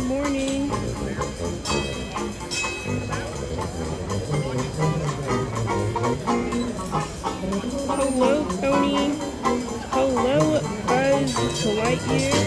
morning. Hello, Tony. Hello, Buzz Lightyear.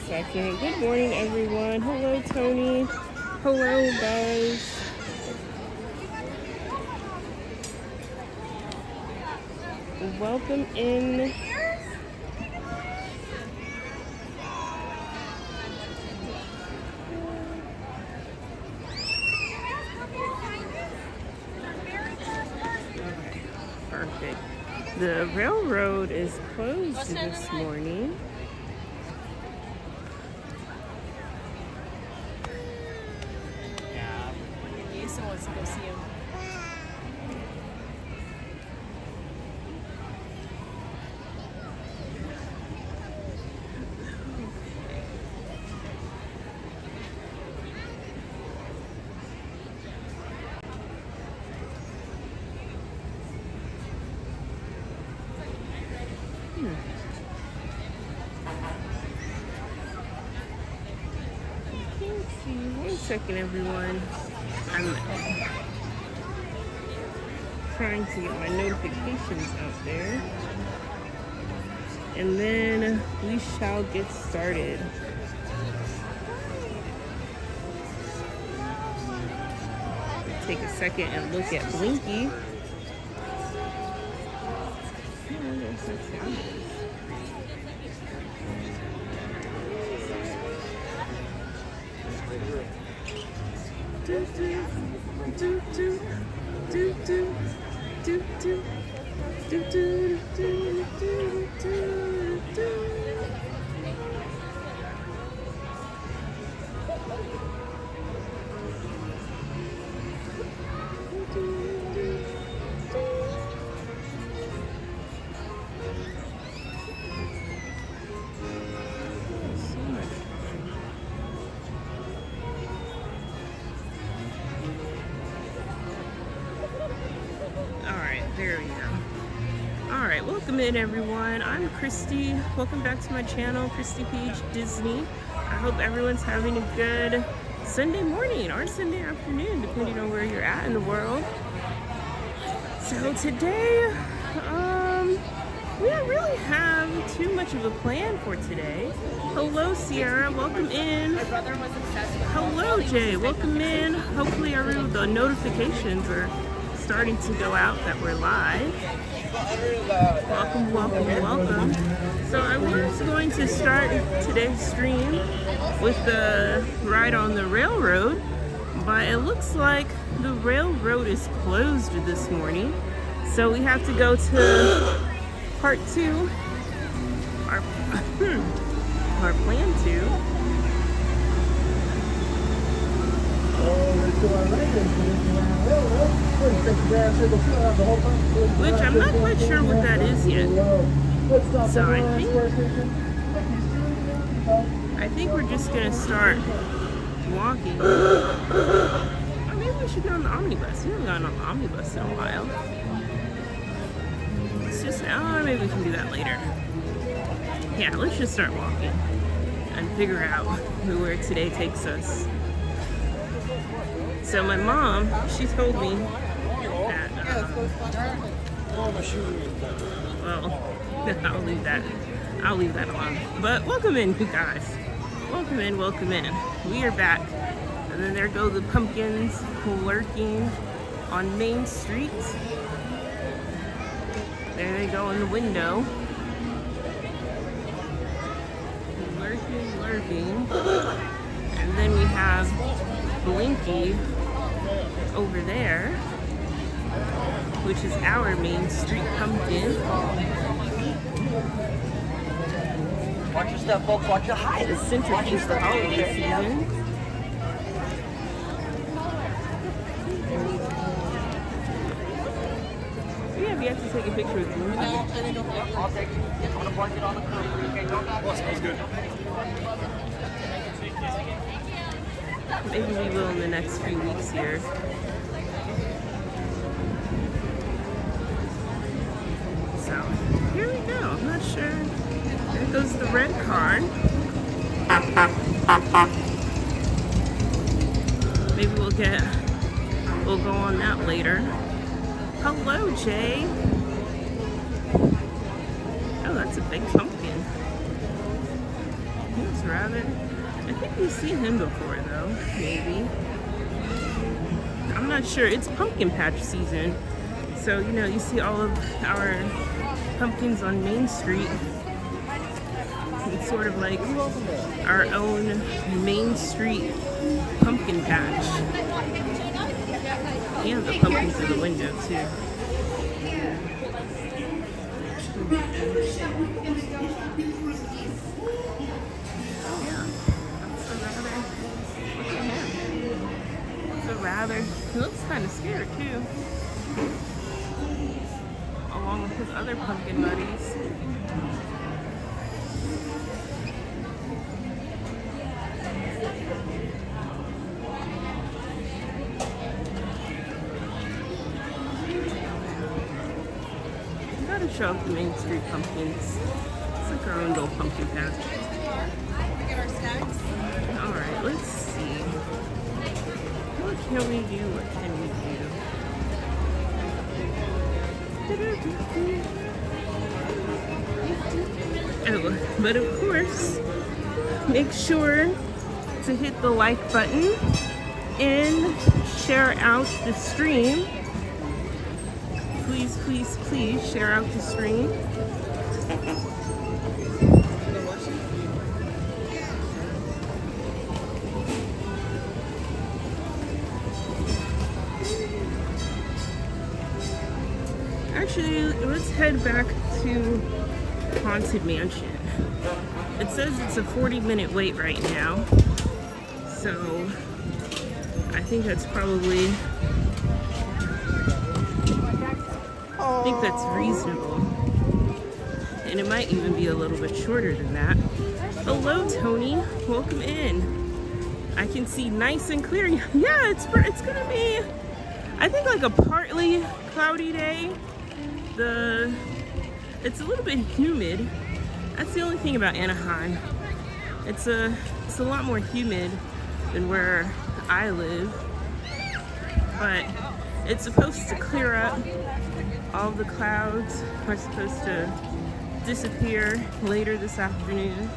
Second. Good morning, everyone. Hello, Tony. Hello, Buzz. Welcome in. Okay, perfect. The railroad is closed this morning. To go see him. Let's see. 1 second, everyone. I'm trying to get my notifications out there, and then we shall get started. Take a second and look at Blinky. There we go. Alright, welcome in, everyone. I'm Christy. Welcome back to my channel, cristi.phdizney. I hope everyone's having a good Sunday morning or Sunday afternoon, depending on where you're at in the world. So today, we don't really have too much of a plan for today. Hello, Sierra. Welcome in. My brother was obsessed with Hello, Jay. Welcome in. Hopefully, the notifications are starting to go out that we're live. Welcome, welcome, welcome. So I was going to start today's stream with the ride on the railroad, but it looks like the railroad is closed this morning. So we have to go to part 2, our plan 2. Which I'm not quite sure what that is yet. So I think we're just gonna start walking. Or maybe we should go on the omnibus. We haven't gone on the omnibus in a while. Let's just, maybe we can do that later. Yeah, let's just start walking and figure out where today takes us. So my mom, she told me that, well, I'll leave that alone. But welcome in, you guys. Welcome in, welcome in. We are back. And then there go the pumpkins lurking on Main Street. There they go in the window. Lurking. And then we have Blinky over there, which is our Main Street pumpkin. Watch your step, folks. Watch your height. The centerpiece for holiday season. We have yet to take a picture with you. I'll take it. I'm going to park it on the curb. Okay, don't Well, smells good. Maybe we will in the next few weeks here. So, here we go. I'm not sure. There goes the red car. Maybe we'll go on that later. Hello, Jay. Oh, that's a big pumpkin. He's rather... I think we've seen him before, though. Maybe. I'm not sure. It's pumpkin patch season. So, you know, you see all of our pumpkins on Main Street. It's sort of like our own Main Street pumpkin patch. And the pumpkins in the window, too. He looks kind of scared too, along with his other pumpkin buddies. Gotta show off the Main Street pumpkins. It's like our own little pumpkin patch. Alright, let's see. What can we do? What can we do? Oh, but of course, make sure to hit the like button and share out the stream. Please, please, please share out the stream. Actually, let's head back to Haunted Mansion. It says it's a 40-minute wait right now, so I think that's probably, I think that's reasonable. And it might even be a little bit shorter than that. Hello, Tony. Welcome in. I can see nice and clear. Yeah, it's gonna be, I think, like a partly cloudy day. It's a little bit humid. That's the only thing about Anaheim. It's a lot more humid than where I live, but it's supposed to clear up. All the clouds are supposed to disappear later this afternoon,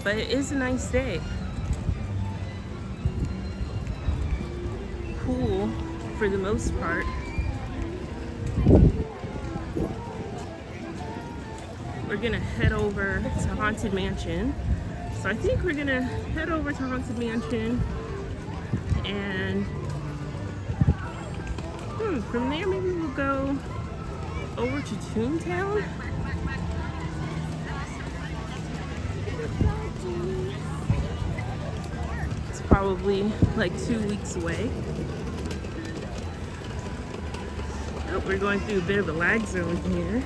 but it is a nice day. Cool for the most part. We're gonna head over to Haunted Mansion. So I think we're gonna head over to Haunted Mansion, and from there maybe we'll go over to Toontown. It's probably like 2 weeks away. Oh, we're going through a bit of a lag zone here.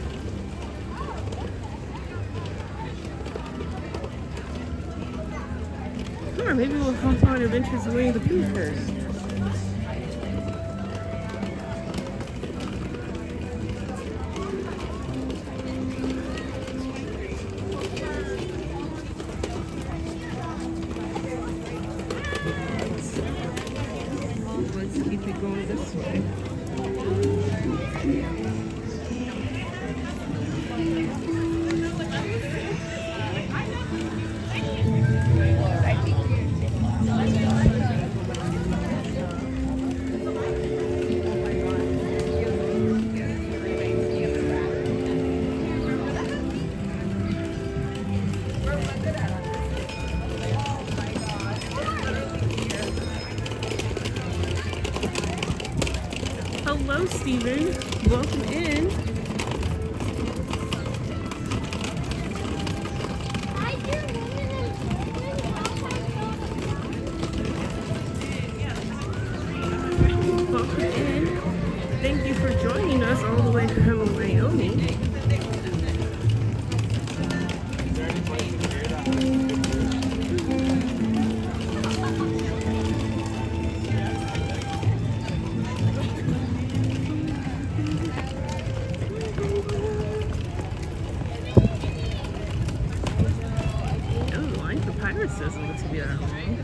Or maybe we'll hop on Adventures of Winnie the Pooh first. Let's keep it going this way. Steven. Welcome in. Welcome in. Thank you for joining us all the way from Wyoming. Pirates doesn't look to be that way.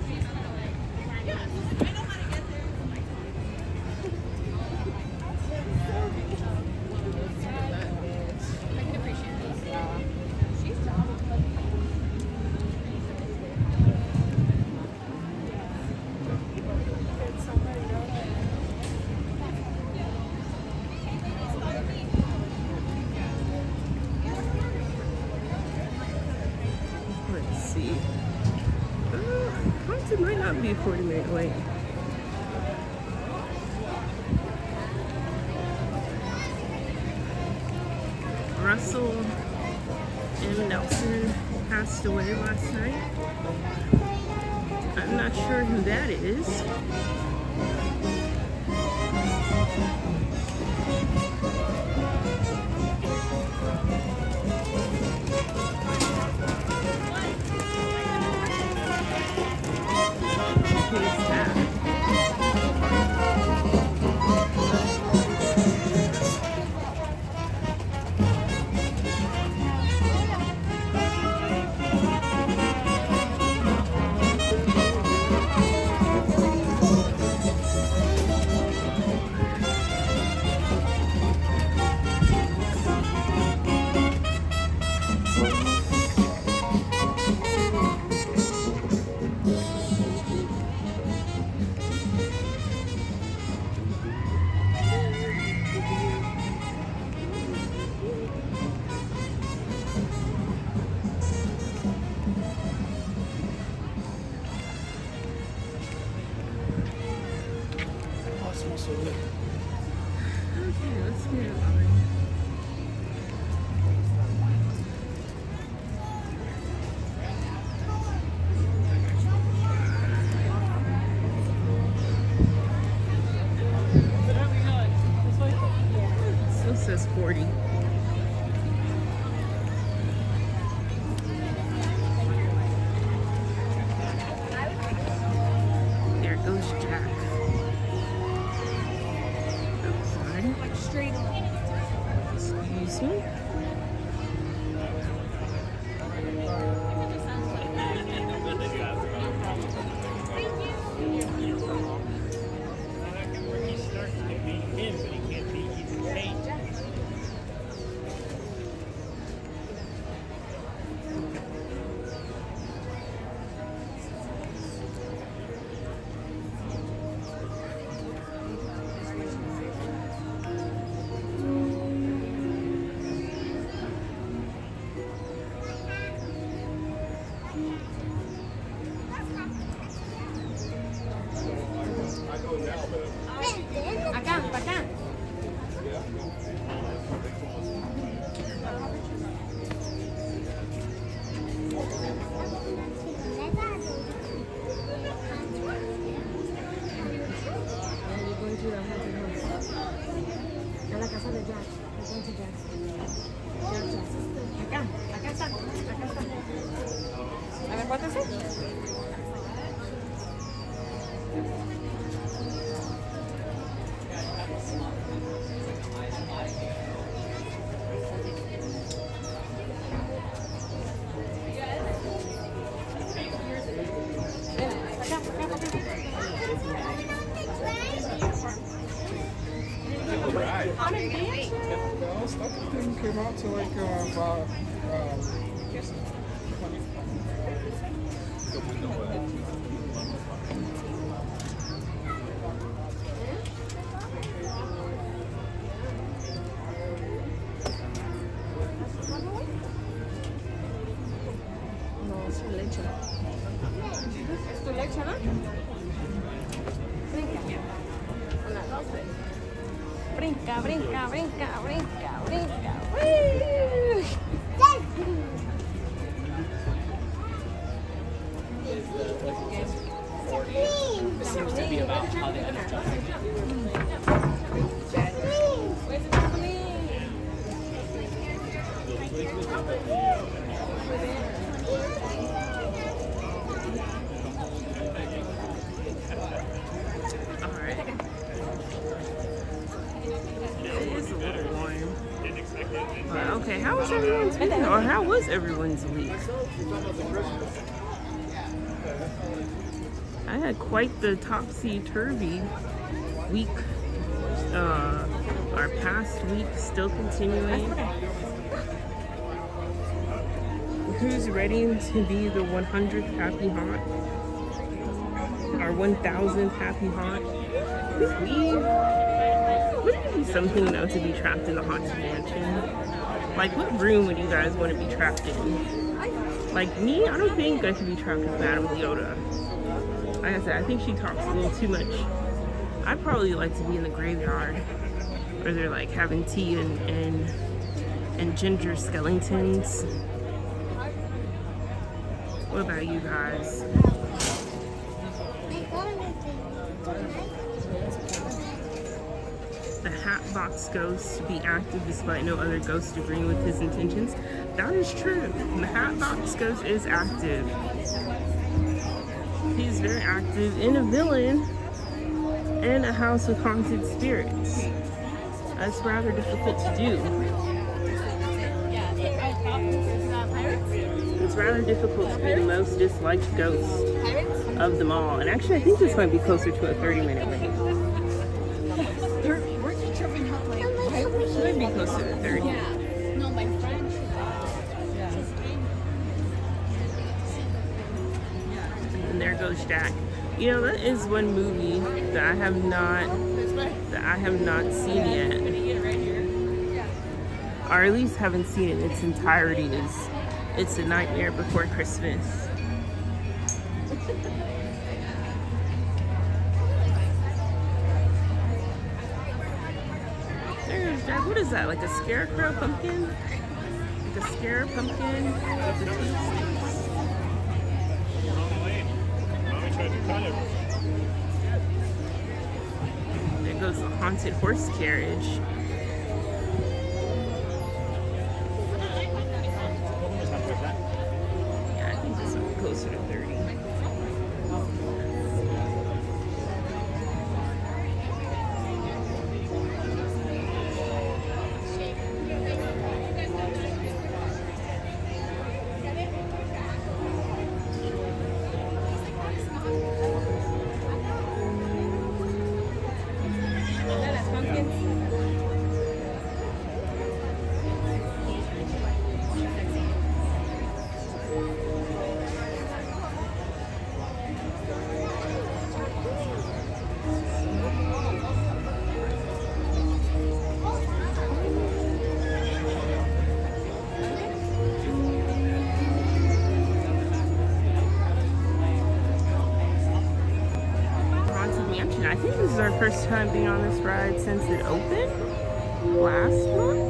Let's see. It might not be a 40-minute wait. Russell M. Nelson passed away last night. I'm not sure who that is. Okay, let's get it on. Still says 40. There goes Jack. Straight on. Excuse me. Acá, para acá. A la casa de Jack. Acá está. A ver, ¿cuánto es? No, stuff didn't come out till like about No, es su leche. ¿Es tu leche, no? Brinca. Una, dos, tres. brinca, brinca, brinca, brinca, brinca. Woo! Seems to be about how they end up. Where's the trampoline? Alright. It is a little warm. But okay, how was everyone's week? Or how was everyone's week? I had quite the topsy-turvy week. Our past week still continuing. Who's ready to be the 100th happy haunt? Our 1000th happy haunt? Wouldn't it be something though to be trapped in the haunted mansion? Like, what room would you guys want to be trapped in? Like me, I don't think I could be trapped with Madame Leota. Like I said, I think she talks a little too much. I'd probably like to be in the graveyard, where they're like having tea and ginger skeletons. What about you guys? The Hatbox Ghost to be active despite no other ghost agreeing with his intentions. That is true. The Hatbox Ghost is active. He's very active in a villain and a house with haunted spirits. That's rather difficult to do. It's rather difficult to be the most disliked ghost of them all. And actually, I think this might be closer to a 30-minute wait. It might be closer to 30. No, my friend. And there goes Jack. You know, that is one movie that I have not seen yet, or at least haven't seen in its entirety. Is It's a Nightmare Before Christmas. There's Jack. What is that? Like a scarecrow pumpkin? Like a scare pumpkin with the teeth. There goes the haunted horse carriage. Yeah, I think this will be closer to 30. I think this is our first time being on this ride since it opened last month.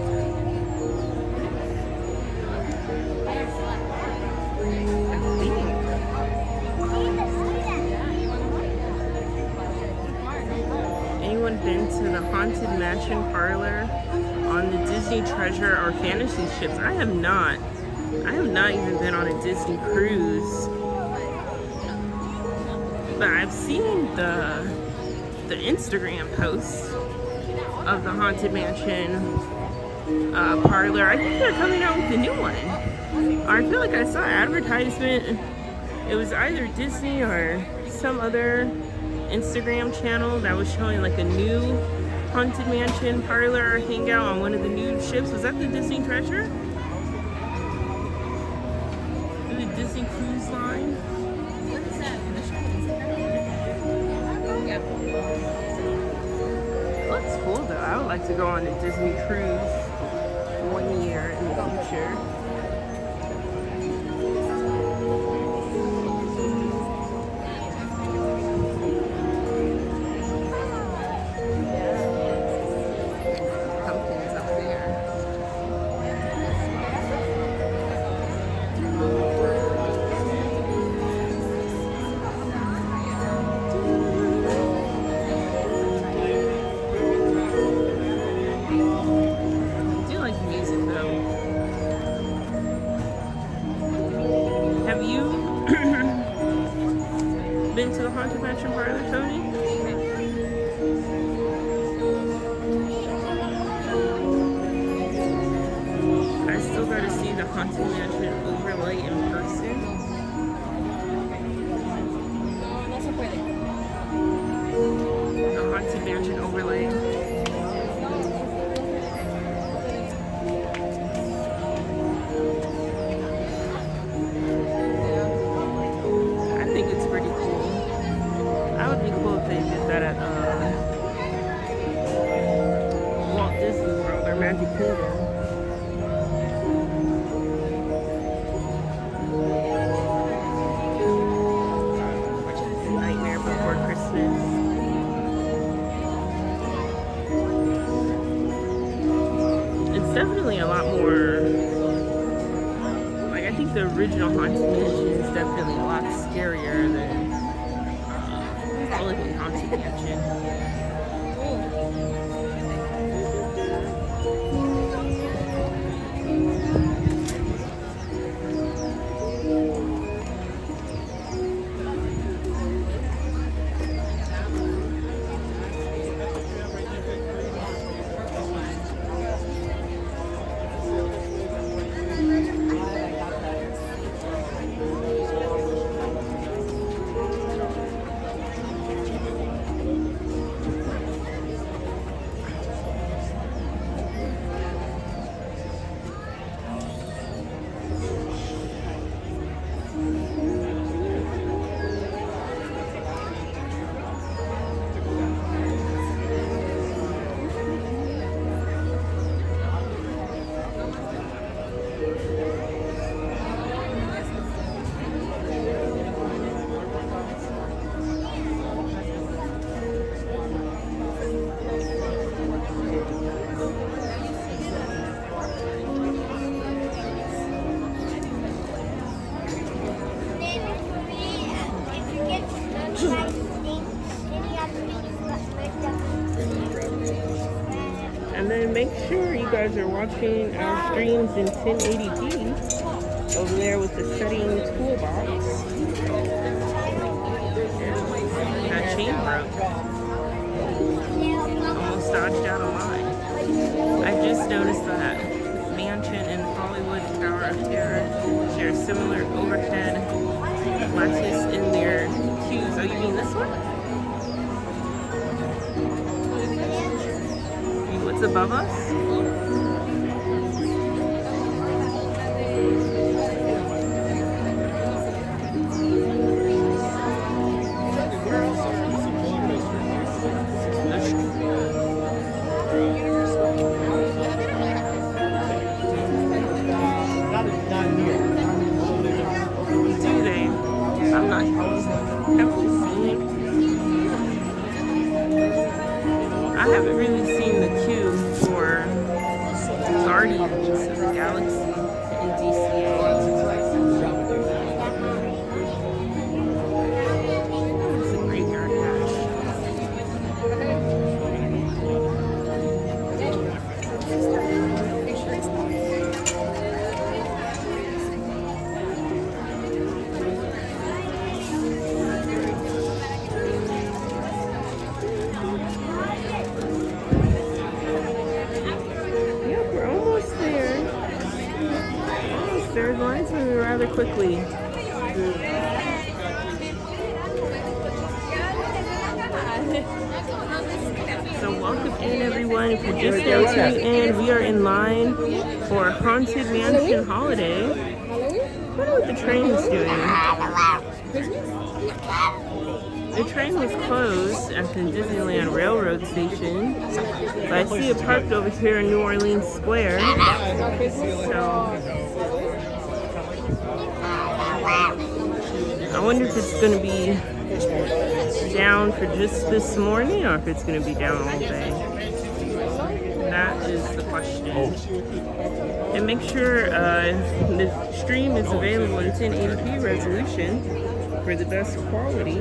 Anyone been to the Haunted Mansion parlor on the Disney Treasure or Fantasy ships? I have not. I have not even been on a Disney cruise. But I've seen the Instagram posts of the Haunted Mansion parlor. I think they're coming out with a new one. Or I feel like I saw an advertisement. It was either Disney or some other Instagram channel that was showing like a new Haunted Mansion parlor hangout on one of the new ships. Was that the Disney Treasure? The Disney Cruise Line? What is that? Looks cool though. I would like to go on a Disney cruise 1 year in the future. Haunted Mansion parlor, Tony? I still gotta see the Haunted Mansion overlay in person. No se puede. The Haunted Mansion overlay. I think it's pretty cool. That would be cool if they did that at Walt Disney World or Magic Kingdom. Nightmare Before Christmas. It's definitely a lot more, like, I think the original Haunted Mansion is definitely a lot scarier than Holiday Haunted Mansion. And then make sure you guys are watching our streams in 1080p over there with the setting toolbox. That chain broke. Almost dodged out of line. I just noticed that Mansion and Hollywood Tower of Terror share similar overhead lattice in their queues. Oh, you mean this one? What's above us? Do they? I'm not. Have we seen? I haven't really seen the queue for Guardians of the Galaxy in DCA. It's a graveyard hash. Their lines moving rather quickly. So welcome in everyone. If you're just now tuning in, we are in line for Haunted Mansion Holiday. I wonder what the train is doing. The train was closed at the Disneyland Railroad Station, but I see it parked over here in New Orleans Square. So I wonder if it's going to be down for just this morning or if it's going to be down all day. That is the question. And make sure the stream is available in 1080p resolution for the best quality.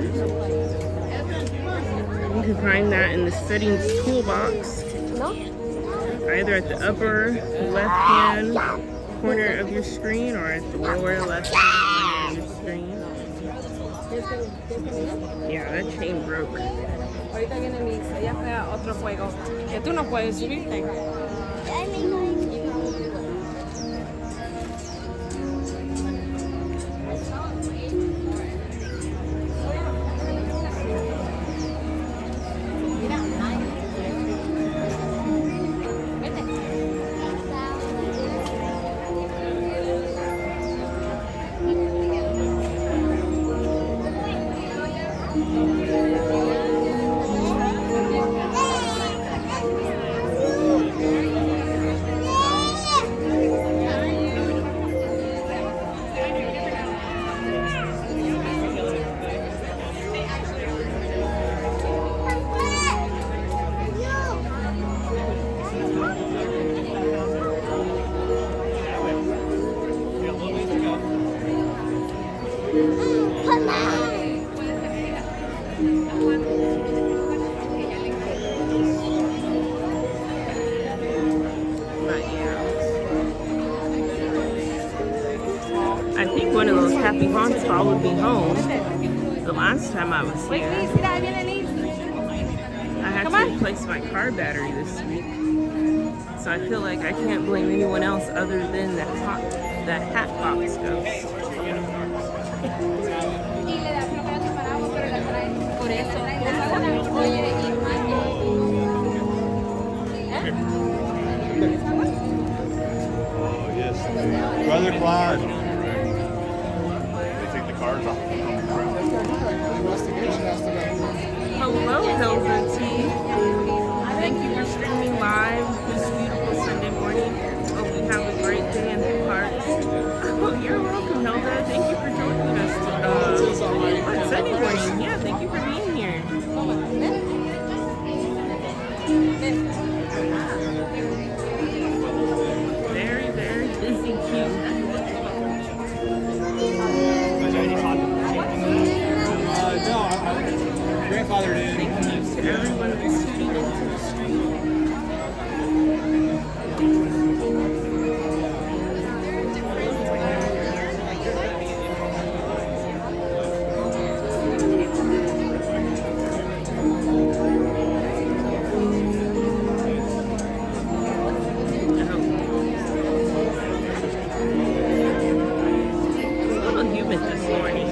You can find that in the settings toolbox, either at the upper left-hand corner of your screen or at the lower left-hand corner of your screen. Yeah, that chain broke. Ahorita viene mi hija, ella fue a otro juego. Que tú no puedes subirte. I think one of those happy haunts followed me home the last time I was here. I had to replace my car battery this week. So I feel like I can't blame anyone else other than the hat box ghost. Oh, yes. Brother Clyde. They take the cars off. Hello, Hilda T. Thank you for streaming live this beautiful Sunday morning. Hope you have a great day in the parks. Oh, you're welcome, Hilda. Thank you for joining us on Sunday morning. Yeah, thank you for being here. Very, very busy queue. No, grandfather did. Thank you to everyone who's tuning into the stream. It's a little humid this morning.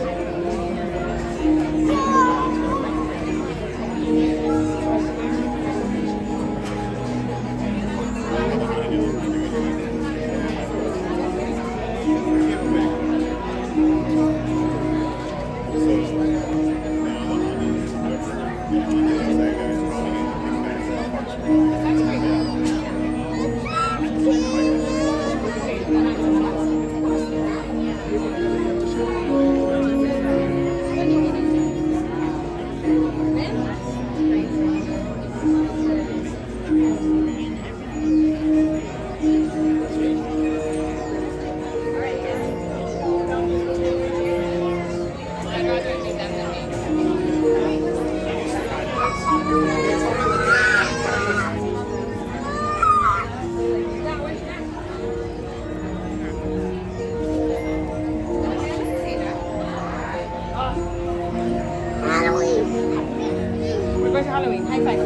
We're going to Halloween. High five.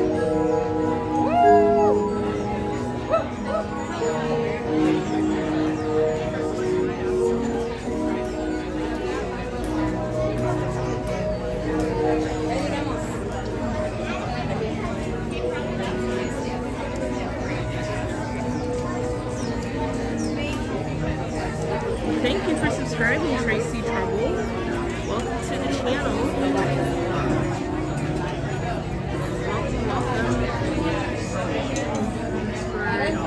Thank you for subscribing, Tracy Trouble. Welcome to the channel. Welcome. Thanks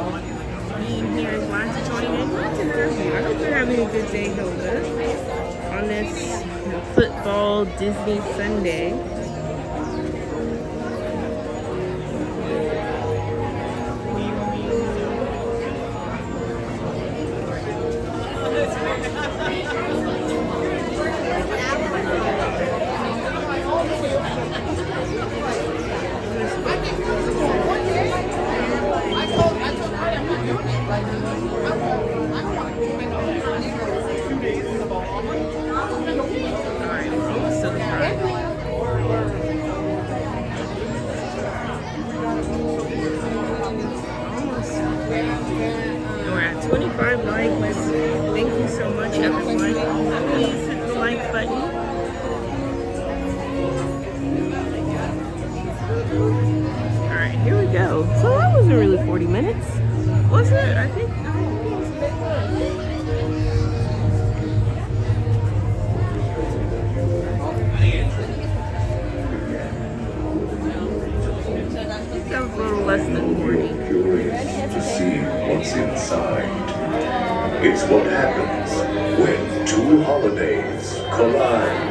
for being here. Glad to join in. Glad to have you. I hope you're having a good day, Hilda, on this football Disney Sunday. Alright, we're almost to the Was it? I think. That was a little less than 40. Curious to see what's inside. It's what happens when two holidays collide.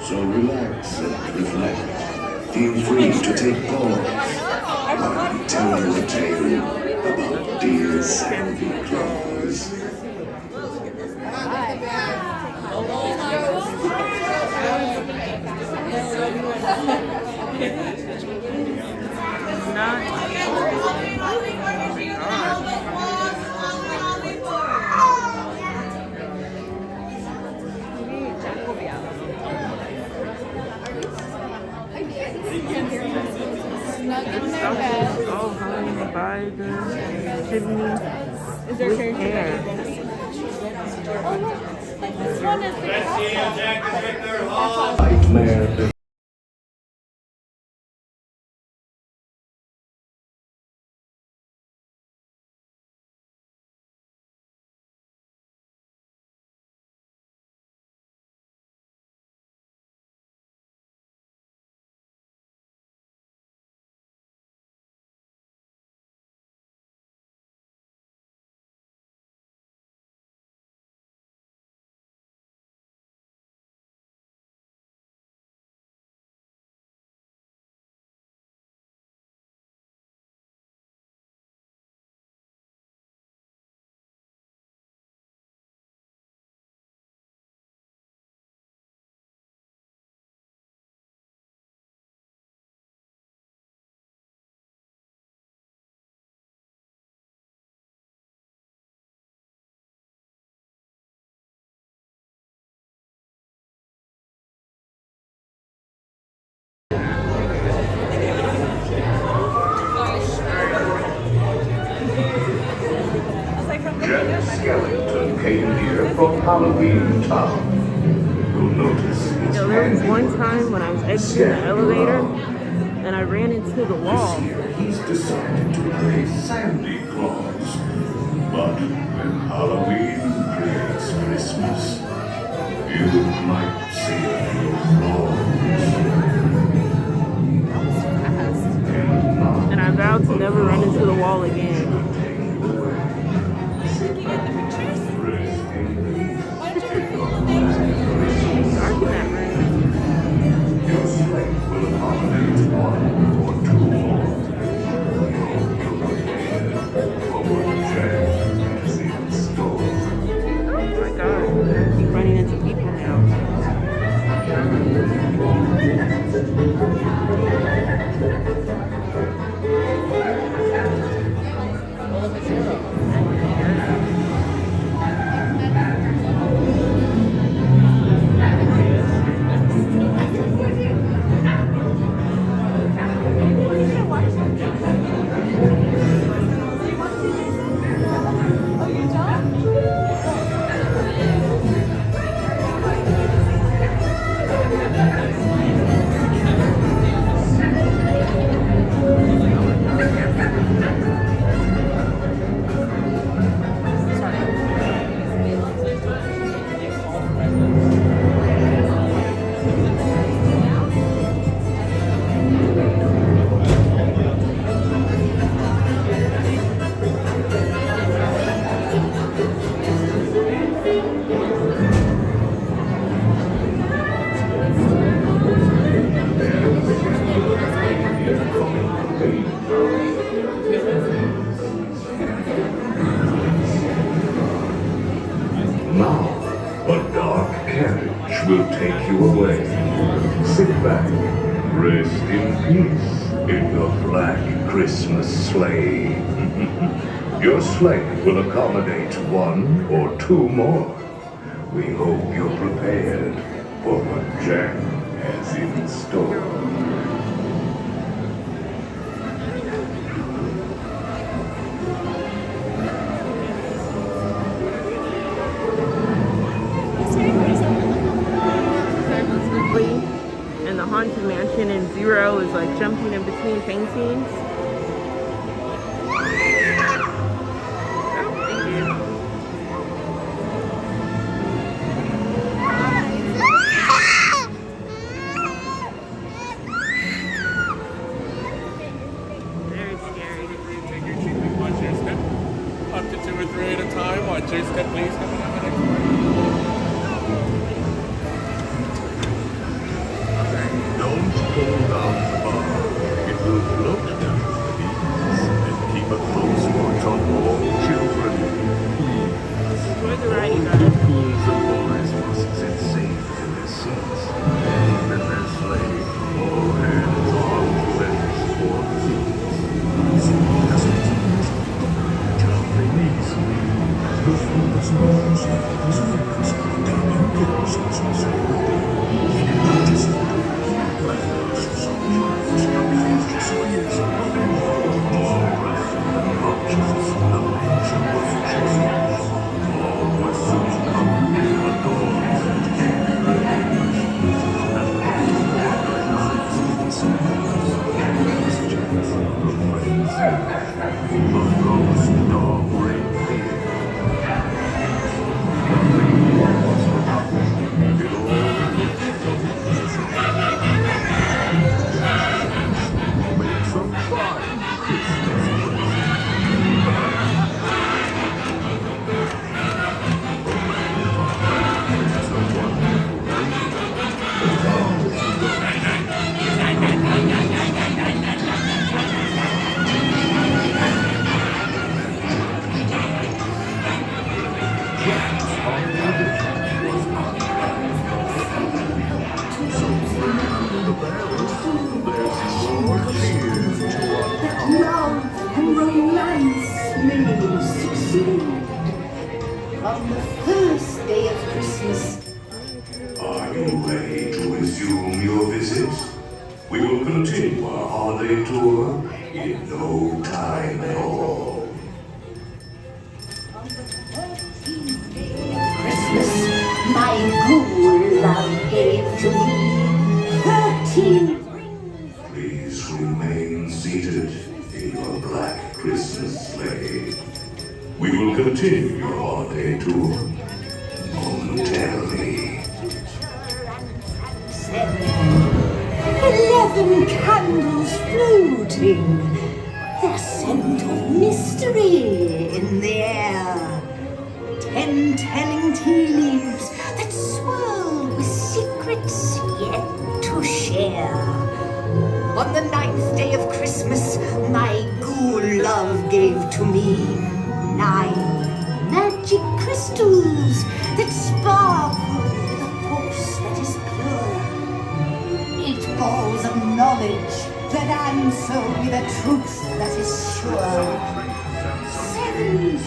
So relax and reflect. Feel free to take pause while we tell you a tale about dear Sandy Claus. Oh, honey, by the chimney with hair. This one is Nightmare. Jack Skellington came here from Halloween Town. You'll notice his Yo, there was handy one work. time when I was exiting the elevator and I ran into the wall. This year he's decided to play Sandy Claus. But when Halloween creates Christmas, you might see a few flaws. And I vowed to never run into the wall again. Dark in that room. Your slate will accommodate one or two more. For what Jack has in store. Oh my god, I keep running into people now. Now, a dark carriage will take you away. Sit back, rest in peace in your black Christmas sleigh. Your sleigh will accommodate one or two more. We hope you're prepared for what Jack has in store. And the Haunted Mansion in Zero is like jumping in between paintings. Very scary. Take your seat, please. Watch your step. Up to 2 or 3 at a time. Watch your step, please. Coming up next one. Don't hold out the bar. It will float down the beams. And keep a close watch on all children. Enjoy the ride, you The guys. fools and boys must sit safe in their seats. Aim at their sleigh. All hands on pledge for peace. On the first day of Christmas, Are you ready to resume your visit? We will continue our holiday tour in no time at all. on the 13th day of Christmas, my ghoul love gave to me 13 rings. Please remain seated in your black Christmas sleigh. We will continue your holiday tour momentarily. 11 candles floating, the scent of mystery in the air. 10 telling tea leaves that swirl with secrets yet to share. On the 9th day of Christmas, my ghoul love gave to me 9 magic crystals that sparkle with a force that is pure. 8 balls of knowledge that answer with a truth that is sure. 7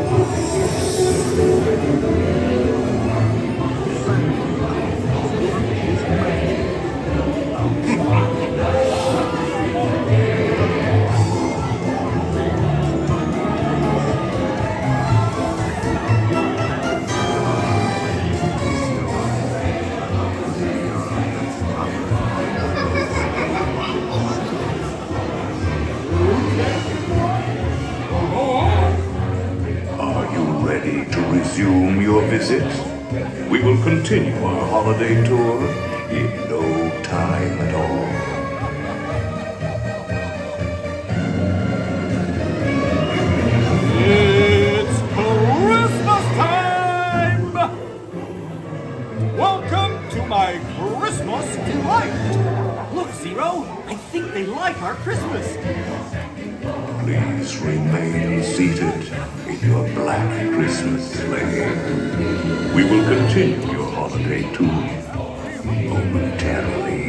Thank you. We will continue our holiday tour in no time at all. It's Christmas time! Welcome to my Christmas delight! Look, Zero, I think they like our Christmas. Please remain seated in your black Christmas sleigh. We will continue your holiday tour momentarily.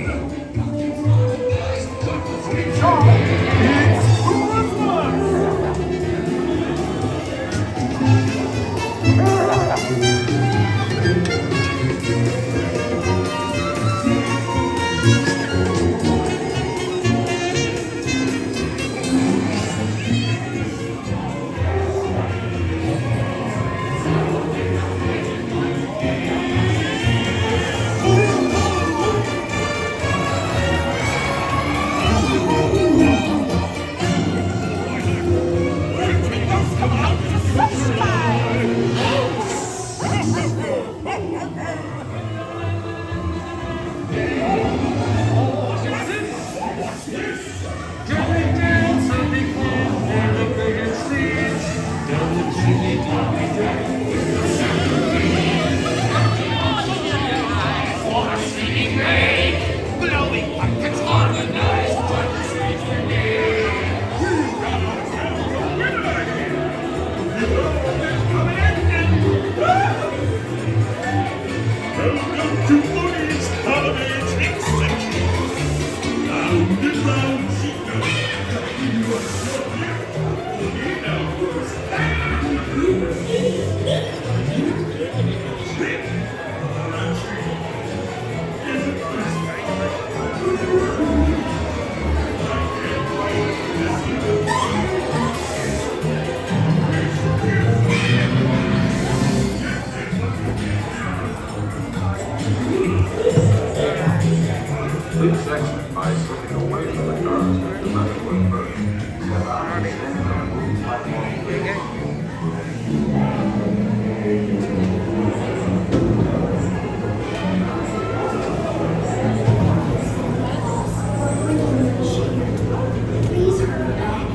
Please hurry back.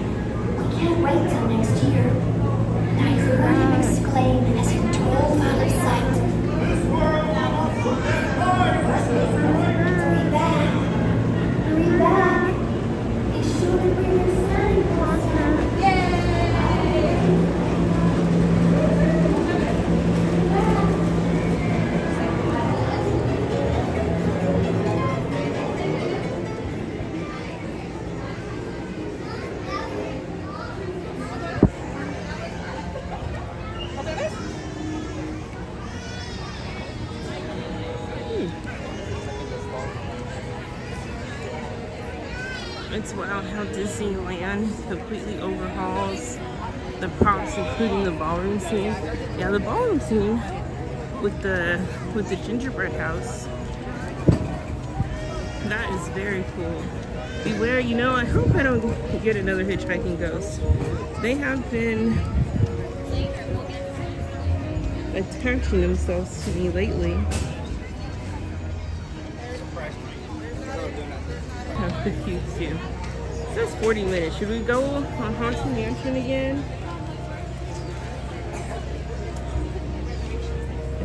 We can't wait till next year. And I heard him exclaim as he drove out of sight. Hurry back. Hurry back. Be sure to bring your Santa Claus out. It's wild how Disneyland completely overhauls the props, including the ballroom scene. Yeah, the ballroom scene with the gingerbread house. That is very cool. Beware, you know, I hope I don't get another hitchhiking ghost. They have been attaching themselves to me lately. How cute too. It says 40 minutes. Should we go on Haunted Mansion again?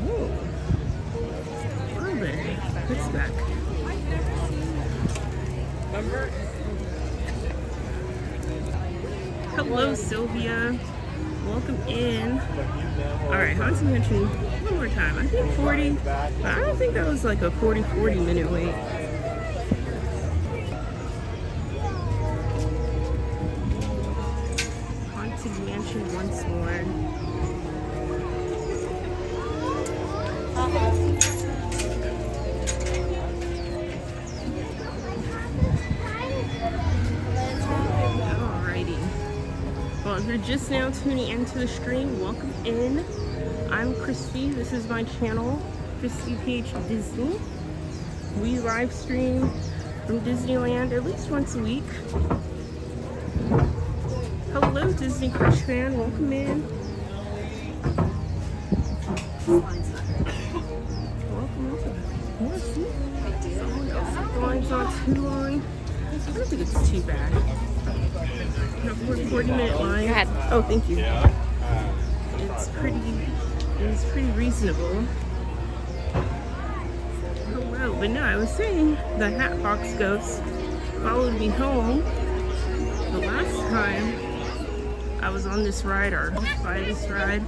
Oh. Urban. What's back? Hello, Sylvia. Welcome in. Alright, Haunted Mansion one more time. I think 40, but I don't think that was like a 40 minute wait. Haunted Mansion once more. Alrighty. Well, if you're just now tuning into the stream, welcome in. I'm Cristi. This is my channel, cristi.phdizney. We live stream from Disneyland at least once a week. Hello, Disney Crush fan. Welcome in. don't think it's too bad. 40-minute line. Go ahead. Oh, thank you. It's pretty reasonable. Hello, but no, I was saying the Hatbox Ghost followed me home the last time I was on this ride or by this ride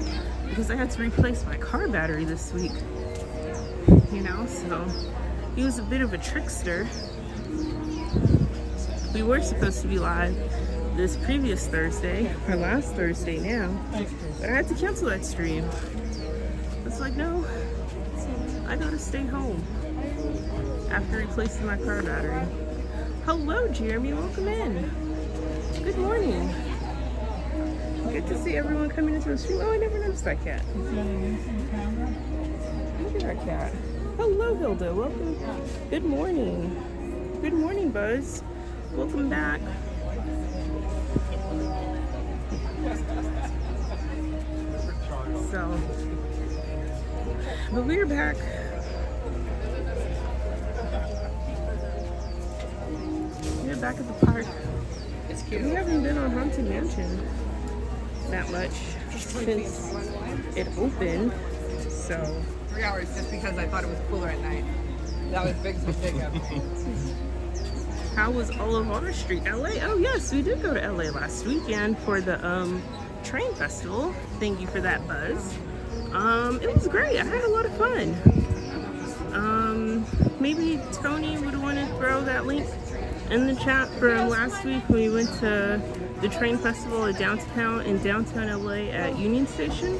because I had to replace my car battery this week. You know, so he was a bit of a trickster. We were supposed to be live this previous Thursday, or last Thursday now, but I had to cancel that stream. It's like, no, I gotta stay home after replacing my car battery. Hello, Jeremy, welcome in. Good morning. Good to see everyone coming into the stream. Oh, I never noticed that cat. Look at that cat. Hello, Hilda, welcome. Good morning. Good morning, Buzz. Welcome back. So, but we're back. We're back at the park. It's cute. We haven't been on Haunted Mansion that much since it opened. So 3 hours just because I thought it was cooler at night. That was big mistake. how was all of our street? LA? Oh yes, we did go to LA last weekend for the train festival. Thank you for that, Buzz. It was great. I had a lot of fun. Maybe Tony would want to throw that link in the chat from last week when we went to the train festival in downtown LA at Union Station.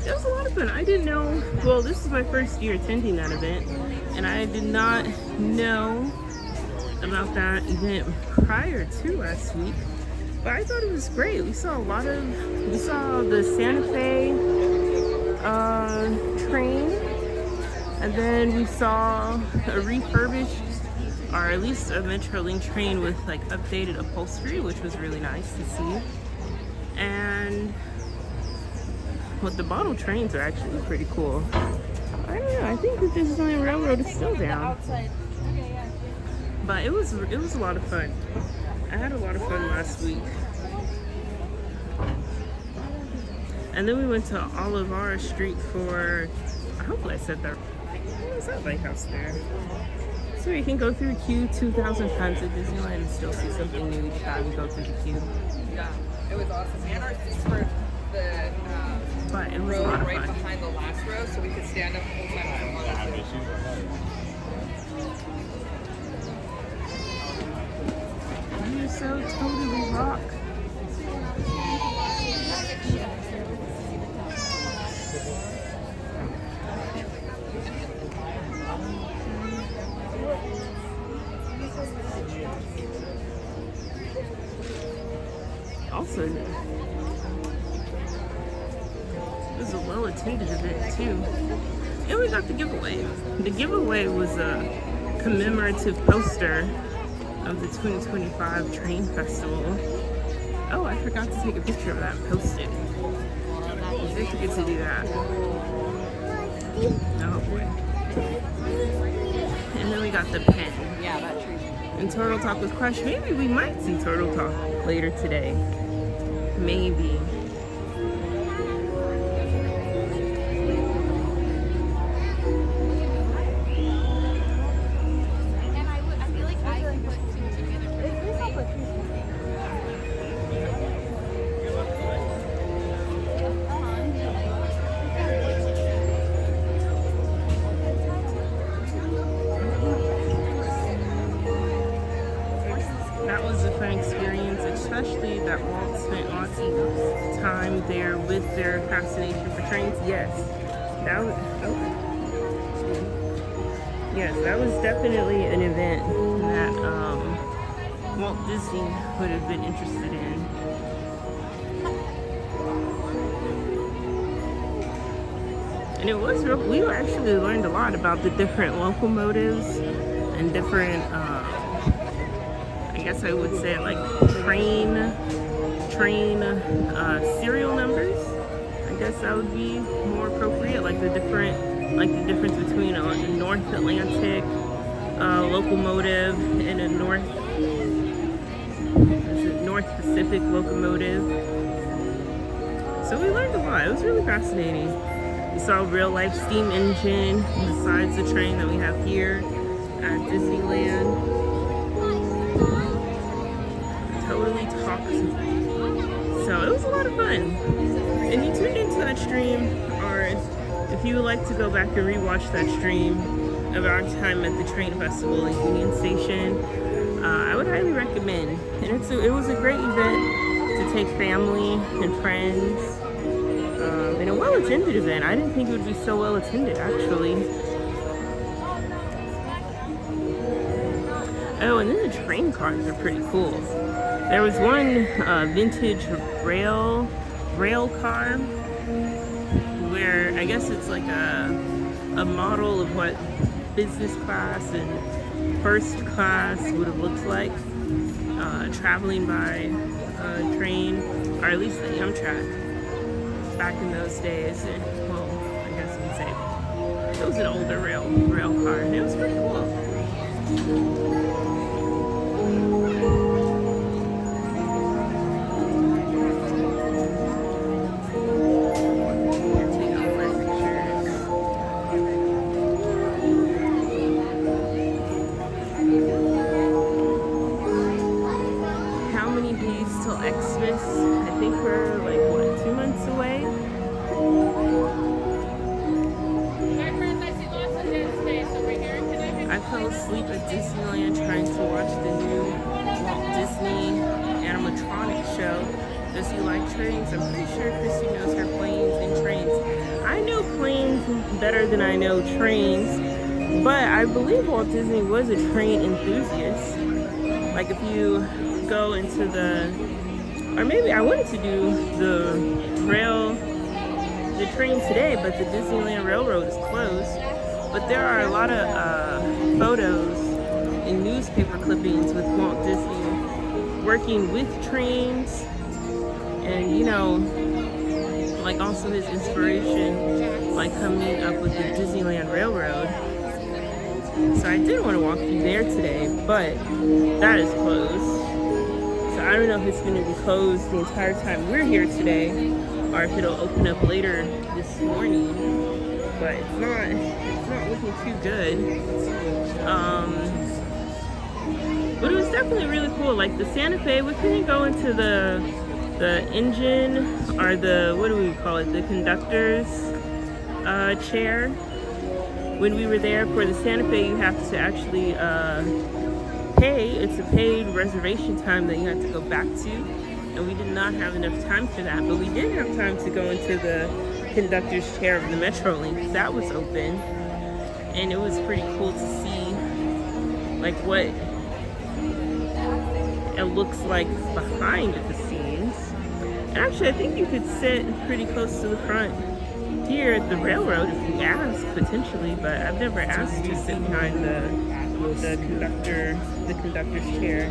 It was a lot of fun. I didn't know, well, this is my first year attending that event, and I did not know about that event prior to last week, but I thought it was great. We saw the Santa Fe train, and then we saw a refurbished, or at least a Metrolink train with like updated upholstery, which was really nice to see. And well, the bottle trains are actually pretty cool. I don't know, I think that Disneyland Railroad is still down. But it was a lot of fun. I had a lot of fun last week. And then we went to Oliver Street for, I hope I said that. What is that lighthouse there? So you can go through the queue 2,000 times at Disneyland and still see something new each time you go through the queue. Yeah, it was awesome. And our seats were the But it was a row lot of right fun. behind the last row, so we could stand up the whole time. You so totally rock. Also, it was a well-attended event too. And we got the giveaway. The giveaway was a commemorative poster of the 2025 Train Festival. Oh, I forgot to take a picture of that and post it. I did forget to do that. Oh boy. And then we got the pen. Yeah, that tree. And Turtle Talk with Crush. Maybe we might see Turtle Talk later today. Maybe. That was a fun experience, especially that Walt spent lots of time there with their fascination for trains. Yes, that was, yes, that was definitely an event that Walt Disney would have been interested in. And it was real, we actually learned a lot about the different locomotives and different, I guess I would say like train serial numbers. I guess that would be more appropriate, like the difference between a North Atlantic locomotive and a North Pacific locomotive. So we learned a lot. It was really fascinating. We saw a real life steam engine besides the train that we have here at Disneyland. Totally toxic. So it was a lot of fun. And you tuned into that stream, or if you would like to go back and rewatch that stream of our time at the train festival in Union Station, I would highly recommend. And it was a great event to take family and friends. And a well-attended event. I didn't think it would be so well-attended, actually. Oh, and then the train cars are pretty cool. There was one vintage rail car where I guess it's like a model of what business class and first class would have looked like traveling by train, or at least the Amtrak back in those days. And, well, I guess you could say it was an older rail car, and it was pretty cool. Asleep at Disneyland trying to watch the new Walt Disney animatronic show. Does he like trains? I'm pretty sure Christy knows her planes and trains. I know planes better than I know trains, but I believe Walt Disney was a train enthusiast. Like if you go into or maybe I wanted to do the train today, but the Disneyland Railroad is closed. But there are a lot of photos and newspaper clippings with Walt Disney working with trains, and you know, like also his inspiration, like coming up with the Disneyland Railroad. So I did want to walk through there today, but that is closed. So I don't know if it's going to be closed the entire time we're here today, or if it'll open up later this morning. But it's not looking too good. But it was definitely really cool. Like the Santa Fe, we couldn't go into the engine, or the, what do we call it, the conductor's chair. When we were there for the Santa Fe, you have to actually pay. It's a paid reservation time that you have to go back to, and we did not have enough time for that. But we did have time to go into the conductor's chair of the Metrolink. That was open, and it was pretty cool to see like what it looks like behind the scenes. And actually I think you could sit pretty close to the front here at the railroad if you ask, potentially, but I've never asked to sit behind the conductor's chair,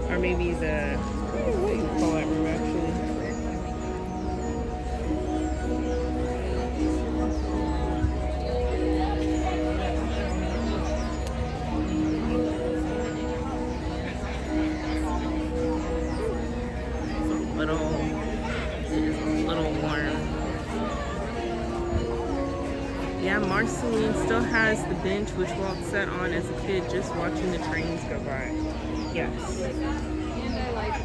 or maybe what do you call that room actually? Marceline still has the bench which Walt sat on as a kid just watching the trains go by. Yes. And I like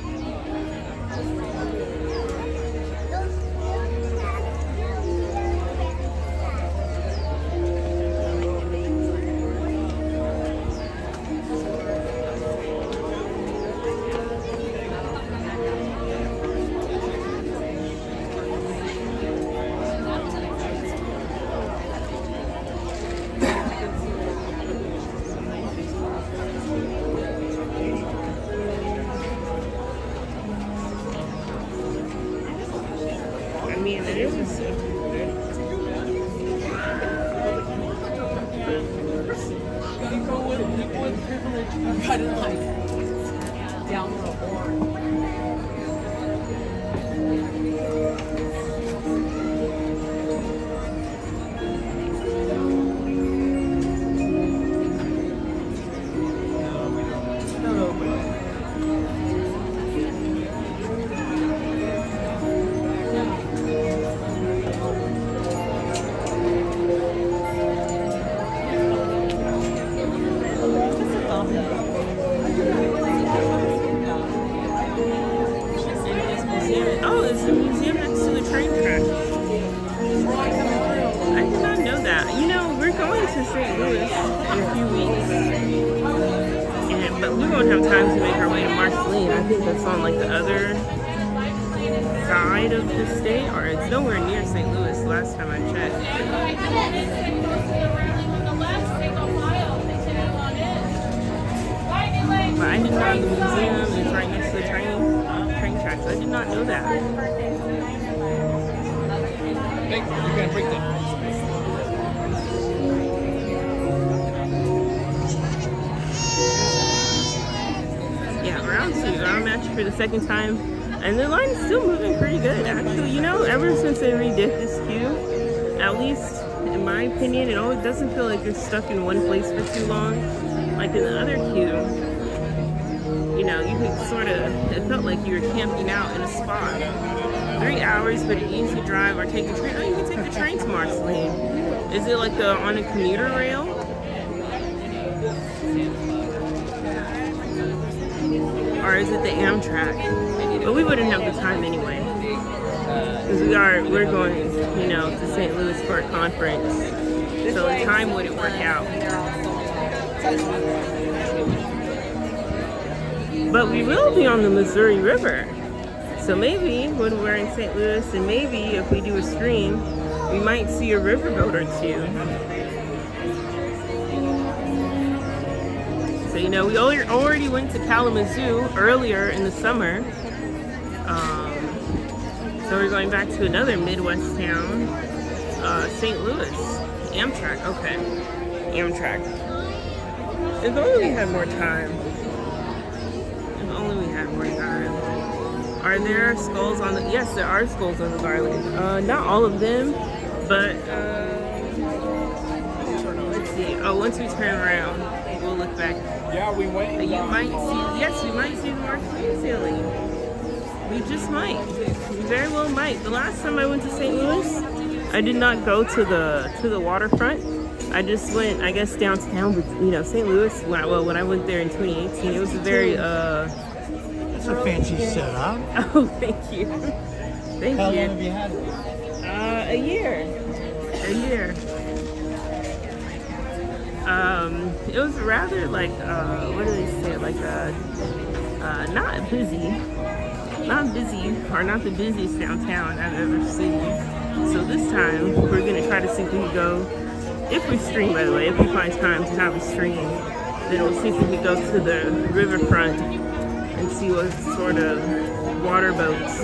Louis in a few weeks, but we won't have time to make our way to Marceline. I think that's on like the other side of the state, or it's nowhere near St. Louis last time I checked. But I did not know the museum is right next to the train tracks. I did not know that. Hey, you're gonna break that. Yeah, I'm actually for the second time, and the line is still moving pretty good. Actually, you know, ever since they redid this queue, at least in my opinion, it always doesn't feel like you're stuck in one place for too long. Like in the other queue, you know, you could sort of, it felt like you were camping out in a spot. 3 hours, but an easy drive, or take the train. Oh, you can take the train to Marceline. Is it like on a commuter rail? Or is it the Amtrak? But we wouldn't have the time anyway. Because we're going, you know, to St. Louis for a conference. So the time wouldn't work out. But we will be on the Missouri River. So maybe when we're in St. Louis, and maybe if we do a stream, we might see a riverboat or two. So, you know, we already went to Kalamazoo earlier in the summer. So we're going back to another Midwest town, St. Louis. Amtrak, okay. Amtrak. If only we had more time. If only we had more time. Are there skulls on the... Yes, there are skulls on the garland. Not all of them, but... let's see. Oh, once we turn around, we'll look back. Yeah, we went. You might see... Yes, you might see the Marceline sailing. We just might. We very well might. The last time I went to St. Louis, I did not go to the waterfront. I just went, I guess, downtown. But, you know, St. Louis, when I went there in 2018, it was a very... It's a fancy setup. Oh, thank you. Thank How you. long have you had it? A year. It was rather like, what do they say? Like, not busy, or not the busiest downtown I've ever seen. So this time, we're gonna try to see if we can go, if we stream, by the way, if we find time to have a stream, then we'll see if we can go to the riverfront and see what sort of water boats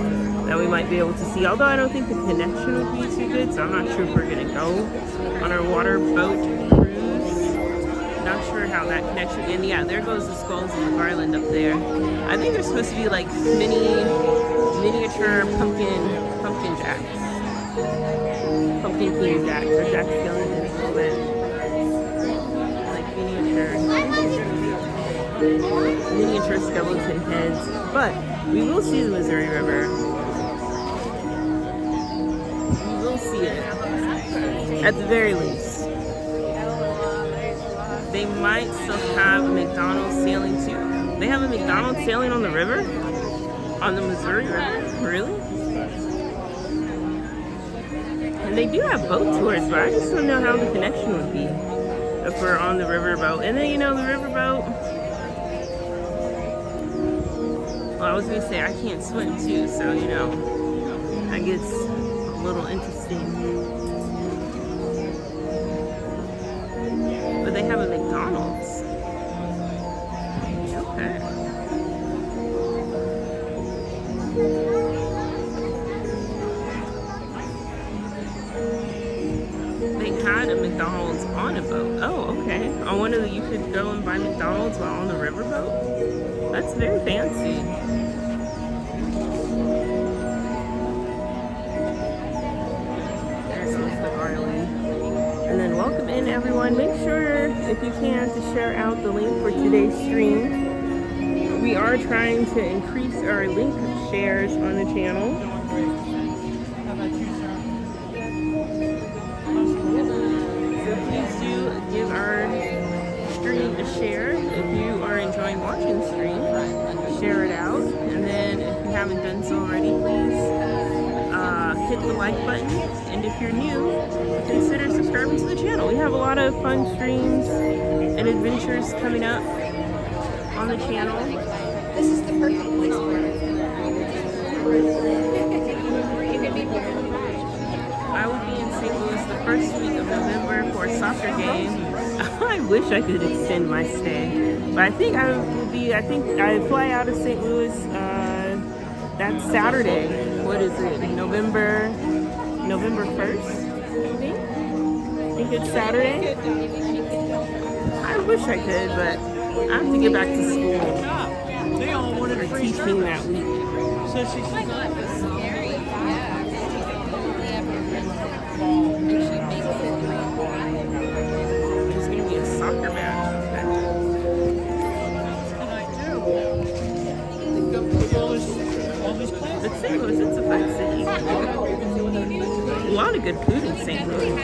that we might be able to see. Although I don't think the connection would be too good, so I'm not sure if we're gonna go on our water boat cruise. Not sure how that connection. And yeah, there goes the skulls of the garland up there. I think they're supposed to be like miniature pumpkin jacks, pumpkin king jacks, or jack skeletons, like miniature skeleton heads. But we will see the Missouri River. We will see it, at the very least. They might still have a McDonald's sailing too. They have a McDonald's sailing on the river? On the Missouri River? Really? And they do have boat tours, but I just don't know how the connection would be if we're on the riverboat. And then, you know, the riverboat... Well, I was going to say I can't swim too, so, you know, that gets a little interesting. But they have a McDonald's. Okay. They had a McDonald's on a boat. Oh, okay. On one of the, you could go and buy McDonald's while on the riverboat? That's very fancy. There's the garland. And then welcome in, everyone. Make sure, if you can, to share out the link for today's stream. We are trying to increase our link shares on the channel. So please do give our stream a share. If you are enjoying watching the stream, share it out. And then if you haven't done so already, please hit the like button. And if you're new, consider subscribing to the channel. We have a lot of fun streams and adventures coming up on the channel. This is the perfect place for it. You can be here. I will be in St. Louis the first week of November for a soccer game. I wish I could extend my stay, but I think I fly out of St. Louis that Saturday. What is it? November 1st, I think it's Saturday. I wish I could, but I have to get back to school. They all wanted for free teaching that week. So she's It's gonna be a soccer match. But St. Louis, it's a fun city. A lot of good food in St. Louis.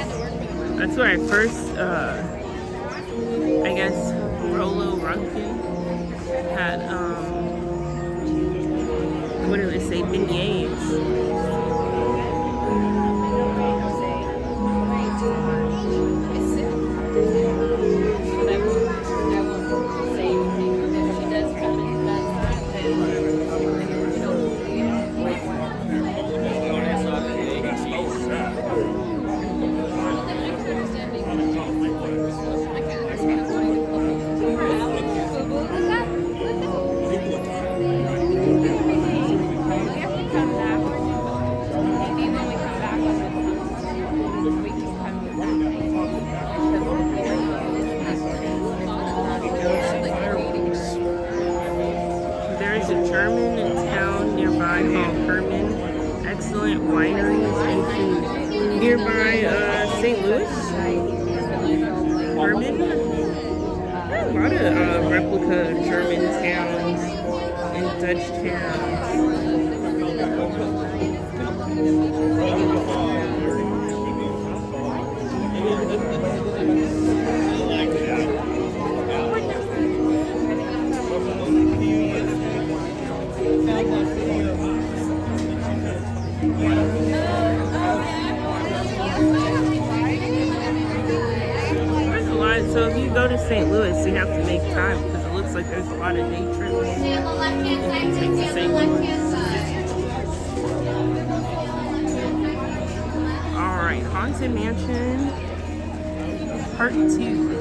That's where I first, I guess, Rolo Runkin had, what do they say, beignets. There's a German in town nearby called Herman. Excellent wineries and food. Nearby St. Louis. Herman. A lot of replica German towns and Dutch towns. So if you go to St. Louis, you have to make time because it looks like there's a lot of day trips. To St. Louis. All right, Haunted Mansion, Part 2.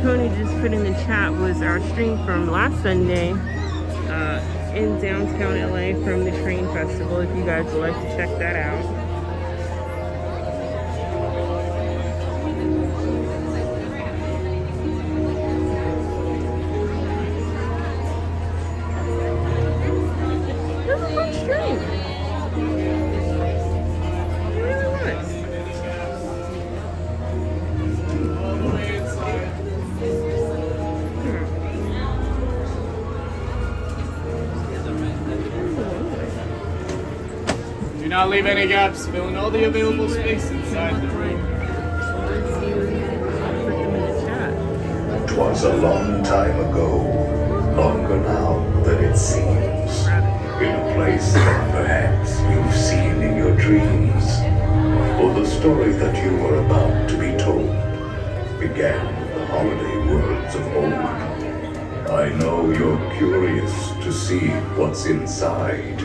Tony just put in the chat was our stream from last Sunday in downtown LA from the Train Festival, if you guys would like to check that out. This is a fun stream. It really was. Do not leave any gaps, filling all the available space inside the room. 'Twas a long time ago, longer now than it seems, in a place that perhaps you've seen in your dreams. For the story that you were about to be told began with the holiday worlds of old. I know you're curious to see what's inside.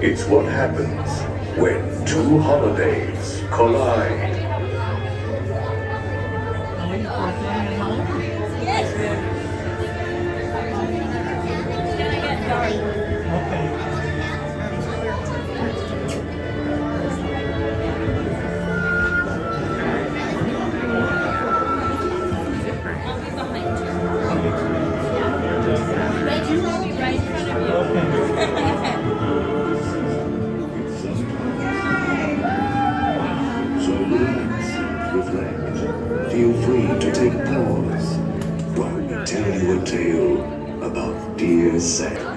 It's what happens when two holidays collide. while we tell you a tale about dear Sam.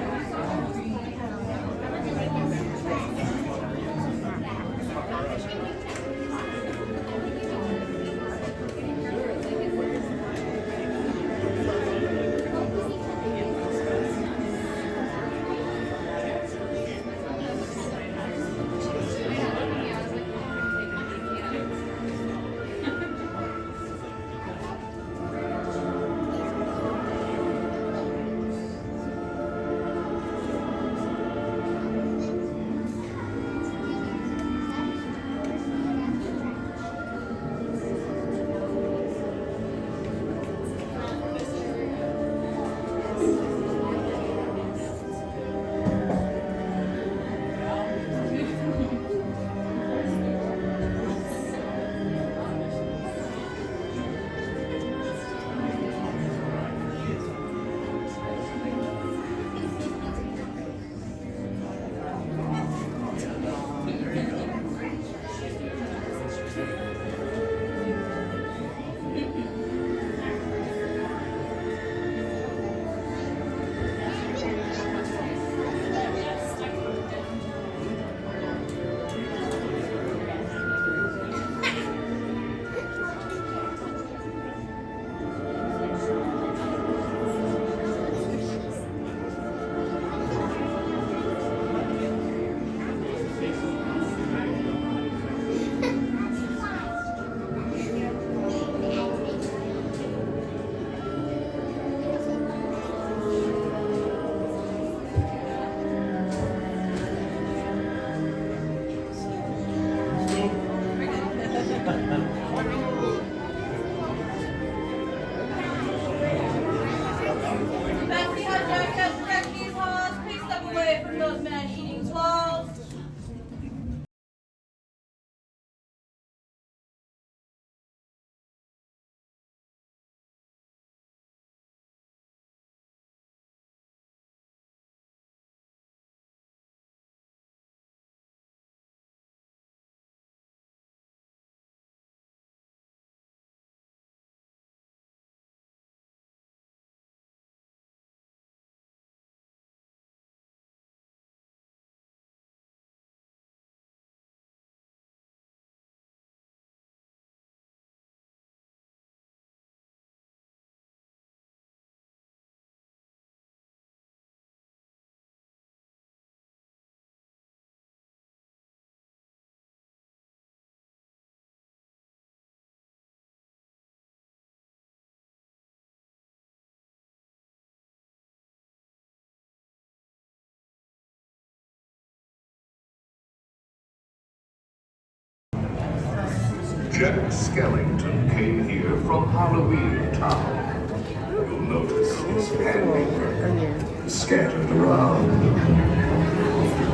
Jack Skellington came here from Halloween Town. You'll notice his handiwork scattered around.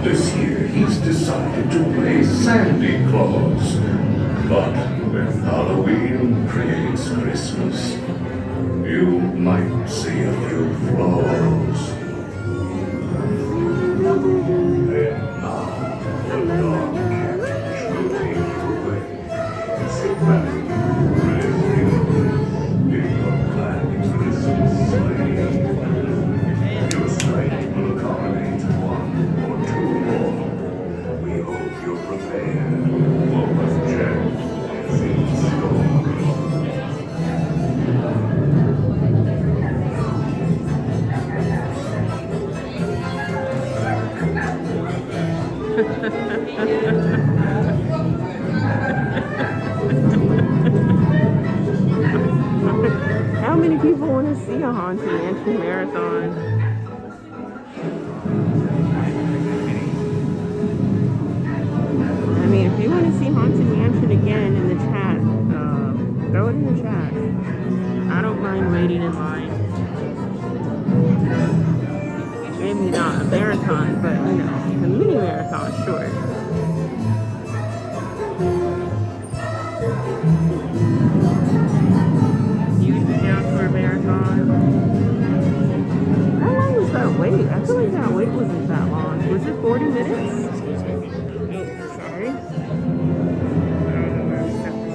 This year he's decided to play Sandy Claus. But when Halloween creates Christmas, you might see a few flaws. And now, the dog catch will take you away. Sit back, rest in your planning Christmas sleigh. Your sleigh will accommodate one or two more. We hope you're prepared for what Jack has in store. How many people want to see a Haunted Mansion marathon? I mean, if you want to see Haunted Mansion again in the chat, throw it in the chat. I don't mind waiting in line. Maybe not a marathon, but you know, a mini marathon, sure. You'd be down for a marathon. How long was that wait? I feel like that wait wasn't that long. Was it 40 minutes? Oh, sorry. I don't know where I'm stepping.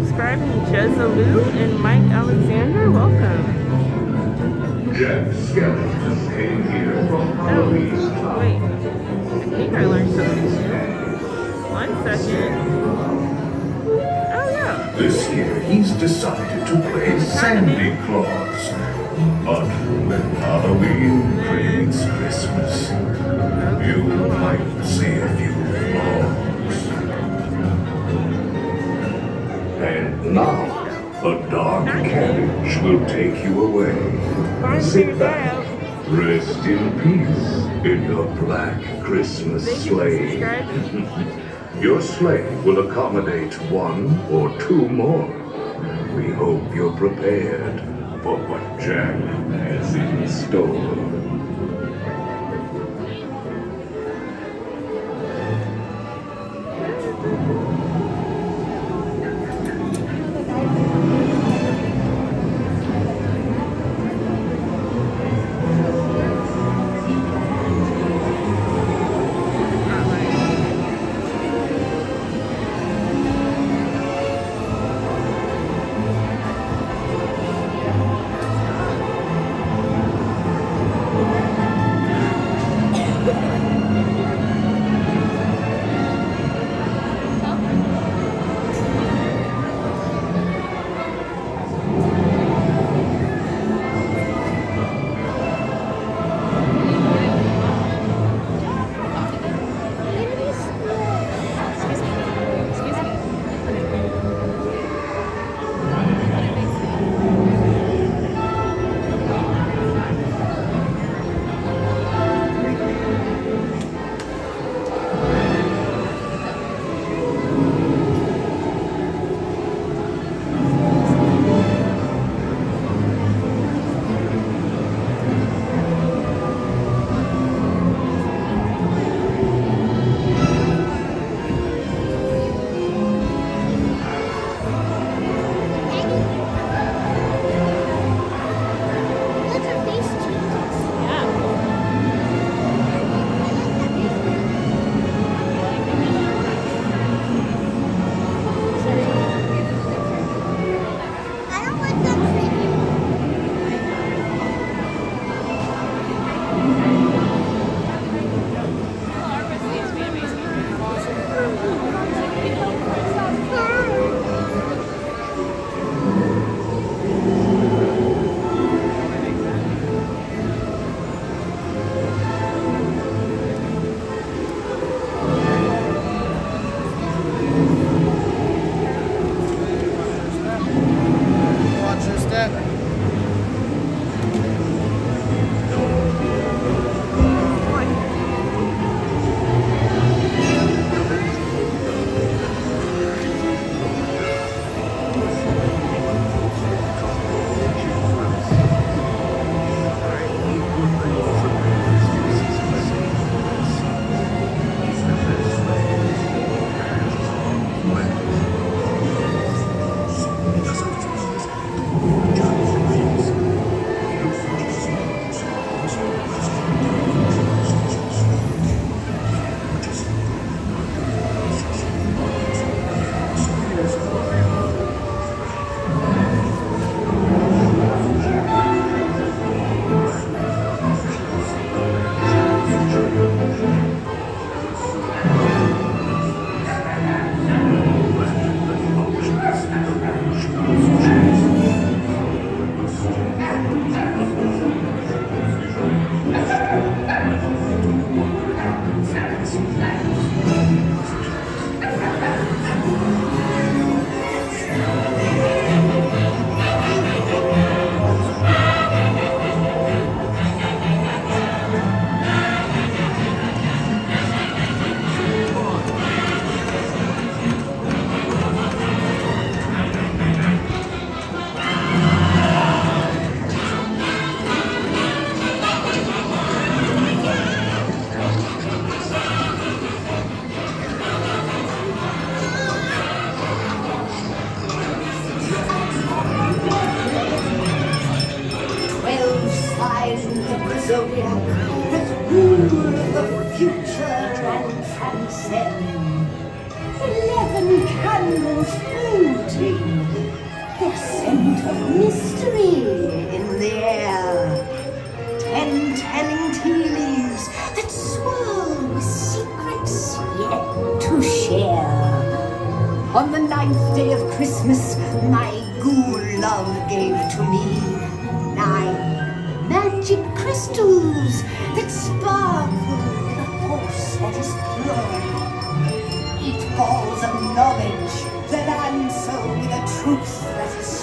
subscribing, Jezalou and Mike Alexander. Welcome. Jack Skellington came here from Halloween's Wait. I think I learned something new. 1 second. Oh, yeah. This year, he's decided to play Sandy Claus. But when Halloween creates Christmas, you might see a few flaws. And now, a dark carriage will take you away. Sit back, rest in peace in your black Christmas sleigh. Your sleigh will accommodate 1 or 2 more. We hope you're prepared for what Jack has in store. zodiac that rule the future and transcend. 11 candles through floating. There's scent of mystery in the air. 10 telling tea leaves that swirl with secrets yet to share. On the 9th day of Christmas, my ghoul love gave to me 9 magic crystals that sparkle with a force that is pure. 8 balls of knowledge that answer with a truth that is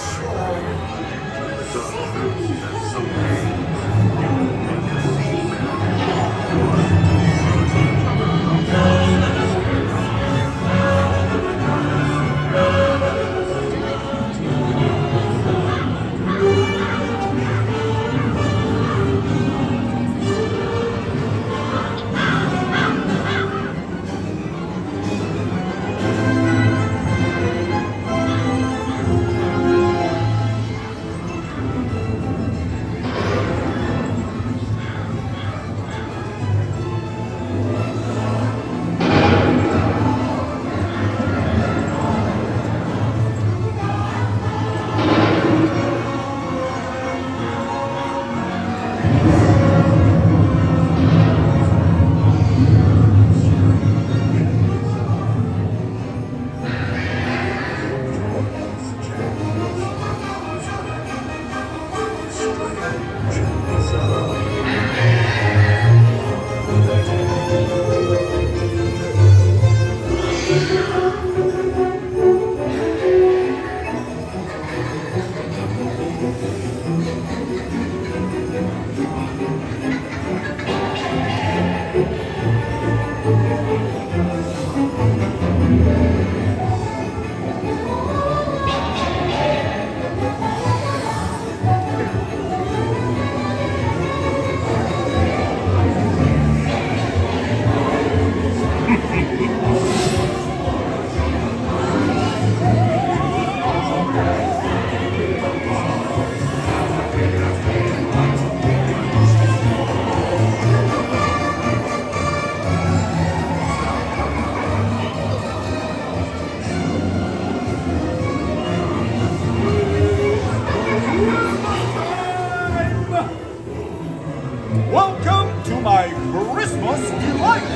Welcome to my Christmas delight!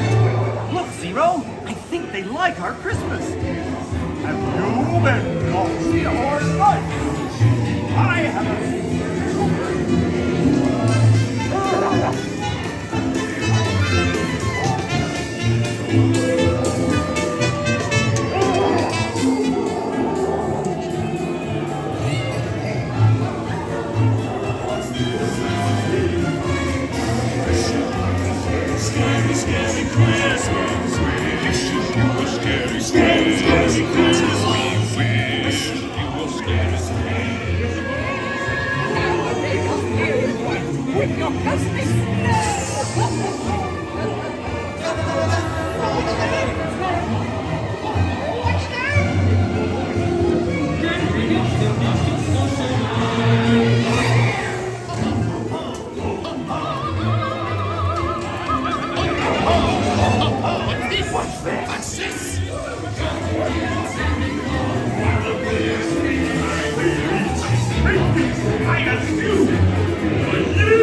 Look, Zero, I think they like our Christmas. Have you been naughty or nice? I have a Scary, scary Christmas. Wish you a scary, scary, scary Christmas. We wish you a scary, scary. With your What's this? I asked you. You.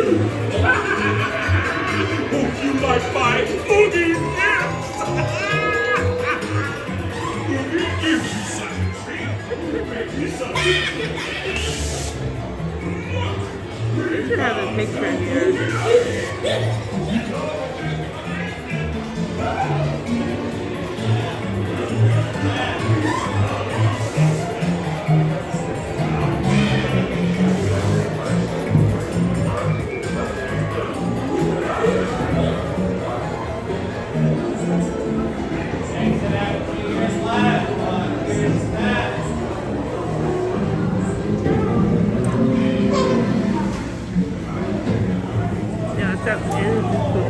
Hope you like my boogie gifts. Boogie gives you such a treat. Make you some. We should have a picture here.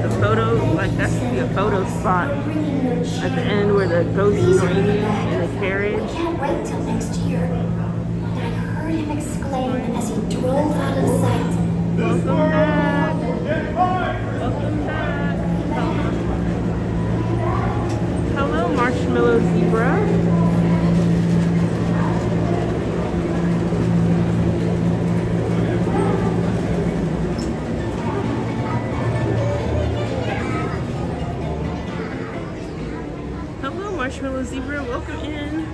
The photo, like that should be a photo spot at the end where the ghost join you in a carriage. Can't wait till next year. I heard him exclaim as he drove out of sight. Welcome back. Welcome back. Hello, Marshmallow Zebra. Marshmallow Zebra, welcome in.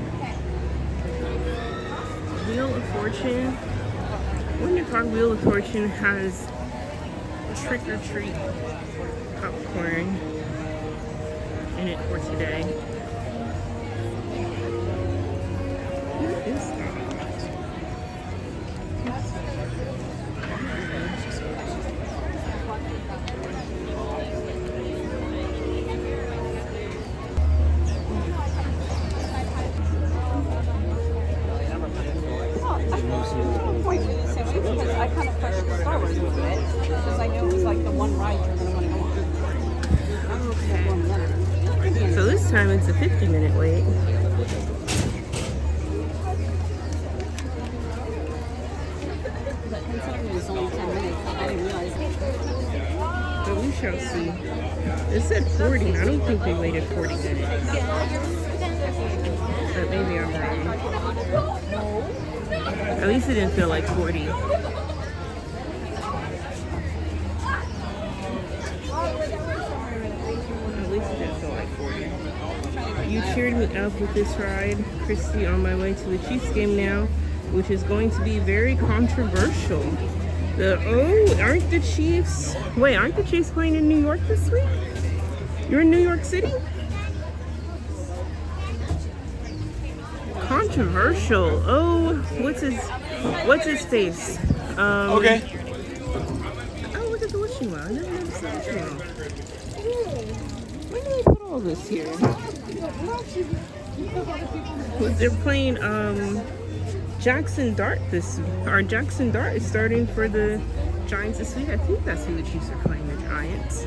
Wheel of Fortune. Wonder Park Wheel of Fortune has trick or treat popcorn in it for today. Who is that? I kind of questioned Star Wars a little bit because I knew it was like the one ride you're going to want to go on. Okay. So this time it's a 50-minute wait. But considering it was only 10 minutes, I didn't realize it. But we shall see. It said 40. I don't think they waited 40 minutes. But maybe I'm wrong. At least it didn't feel like 40. At least it didn't feel like 40. You cheered me up with this ride, Christy, on my way to the Chiefs game now, which is going to be very controversial. Aren't the Chiefs playing in New York this week? You're in New York City? Controversial. Oh, what's his face? Okay. Oh, look at the wishing well. I never noticed the wishing well. Where did they put all this here? They're playing Jackson Dart Jackson Dart is starting for the Giants this week. I think that's who the Chiefs are playing, the Giants.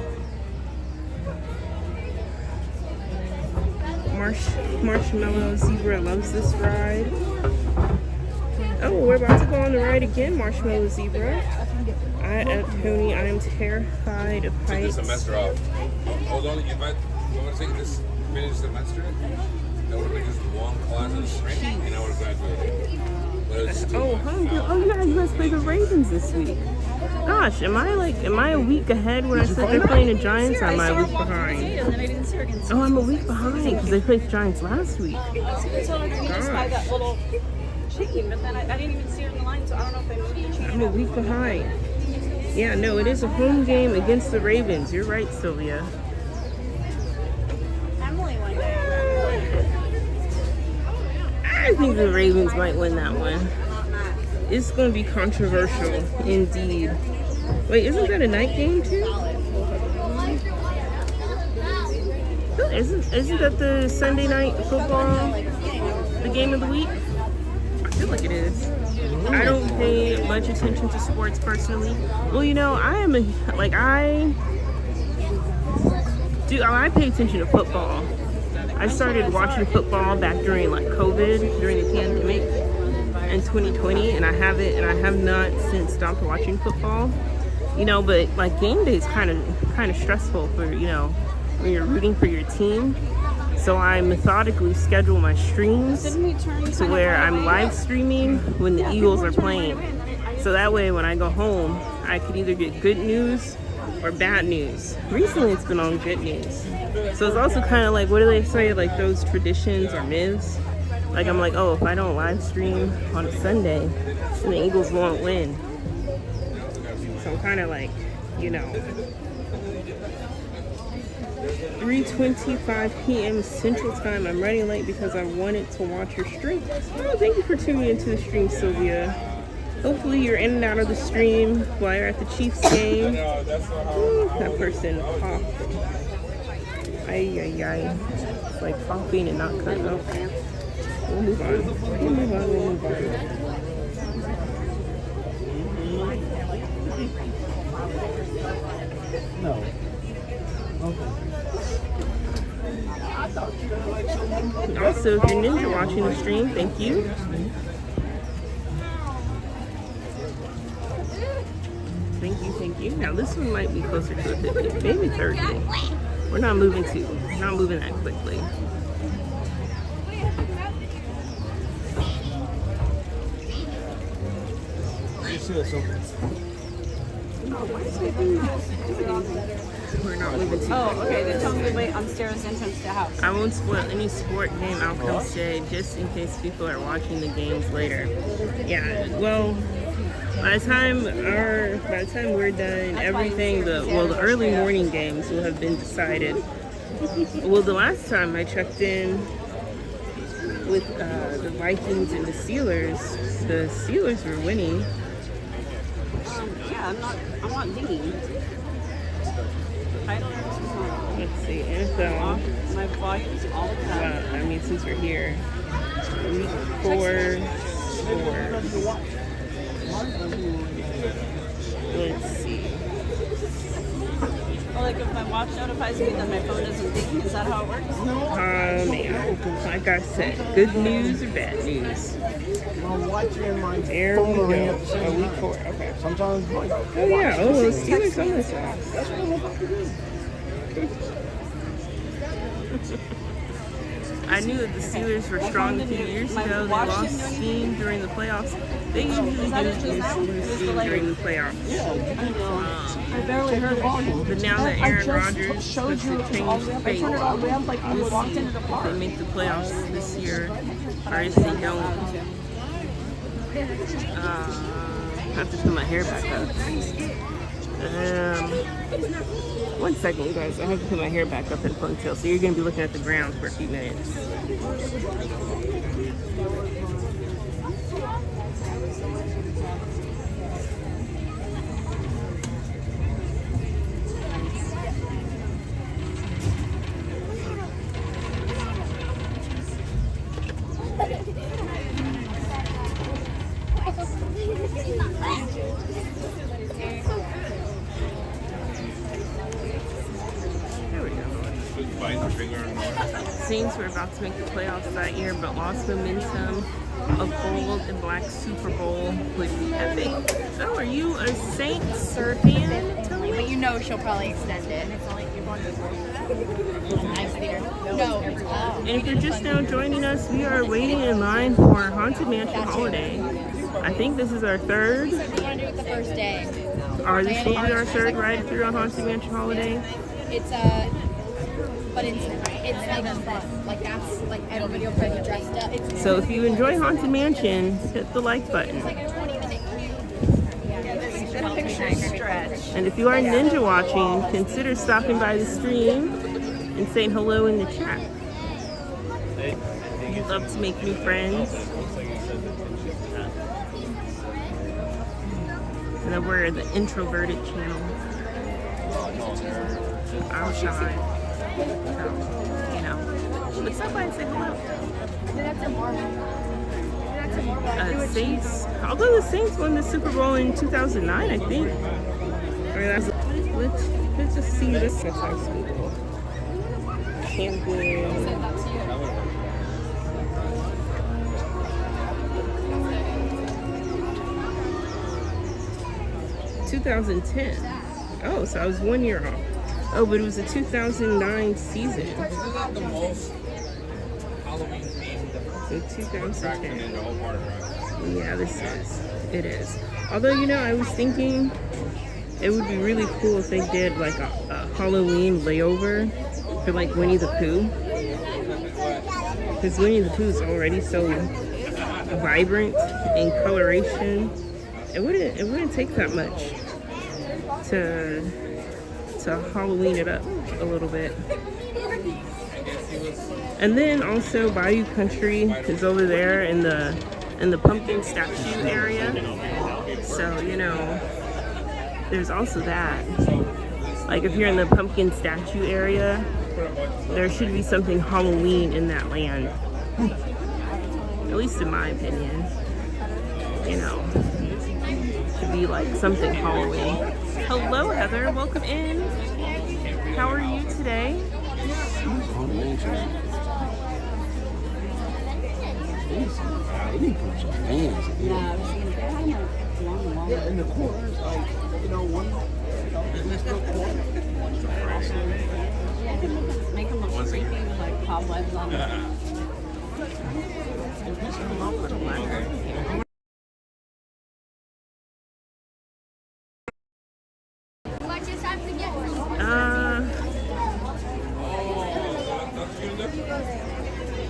Marshmallow Zebra loves this ride. Oh, we're about to go on the ride again, Marshmallow Zebra. Tony, I am terrified of heights. Take the semester off. Hold on, you want to take this finish semester? That would have been just one class in the spring, and I would have graduated. You guys play the Ravens this week. Gosh, am I a week ahead when I said they're playing the Giants, or am I a week behind? Oh, I'm a week behind because they played the Giants last week. By that little chain, but then I didn't even see her in the line, so I don't know if they moved the chain. I'm a week behind. Yeah, no, it is a home game against the Ravens. You're right, Sylvia. Emily went there. I think the Ravens might win that one. It's going to be controversial, indeed. Wait, isn't that a night game too? Isn't that the Sunday night football, the game of the week? I feel like it is. I don't pay much attention to sports personally. Well, you know, I pay attention to football. I started watching football back during COVID, during the pandemic in 2020, and I have not since stopped watching football. You know, but game day is kind of stressful for, you know, when you're rooting for your team. So I methodically schedule my streams to where I'm live streaming when the Eagles are playing. So that way when I go home, I could either get good news or bad news. Recently it's been on good news. So it's also kind of what do they say, those traditions or myths? I'm like, oh, if I don't live stream on a Sunday, then the Eagles won't win. So I'm kind of you know. 3:25 p.m. Central Time. I'm running late because I wanted to watch your stream. Oh, thank you for tuning into the stream, Sylvia. Hopefully you're in and out of the stream while you're at the Chiefs game. Ooh, that person popped. Ay. It's like popping and not cutting up. We'll move on. No. Okay. Also, if you're ninja watching the stream, thank you. Thank you. Now this one might be closer to a 50, maybe 30. We're not moving that quickly. We're not moving too Oh, quick. okay. Then tell me to wait on stairs entrance to house. I won't spoil any sport game outcome today, just in case people are watching the games later. Yeah, well, by the time we're done, everything, the early morning games will have been decided. Well, the last time I checked in with the Vikings and the Steelers were winning. Yeah, I'm not digging. Title Let's see, NFL. my volume's all the time. I mean, since we're here, week 4 scores. Let's see. Well, like if my watch notifies me, then my phone doesn't ding. Is that how it works? Man, like I said, good news or bad news? I'm watching my There we phone go. at the same Week time. 4. Okay. Sometimes like, Oh yeah. Oh, the Steelers on this one. that's what I'm about to do. I knew that the Steelers were strong a few years ago. They lost steam during the playoffs. They usually do lose steam during the playoffs. I barely heard it. But now that Aaron Rodgers showed puts you a change I fate, turned it on ramp like you we'll walked see into the if park. they make the playoffs this year or if they don't. Have to put my hair back up. 1 second, you guys. I have to put my hair back up in a ponytail, so you're going to be looking at the ground for a few minutes. There we go. Saints were about to make the playoffs that year, but lost momentum. A gold and black Super Bowl would be epic. Oh, are you a Saints fan? Tell me. But you know she'll probably extend it. No. And if you're just now joining us, we are waiting in line for Haunted Mansion Holiday. I think this is our third. We want to do it the first day. Or this will be our third ride through on Haunted Mansion Holiday. It's but it's like fun. Like that's like everybody will be dressed up. It's So if you enjoy Haunted Mansion, hit the like button. like a 20-minute Stretch. And if you are ninja watching, consider stopping by the stream and saying hello in the chat. We'd love to make new friends. And then we're the introverted channel. I'm shy. So, you know. But stop by and say hello. Saints. Although the Saints won the Super Bowl in 2009, I think. Or let's just see this. That's actually cool. Camden. 2010. Oh, so I was 1 year off. Oh, but it was a 2009 season. Isn't that the most Halloween themed So 2010. in the whole park, right? Yeah, this is. It is. Although, you know, I was thinking it would be really cool if they did like a Halloween layover for like Winnie the Pooh. Because Winnie the Pooh is already so vibrant in coloration. It wouldn't take that much to Halloween it up a little bit. And then also Bayou Country is over there in the pumpkin statue area. So, you know, there's also that. Like if you're in the pumpkin statue area, there should be something Halloween in that land. At least in my opinion. You know, should be like something Halloween. Hello, Heather. Welcome in. How are you today? Yeah, in the corners, like, you know, one business book corner. Make them look creepy with like cobwebs on them.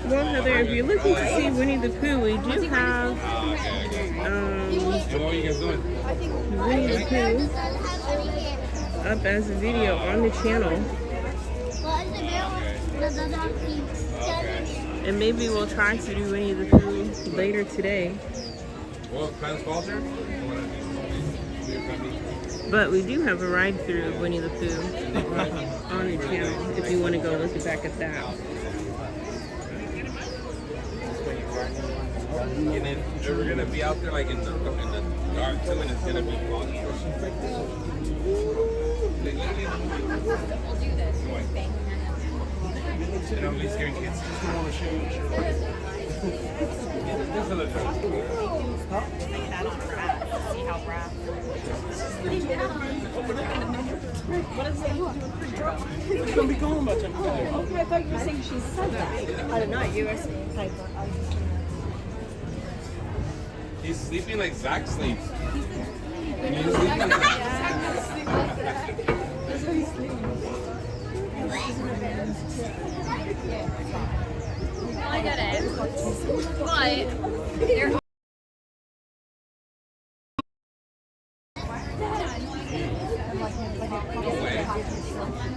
Well, Heather, if you're looking to see Winnie the Pooh, we do have And what are you guys doing? Winnie the Pooh up as a video on the channel. And maybe we'll try to do Winnie the Pooh later today. Well, plans sponsor? But we do have a ride through of Winnie the Pooh on the channel if you want to go look back at that. And then we're gonna be out there like in the dark too, and it's gonna be foggy. And I'm really scaring kids. This is a little See how brass. What is it? It's gonna be gone by time. Oh, I thought you were saying she said that. I don't know. You were saying typo. He's sleeping like Zach sleeps. He's sleeping like That's what he's sleeping. I get it. But they're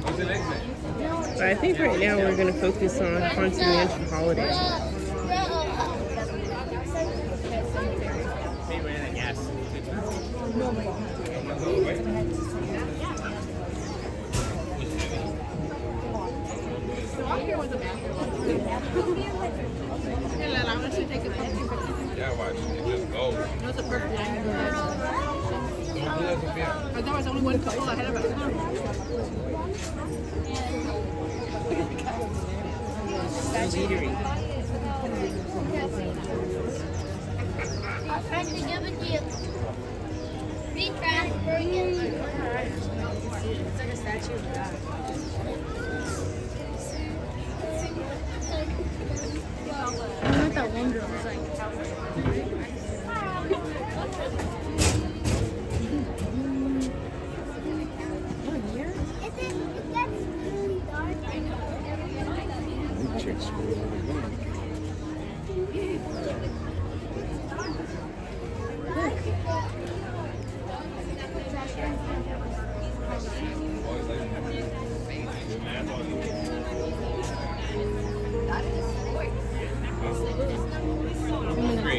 What's the next thing? But I think right now we're going to focus on Haunted Mansion Holiday. Yeah, watch. It just goes. That's a perfect angle. Otherwise, only one couple ahead of us. That's eatery. I'm trying to give it to you. Retransfer it. It's like a statue of God. I like that one girl. It's like,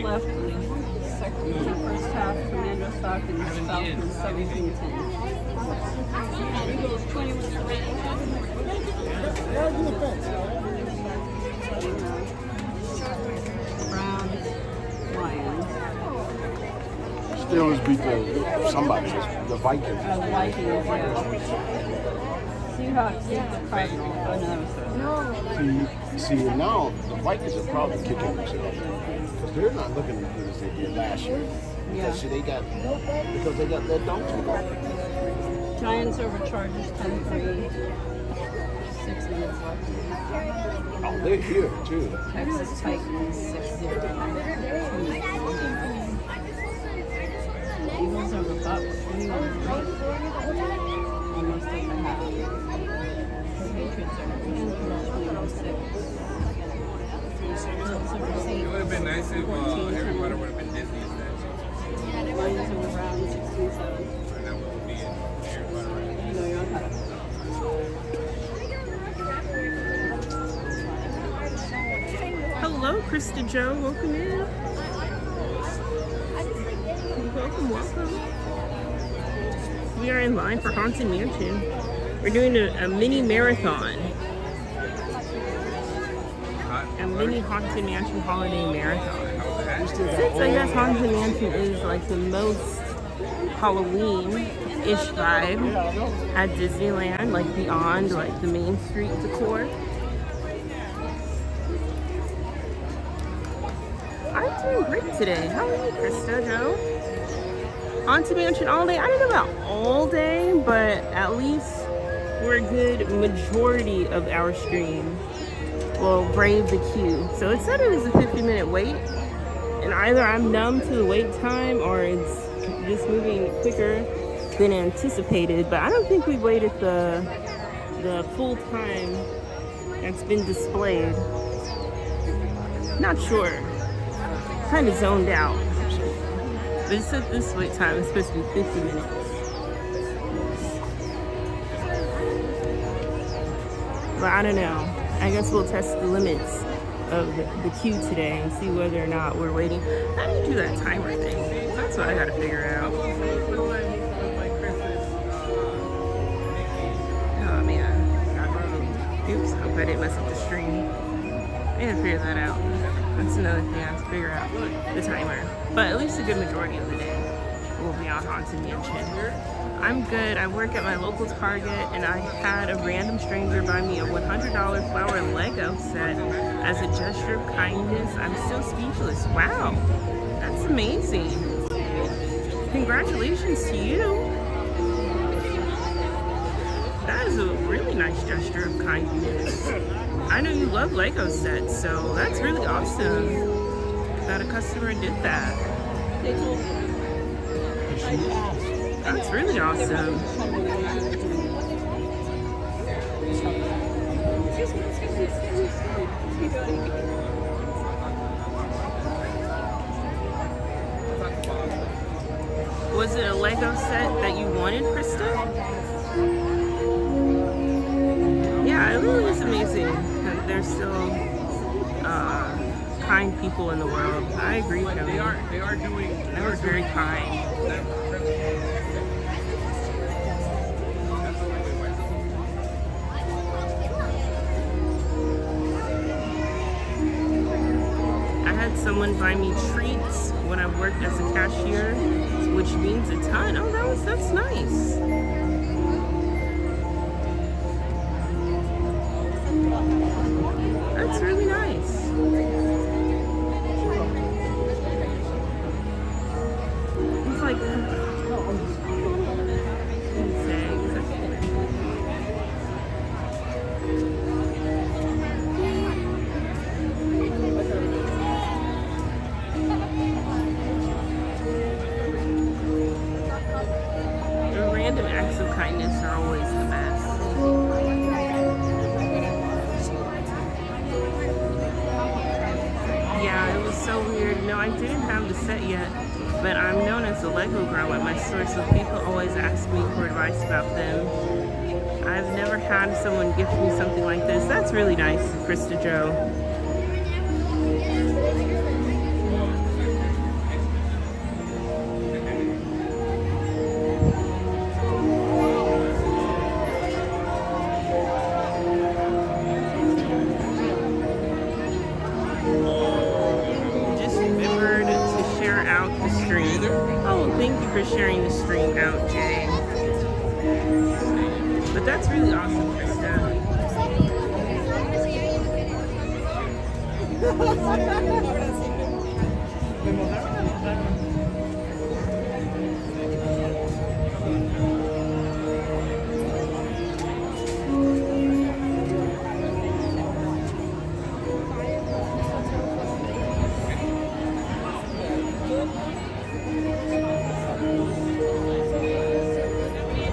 Left, first half, Commando Falcons, Falcons 17-10. Browns, Lions. Steelers beat somebody, the Vikings. The Vikings, yeah. Seahawks beat the Cardinals. Oh, no, that was See, now the Vikings are probably kicking themselves because they're not looking as good as they did last year. Because see, they got that donkey. Giants over Chargers 10-3. 6 minutes left. Oh, they're here too. Texas Titans 6-0. Eagles over Bucks 21-3. Almost over half. Patriots over Panthers 21-6. It would have been nice if everybody would have been Disney instead. Lions over Browns 16-7. And that would be it. Everybody right. No, you're on top. Hello, Krista Joe. Welcome in. Welcome, welcome. We are in line for Haunted Mansion. We're doing a mini marathon. A mini Haunted Mansion holiday marathon. Since I guess Haunted Mansion is like the most Halloween-ish vibe at Disneyland, like beyond like the Main Street decor. I'm doing great today. How are you, Krista Joe? Haunted Mansion all day. I don't know about all day, but at least for a good majority of our stream will brave the queue. So it said it was a 50-minute wait, and either I'm numb to the wait time or it's just moving quicker than anticipated. But I don't think we waited the full time that's been displayed. Not sure. Kind of zoned out. But it said this wait time is supposed to be 50 minutes. But I don't know. I guess we'll test the limits of the queue today and see whether or not we're waiting. How do you do that timer thing? That's what I gotta figure out. Oh man. Oops, I hope I didn't mess up the stream. I gotta figure that out. That's another thing I have to figure out, the timer. But at least a good majority of the day will be on Haunted Mansion. I'm good. I work at my local Target, and I had a random stranger buy me a $100 flower Lego set as a gesture of kindness. I'm still speechless. Wow, that's amazing. Congratulations to you. That is a really nice gesture of kindness. I know you love Lego sets, so that's really awesome that a customer did that. That's really awesome. Was it a Lego set that you wanted, Krista? Yeah, it really is amazing that there's still kind people in the world. I agree, Kelly. They are doing. That was very kind. Someone buy me treats when I worked as a cashier, which means a ton. Oh, that's nice. That's really nice. It's like but I'm known as the Lego girl at my store, so people always ask me for advice about them. I've never had someone gift me something like this. That's really nice, Krista Joe. For sharing the stream out, Jay. But that's really awesome, Krista.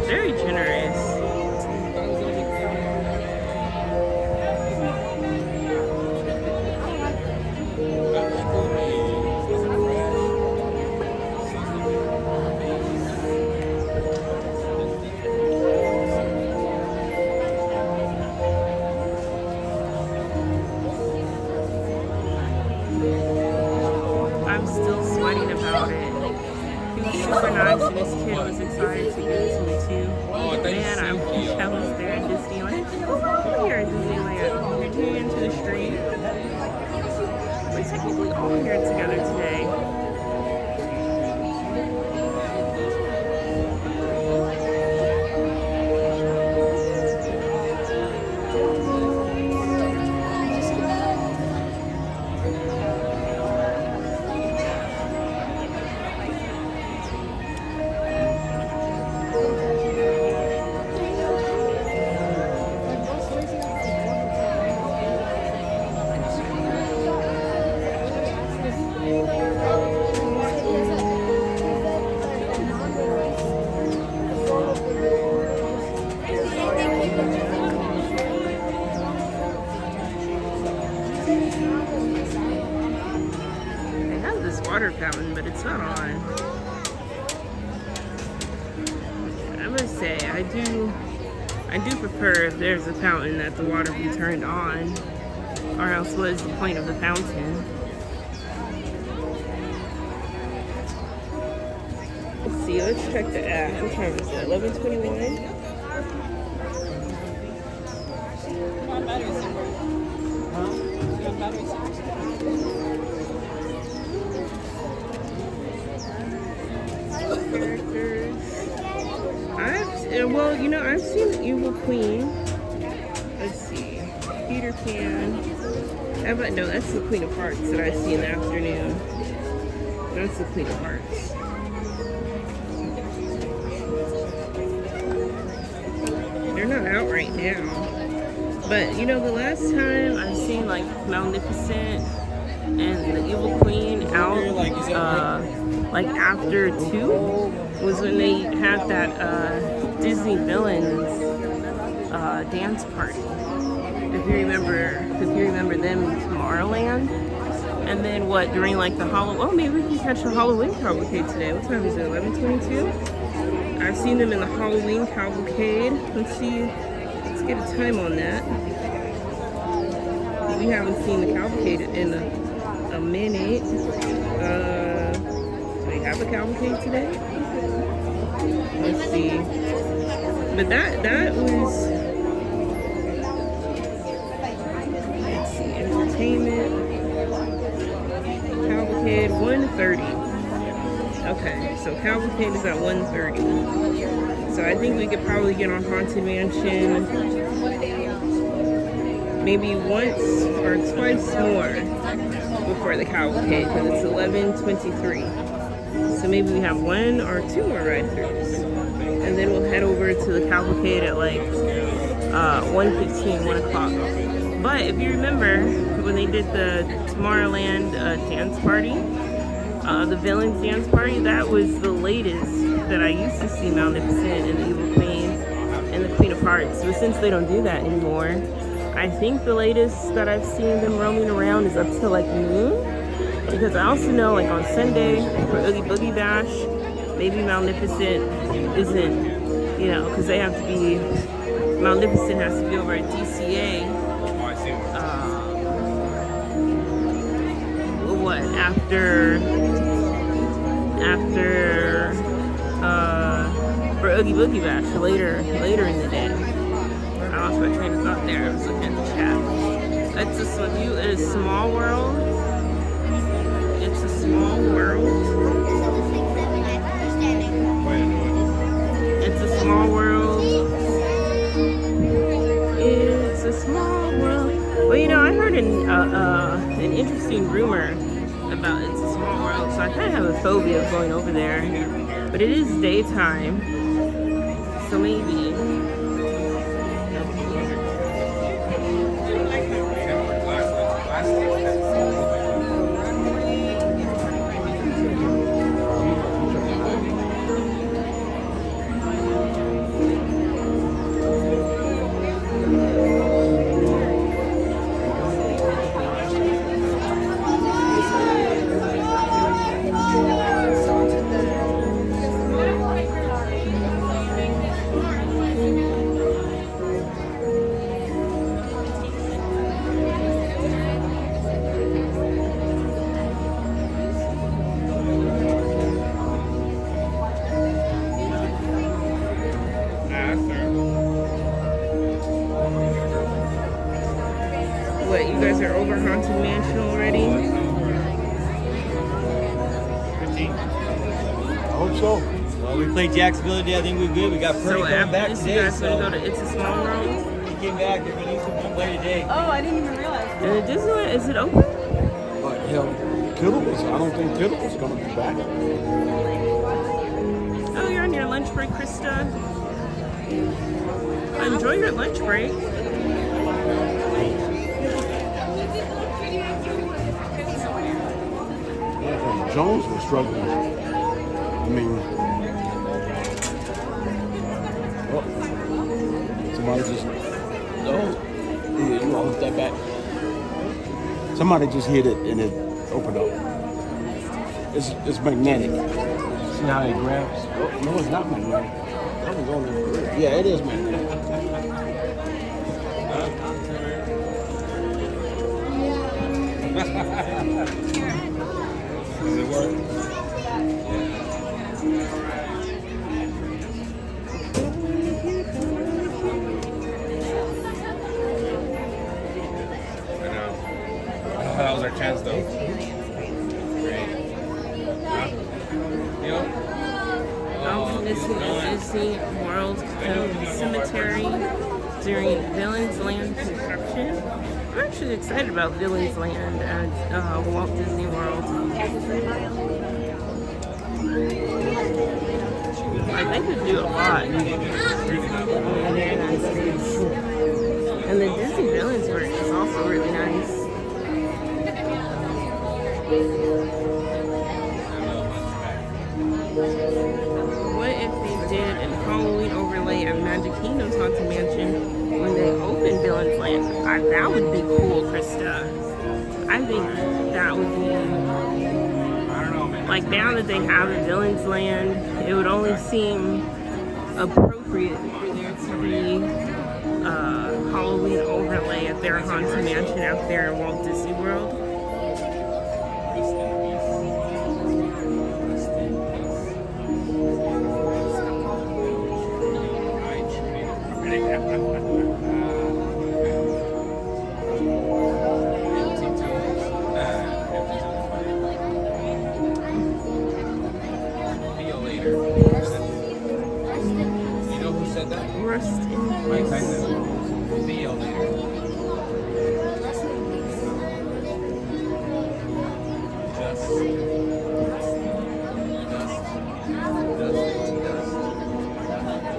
Very generous. I'm still sweating about it. He was super nice and his kid was excited to get to me too. Man, I wish I was there at Disneyland. We're here at Disneyland. We're tuning into the stream. We're technically all here together today. water fountain, but it's not on. I must say, I do prefer if there's a fountain that the water be turned on, or else what is the point of the fountain? Let's see, let's check the app. What time is it? 11:21? Well, you know, I've seen Evil Queen. Let's see. Peter Pan. No, that's the Queen of Hearts that I see in the afternoon. That's the Queen of Hearts. They're not out right now. But, you know, the last time I've seen, like, Magnificent and the Evil Queen out, like, after 2 was when they had that, Disney Villains dance party. If you remember them in Tomorrowland. And then what, during like the Halloween, oh, maybe we can catch the Halloween cavalcade today. What time is it, 11:22? I've seen them in the Halloween cavalcade. Let's get a time on that. We haven't seen the cavalcade in a minute. Do we have a cavalcade today? Let's see. But that was, let's see, entertainment, cavalcade, 1:30. Okay, so cavalcade is at 1:30. So I think we could probably get on Haunted Mansion maybe once or twice more before the cavalcade, because it's 11:23. So maybe we have 1 or 2 more ride-throughs. And then we'll head over to the cavalcade at like 1:15, 1 o'clock. But if you remember when they did the Tomorrowland dance party, the Villains dance party, that was the latest that I used to see Magnificent and the Evil Queen and the Queen of Hearts. But since they don't do that anymore, I think the latest that I've seen them roaming around is up to like noon. Because I also know like on Sunday for Oogie Boogie Bash, maybe Magnificent isn't, you know, because they have to be, Magnificent has to be over at DCA. What, after for Oogie Boogie Bash later in the day. I lost my train of thought there. I was looking at the chat. It's a small world. It's a small world. It's a small world. It's a small world. Well, you know, I heard an interesting rumor about It's a Small World, so I kind of have a phobia of going over there. But it is daytime, so maybe. What, you guys are over Haunted Mansion already? 15. I hope so. Well, we played Jacksonville today. I think we're good. We got Purdy coming back today. You guys want to go to It's a Small World? He came back. They're releasing one play today. Oh, I didn't even realize. And Disneyland, is it open? But hell, Tiddles, I don't think Tiddles is going to be back. Oh, you're on your lunch break, Krista. Enjoy your lunch break. Jones was struggling. I mean, oh, somebody just, yeah, you want to step back. Somebody just hit it and it opened up. It's magnetic. See how it grabs? Oh, no, it's not magnetic. That was on there for real. Yeah, it is magnetic. Does it work? I know. That was our chance, though. Great. Huh? You know? This is the Disney World Cemetery during Villains Land construction. I'm actually excited about Villains Land at Walt Disney World. Like, they could do a lot. And the Disney Villains work is also really nice. What if they did a Halloween overlay at Magic Kingdom's Haunted Mansion when they opened Villains Land? That would be cool, Krista. I think that would be... Like, now that they have a Villains Land, it would only seem appropriate for there to be a Halloween overlay at their Haunted Mansion out there in Walt Disney World.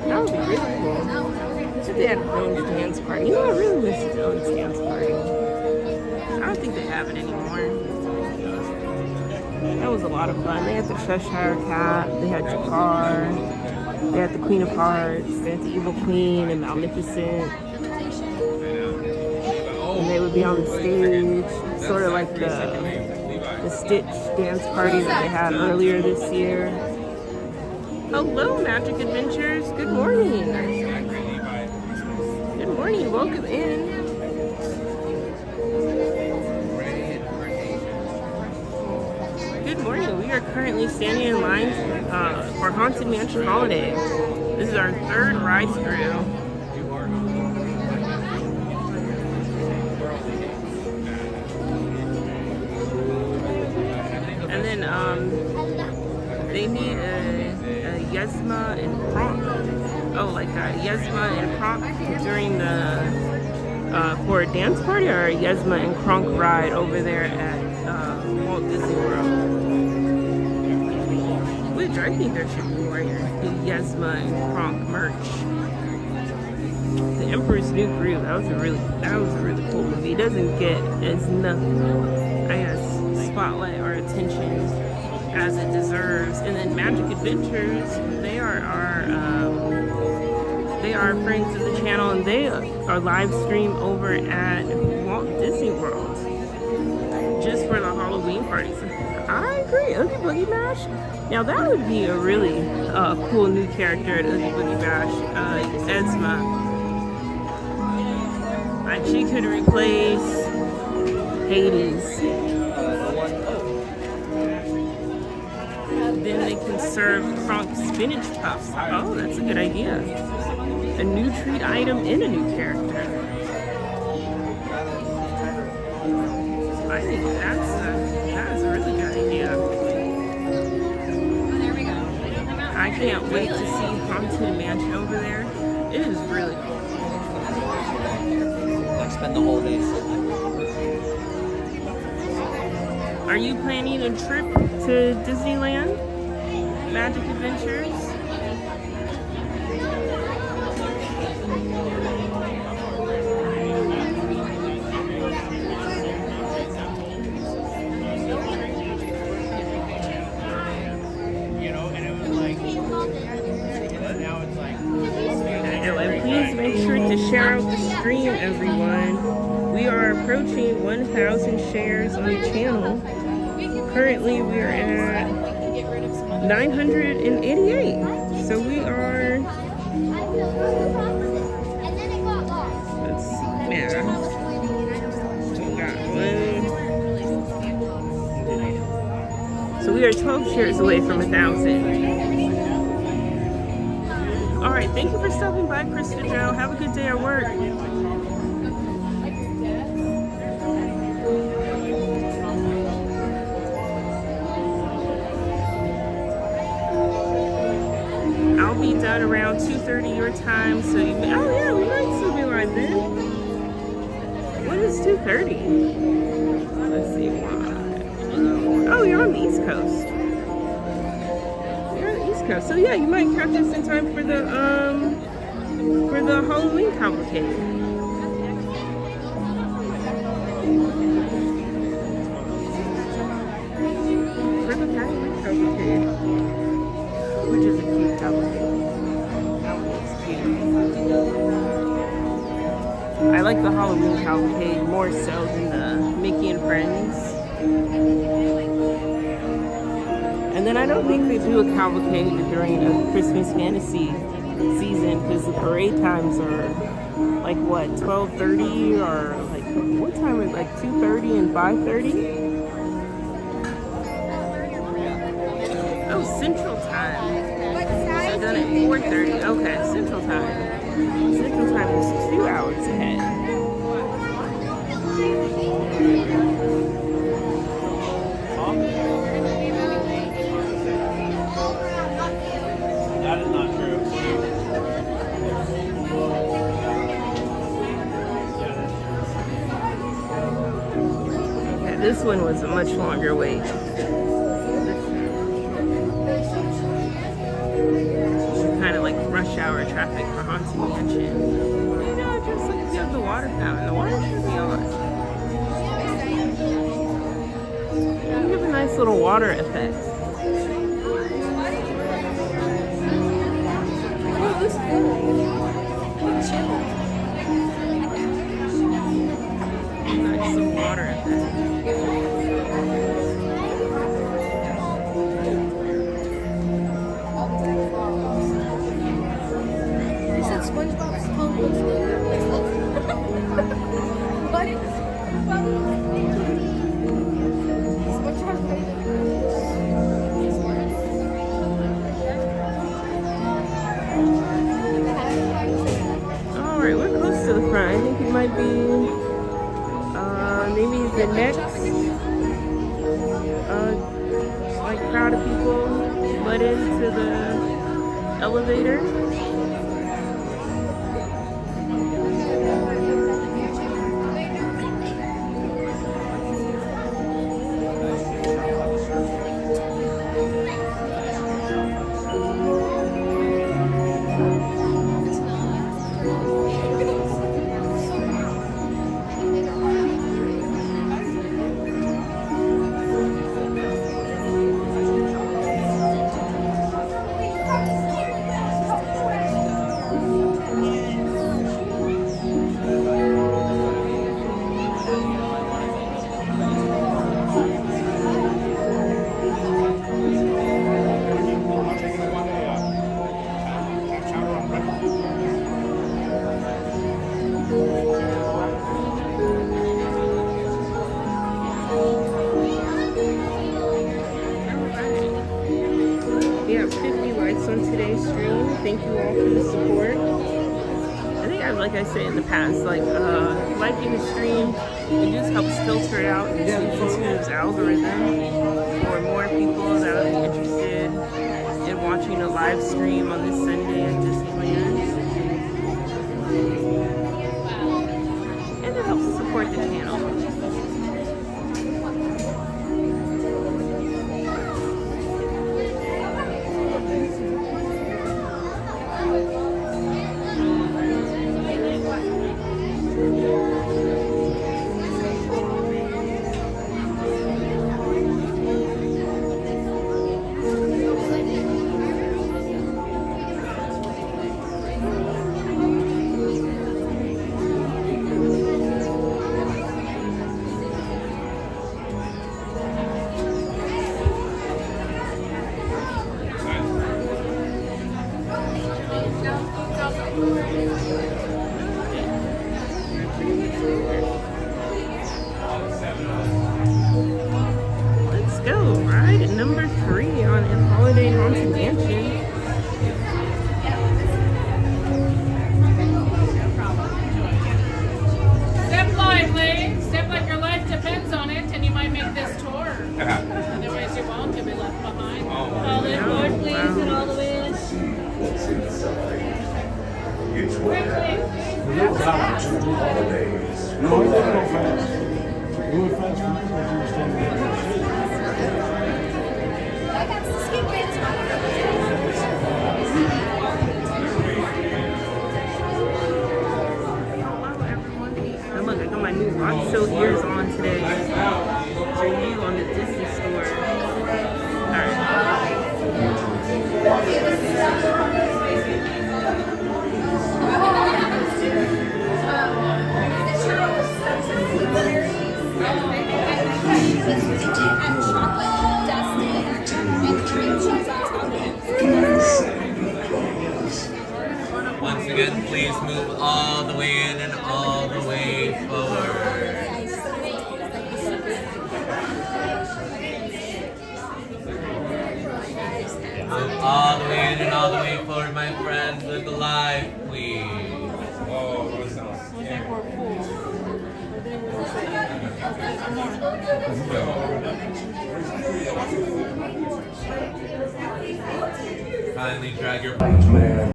That would be really cool. Should they have a Villains dance party? You know, I really miss the Villains dance party. I don't think they have it anymore. That was a lot of fun. They had the Cheshire Cat, they had Jafar, they had the Queen of Hearts, they had the Evil Queen and Magnificent. And they would be on the stage, sort of like the Stitch dance party that they had earlier this year. Hello, Magic Adventures. Good morning. Good morning. Welcome in. Good morning. We are currently standing in line for Haunted Mansion Holiday. This is our third ride through. And then they need a Yzma and Kronk. Oh, like a Yzma and Kronk during the for a dance party, or a Yzma and Kronk ride over there at Walt Disney World. Which I think there should be more Yzma and Kronk merch. The Emperor's New Groove. That was a really cool movie. It doesn't get as enough, I guess, spotlight or attention as it deserves. And then Magic Adventures, they are friends of the channel, and they are live stream over at Walt Disney World just for the Halloween parties. I agree. Oogie Boogie Bash. Now that would be a really cool new character at Oogie Boogie Bash. Yzma. Like, she could replace Hades. Then they can serve Kronk spinach puffs. Oh, that's a good idea. A new treat item and a new character. I think that's a really good idea. I can't wait to see Haunted Mansion over there. It is really cool. Like, spend the holidays. Are you planning a trip to Disneyland? Magic Adventures? Anyway, please make sure to share out the stream, everyone. We are approaching 1,000 shares on the channel. Currently, we are at 988. So we are. Let's see, math. We got one. So we are 12 shares away from 1,000. All right, thank you for stopping by, Krista Joe. Have a good day at work. I'll be done around 2:30 your time, so you may, oh yeah, we might still be live then. What is 2:30? Let's see why. Oh, you're on the East Coast. You're on the East Coast, so yeah, you might catch us in time for the Halloween cavalcade. For the Halloween cavalcade, which is a cute cavalcade. I like the Halloween cavalcade more so than the Mickey and Friends. And then I don't think they do a cavalcade during a Christmas fantasy season because the parade times are like what, 12:30 or like what time is it? Like 2:30 and 5:30? Oh, Central Time. So done at 4:30. Okay, Central Time. Central Time is 2 hours ahead. That is not true. Yeah, this one was a much longer wait. Kind of like rush hour traffic for Haunted Mansion. You know, just like you have the water fountain. The water should be on. You have a nice little water effect. Oh, this is nice little water effect. Alright, we're close to the front. I think it might be maybe the next like crowd of people let into the elevator. We have 50 likes on today's stream. Thank you all for the support. I think like I said in the past, like liking the stream, it just helps filter it out into YouTube's algorithm for more people that are interested in watching a live stream on this Sunday at Disneyland. And it helps support the channel. number 3 on a Holiday Haunted Mansion. Step lively. Step like your life depends on it, and you might make this tour. Otherwise, you won't. You'll be left behind. All in board, please, and all the way in. See what's inside. It's what Quickly. happens to holidays. No, you gotta go fast. You went fast for me, but you were standing there. And look, I got my new rock show ears on today. Review on the Disney store. Once again, please move all the way in and all the way forward. Move all the way in and all the way forward, my friends. Look alive, please. Oh, that sounds Kindly drag your Nightmare.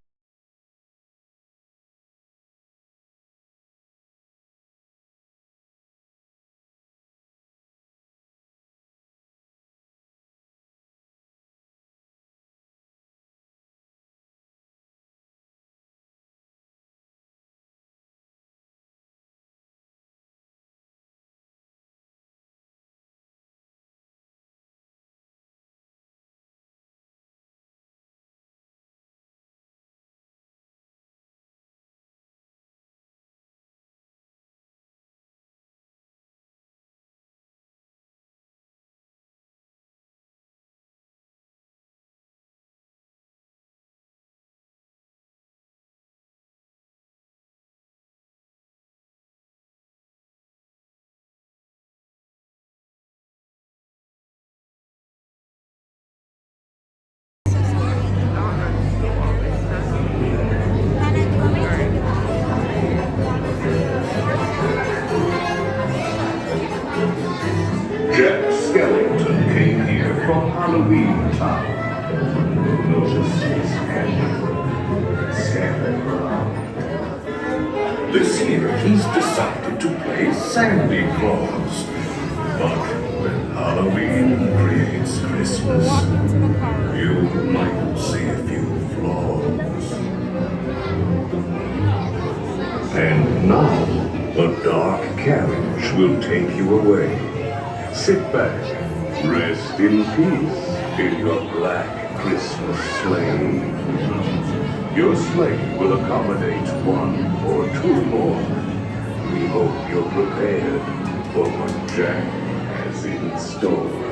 Jack Skellington came here from Halloween Town. Notice his hand scattered around. This year he's decided to play Sandy Claus. But when Halloween creates Christmas, you might see a few flaws. And now, a dark carriage will take you away. Sit back, rest in peace in your black Christmas sleigh. Your sleigh will accommodate 1 or 2 more. We hope you're prepared for what Jack has in store.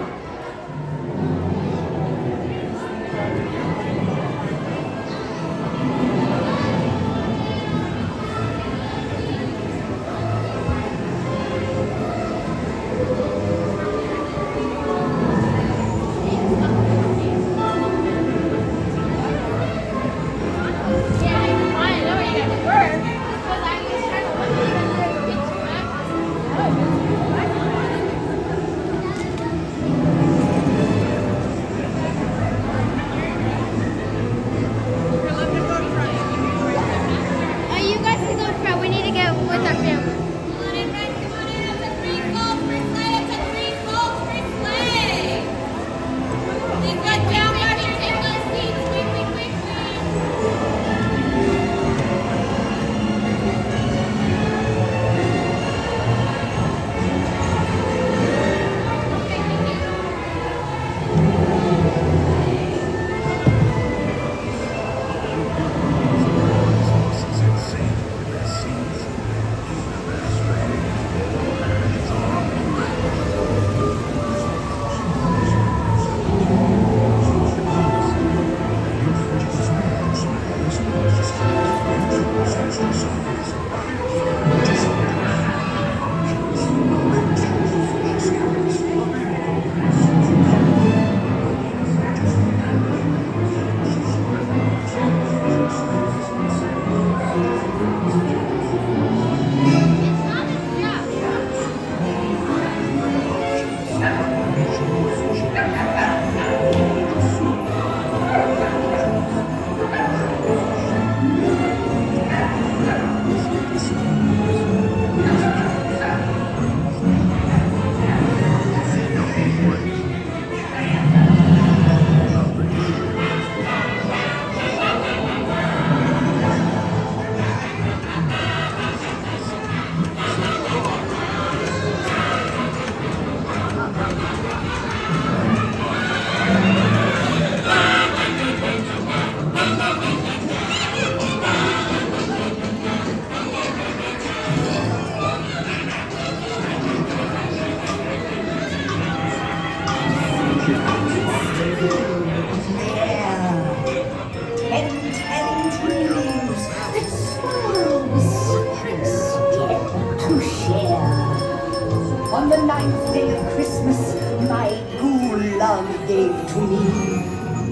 On the 9th day of Christmas, my ghoul love gave to me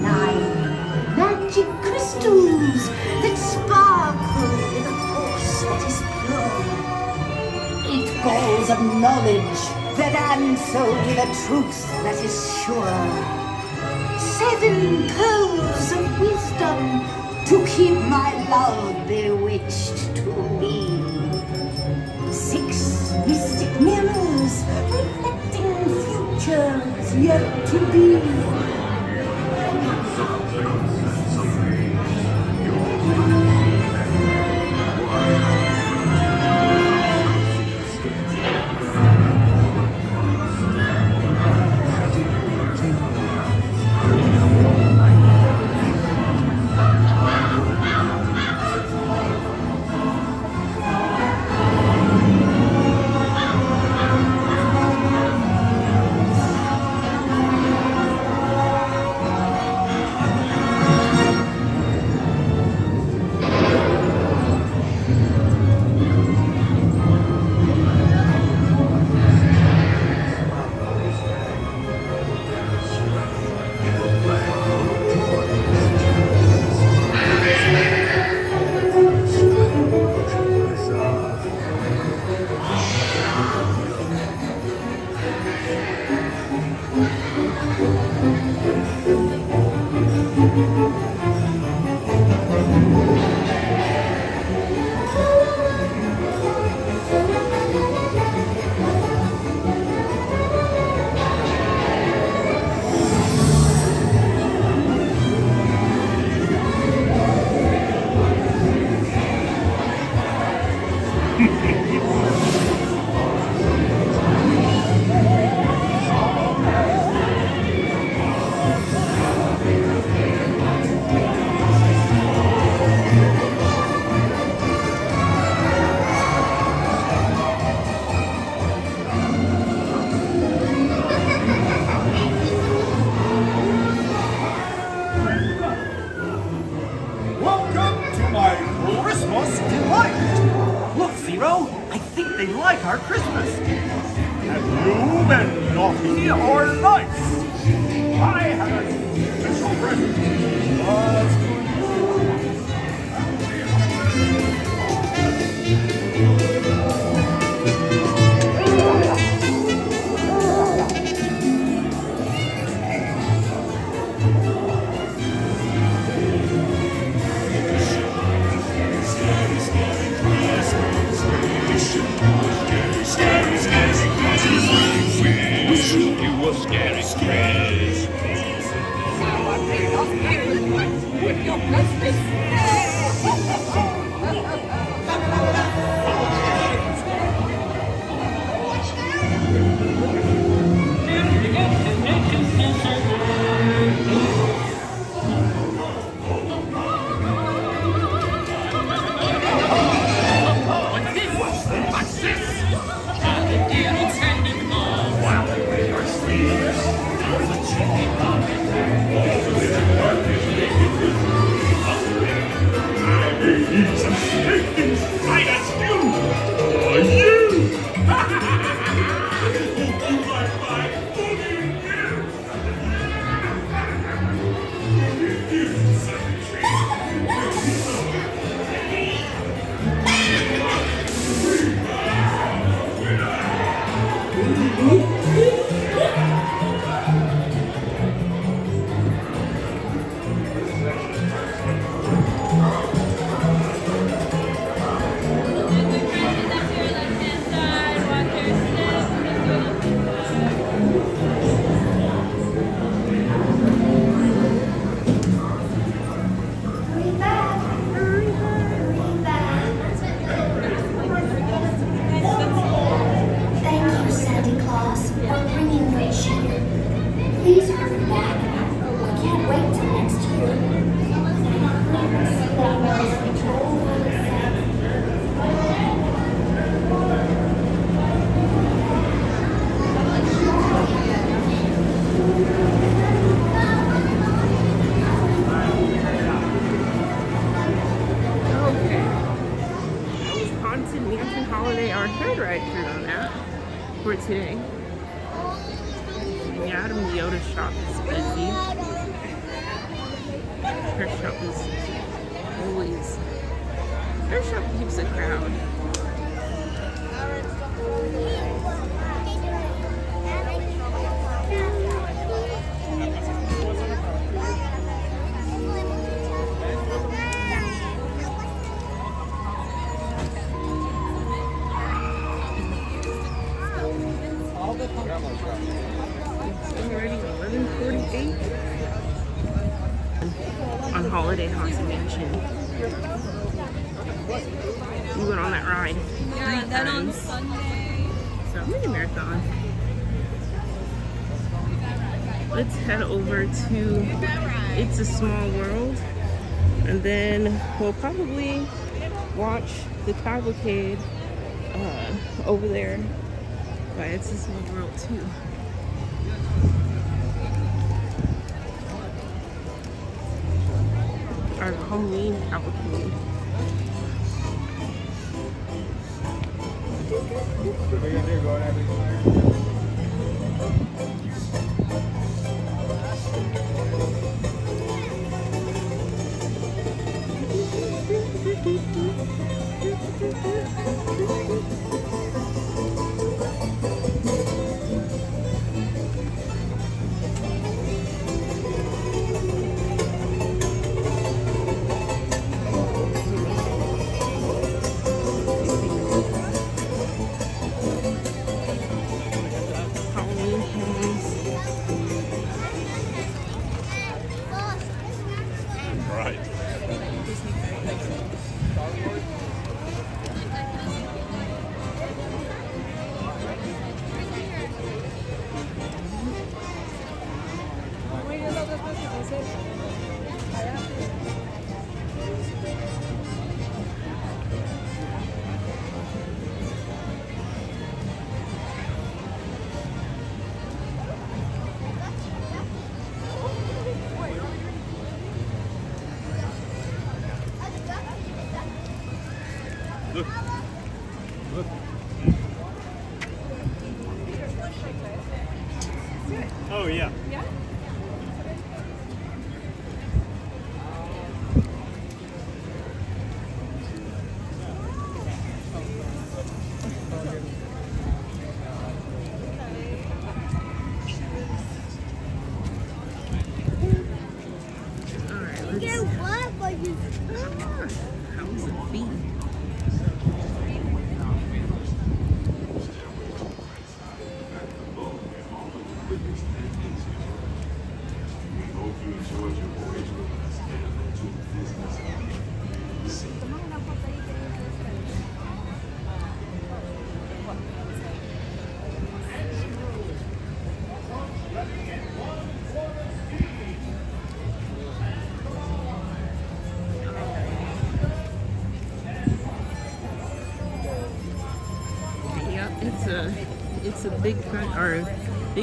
9 magic crystals that sparkle with a force that is pure. 8 balls of knowledge that answer with a truth that is sure. 7 pearls of wisdom to keep my love bewitched to me. 6 mystic mirrors reflecting futures yet to be. I think they like our Christmas. Have you been naughty or nice? I have a special present just for Scary, scary. Holiday, our third ride through on that for today. big. The Adam Yoda shop is busy. Her shop is always. Her shop keeps a crowd. It's already 11:48 on Holiday Haunted Mansion. We went on that ride. Yeah, and then on Sunday. So mini marathon. Let's head over to It's a Small World, and then we'll probably watch the cavalcade over there by It's a Small World too. Our Halloween cavalcade. Look. Look. Oh, yeah. Yeah? How's it be? It's a Big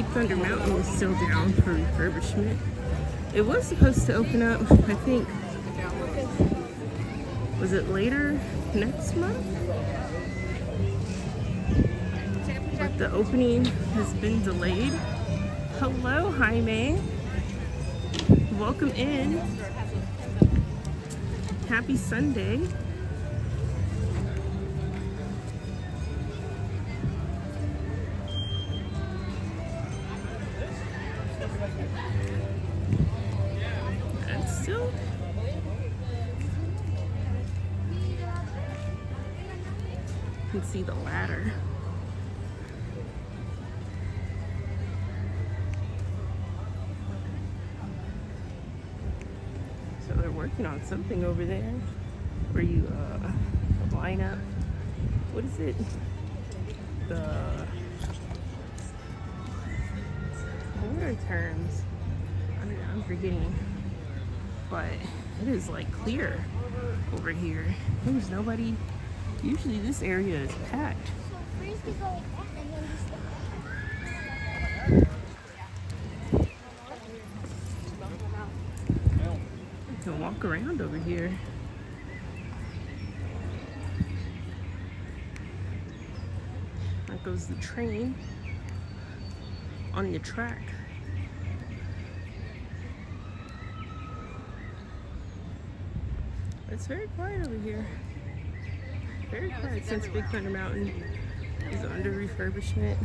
Thunder Mountain is still down for refurbishment. It was supposed to open up, I think, was it later next month? But the opening has been delayed. Hello, Jaime. Welcome in. Happy Sunday. And still, you can see the ladder. So they're working on something over there where you line up. What is it? What are terms? I'm forgetting. But it is like clear over here. There's nobody. Usually this area is packed. You can walk around over here. There goes the train. on the track. It's very quiet over here. Very quiet since Big Thunder Mountain is under refurbishment.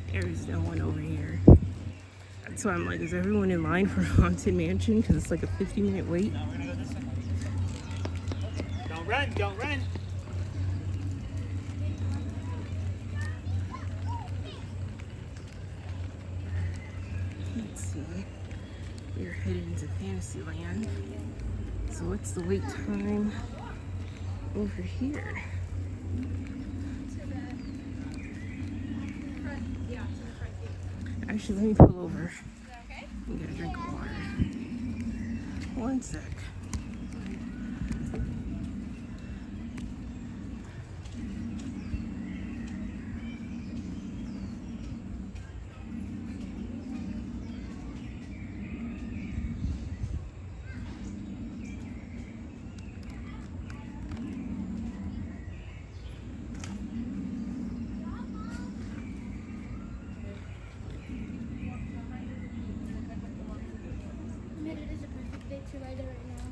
There's no one over here. That's why I'm like, is everyone in line for Haunted Mansion? Because it's like a 50-minute wait. No, we're gonna go this way. Don't run, don't run. Let's see. We're headed into Fantasyland. So what's the wait time over here? Actually, let me pull over. I'm gonna drink water. One sec. To ride it right now.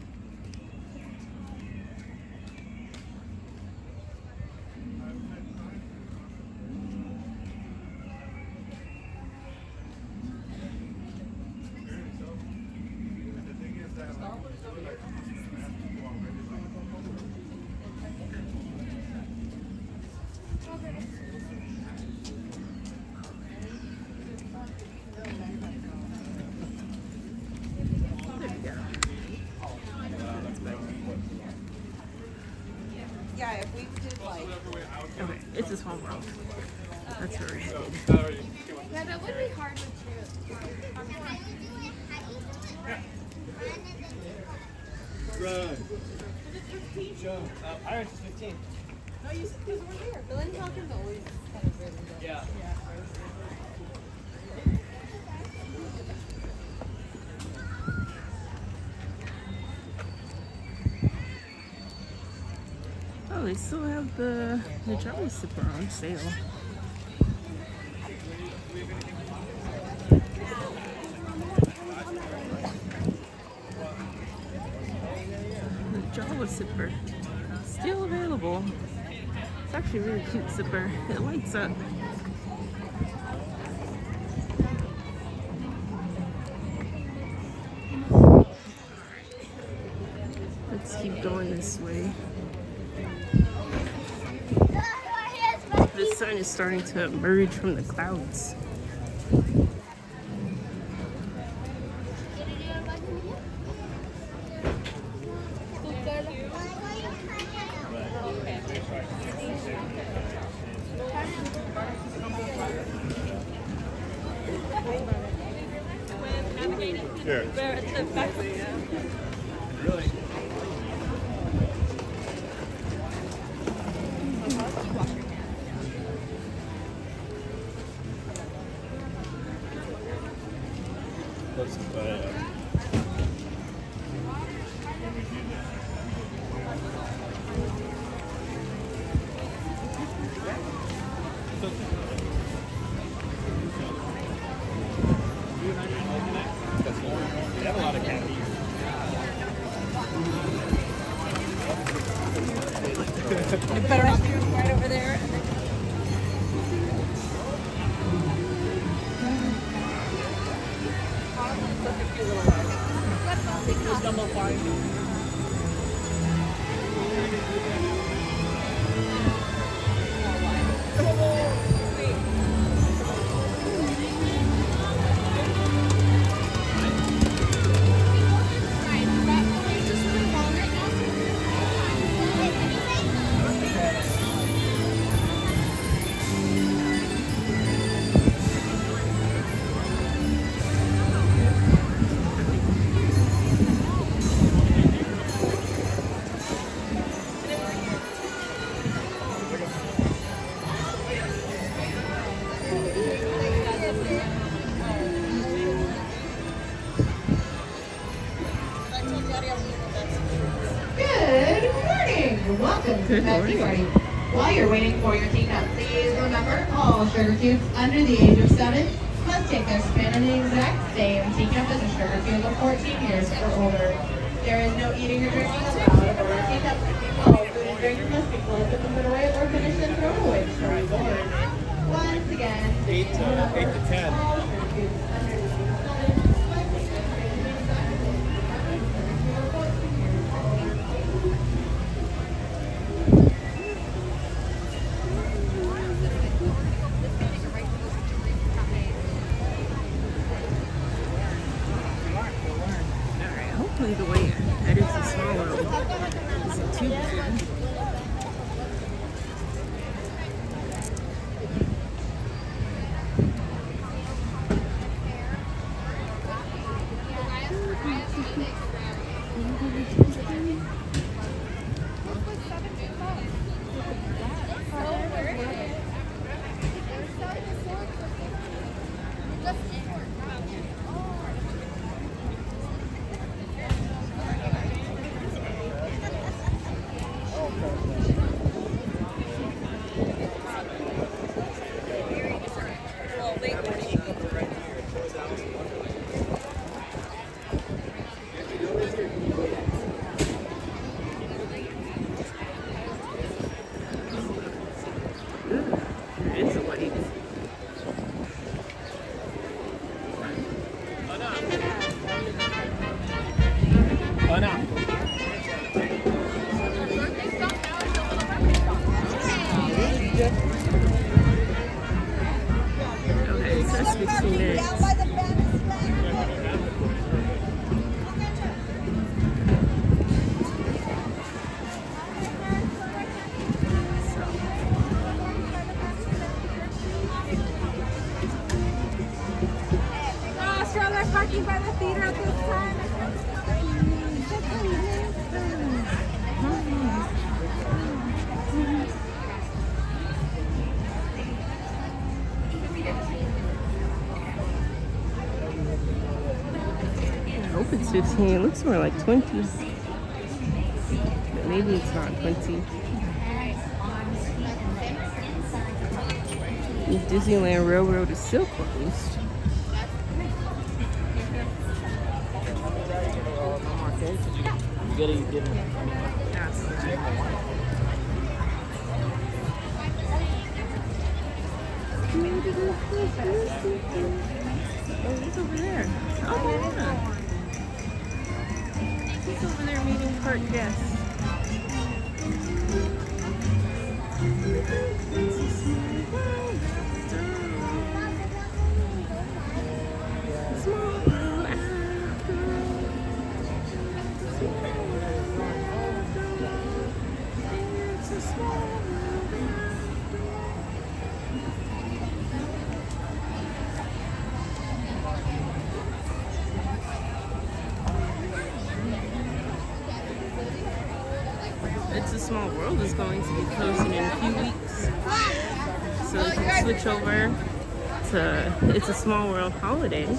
Yeah, if we did like. Okay, it's a small world. That's where we're headed. Yeah, that would be hard to Run. Pirates is 15. No, you said because we're there. Bill and Falcon's always kind of rhythm. Yeah. Oh, they still have the Jolly Sipper on sale. The Jolly Sipper, still available. It's actually a really cute sipper. It lights up. Let's keep going this way. The sun is starting to emerge from the clouds. Here. Really? They have a lot of candy. You better not do right over there. Good Tea morning. Party. While you're waiting for your teacup, please remember all sugar cubes under the age of 7 must take their spin in the exact same teacup as a sugar cube of 14 years or older. There is no eating or drinking allowed aboard our teacup. All food and drinks must be collected and put away or finished and thrown away before we board. Once again, 8 to 10. Hopefully the way that is a small world isn't too bad. There is a light. Okay, it says 15 minutes. Oh, stroller parking by the theater at this time. I hope it's 15. It looks more like 20. But maybe it's not 20. The Disneyland Railroad is still closed. You gotta eat dinner. Oh, he's over there. Oh, yeah. He's over there meeting park guests. It's a Small World is going to be closing in a few weeks. So you can switch over to It's a Small World holiday. So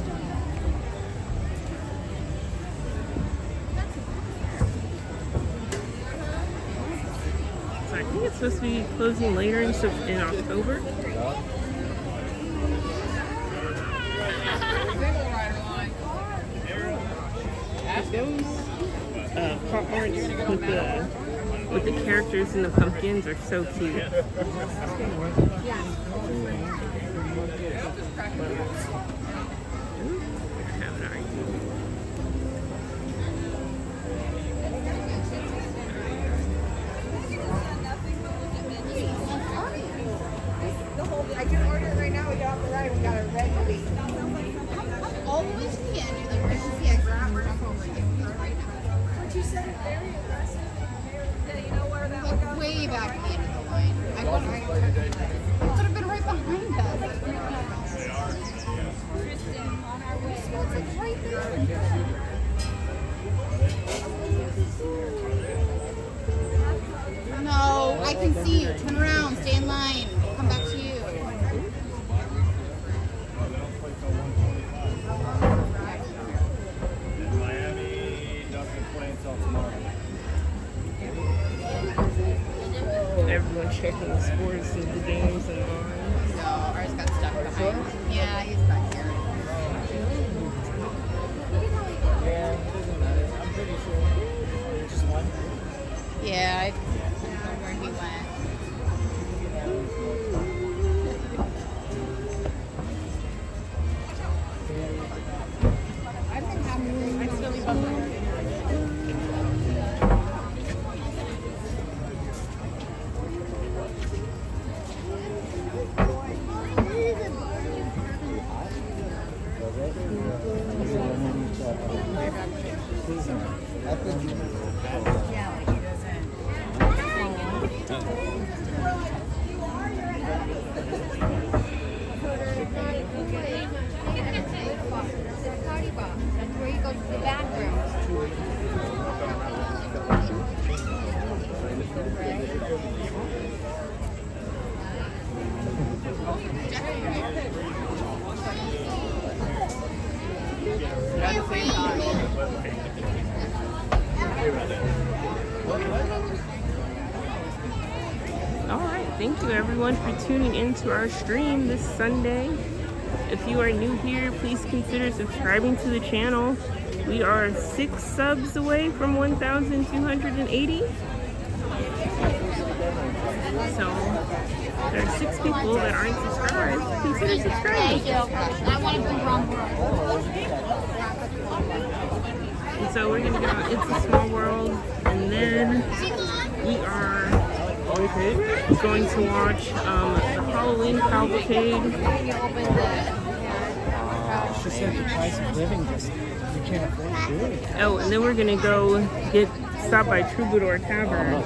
I think it's supposed to be closing later in October. Those pop arts with the characters and the pumpkins are so cute. I can order it right now. We got off the ride. We got a red movie. All the way to the end, you're like, this is the extra. But you said it very aggressive. Yeah, you know where that would go? Way back at the end of the line. I could have been right behind us. It's like right there. No, I can see you. Turn around. Stay in line. Come back to you. Miami doesn't play until tomorrow. everyone checking the scores of the games and all. No, ours got stuck behind. Yeah, he's back here. Yeah, it doesn't matter. I'm pretty sure. Just one? Yeah, I don't know where he went. Alright, thank you everyone for tuning into our stream this Sunday. If you are new here, please consider subscribing to the channel. We are 6 subs away from 1,280. So there are 6 people that aren't subscribed. Consider subscribing. I want to be wrong. And so we're gonna go It's a Small World, and then we are going to watch the Halloween cavalcade. She said the price of living just, you can't afford to do it. Oh, and then we're gonna go stop by Troubadour Tavern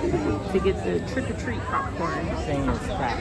to get the trick-or-treat popcorn. Saying it's crap.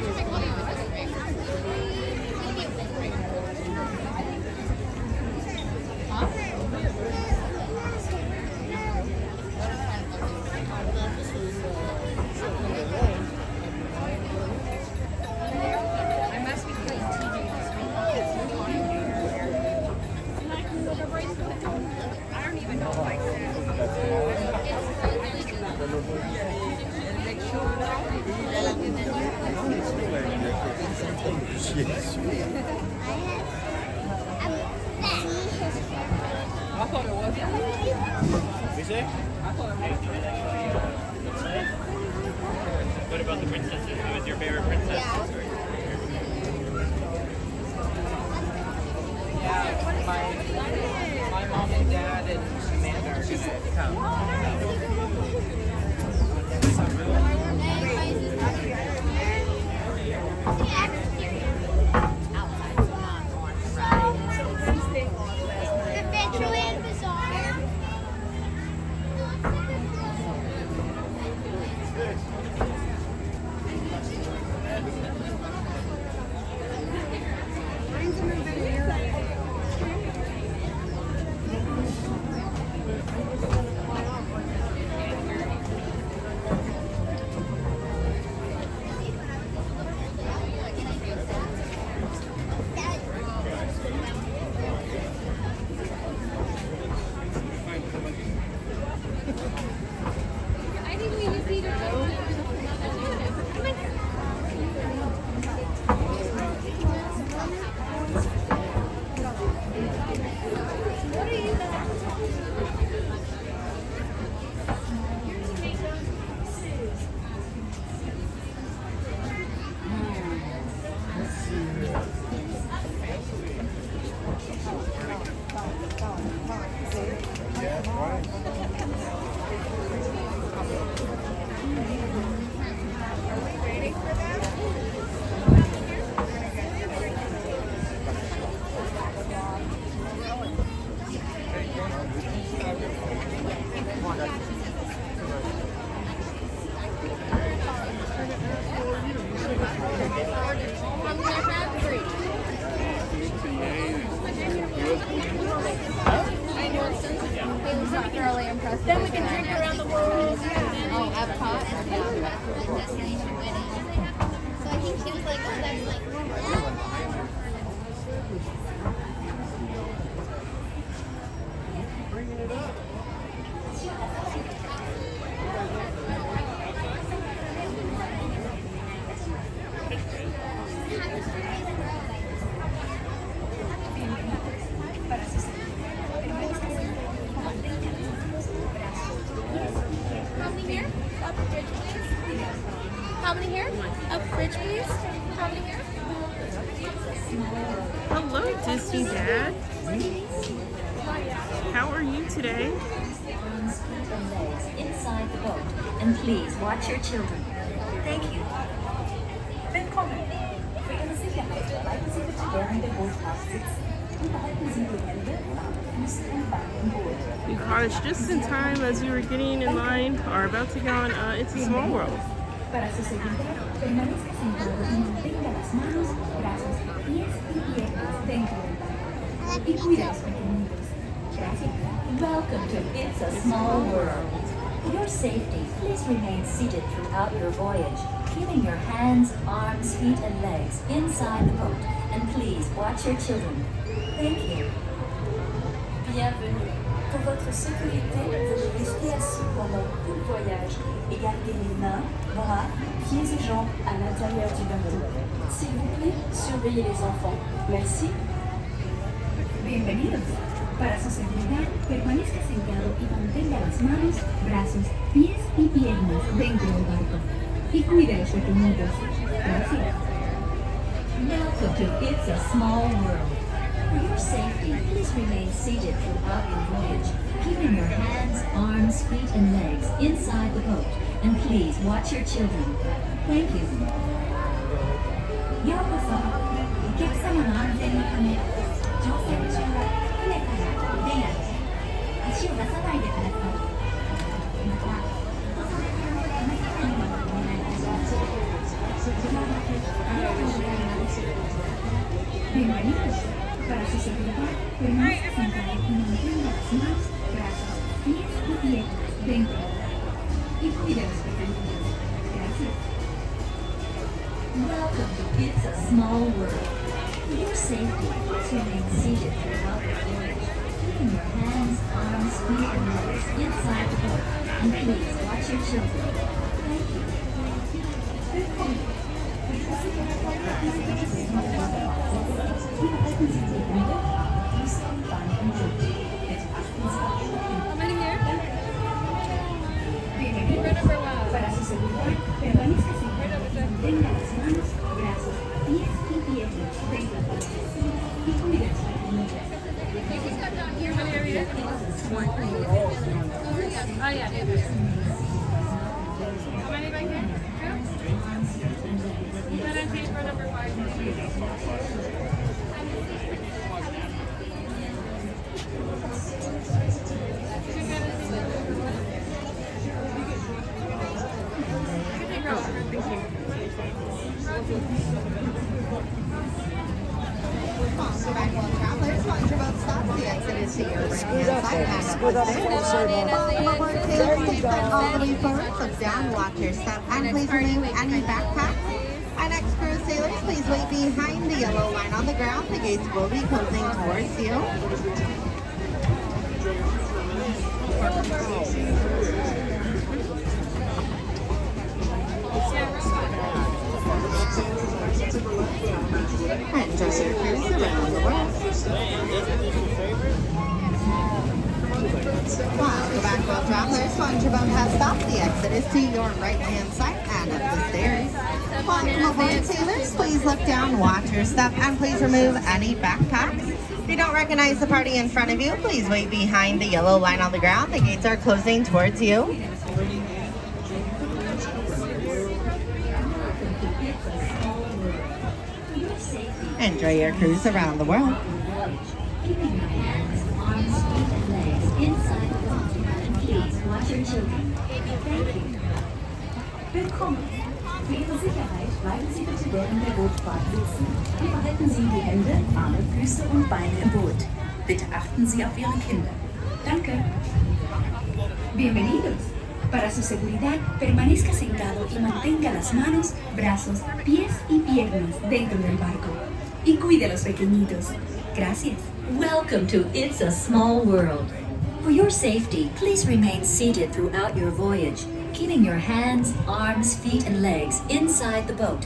What about the princesses? Who is your favorite princess? Yeah, my mom and dad and Amanda are gonna come. Adventureland Bazaar. Bridge, please. Over here. Hello, Disney Dad. How are you today? Inside the boat, and please watch your children. Thank you. Willkommen. Für Ihre Sicherheit bleiben Sie bitte während der Bootfahrt sitzen und behalten Sie die Hände, Füße und Beine im Boot. You caught us just in time as we were getting in line, or about to go on It's a Small World. Para su seguridad, permanezca sentado y mantenga las manos, brazos, pies y piernas dentro del barco. Y cuide a los pequeñitos. Gracias. Welcome to It's a Small World. For your safety, please remain seated throughout your voyage, keeping your hands, arms, feet, and legs inside the boat. And please watch your children. Thank you. Bienvenue. Pour votre sécurité, veuillez rester assis pendant tout le voyage et garder les mains, bras, pieds et jambes à l'intérieur du bateau. S'il vous plaît, surveillez les enfants. Merci. Bienvenidos. Para su seguridad, permanezca sentado y mantenga las manos, brazos, pies y piernas dentro del barco. Y cuide a los pequeñitos. Gracias. Welcome to It's a Small World. For your safety, please remain seated throughout your voyage, keeping your hands, arms, feet, and legs inside the boat. And please watch your children. Thank you. ようこそ。お客様の安全のため、乗船中は船から腕や足を出さないでください。また、お子様からの話にもお願いいたします。ありがとうございます。Bienvenidos. Para su seguridad, permanezca sentado y mantenga las manos, brazos, pies y piernas dentro del barco. Y cuide a los pequeñitos. Gracias. Welcome to It's a Small World. For your safety, please remain seated throughout the voyage, keeping your hands, arms, feet, and legs inside the boat. And please watch your children. Thank you. Willkommen. Für Ihre Sicherheit bleiben Sie bitte Para su seguridad, permanezca sentado y mantenga las manos, brazos, pies y piernas dentro del barco. Y cuide a los pequeñitos. Oh, yeah. How many back here? Then I paid for number 5. Travelers, watch your boat stop. The exit is to your right-hand side. Welcome aboard, sailors. Take that all the way forward. Look down, watch your step, and please remove any backpacks. Our next crew of sailors, please wait behind the yellow line on the ground. The gates will be closing towards you. And just your cruise around the world. Welcome back, Walt Travelers. Once your boat has stopped, the exit is to your right-hand side and up the stairs. Welcome aboard, sailors. Please look down, watch your step, and please remove any backpacks. If you don't recognize the party in front of you, please wait behind the yellow line on the ground. The gates are closing towards you. Enjoy your cruise around the world. Keeping your hands, arms, feet, and legs inside the boat. And please watch your children. Thank you. Willkommen. Für Ihre Sicherheit bleiben Sie bitte während der Bootfahrt sitzen. Und behalten Sie die Hände, Arme, Füße und Beine im Boot. Bitte achten Sie auf Ihre Kinder. Danke. Bienvenidos. Para su seguridad, permanezca sentado y mantenga las manos, brazos, pies y piernas dentro del barco. Y cuide a los pequeñitos. Gracias. Welcome to It's a Small World. For your safety, please remain seated throughout your voyage, keeping your hands, arms, feet, and legs inside the boat.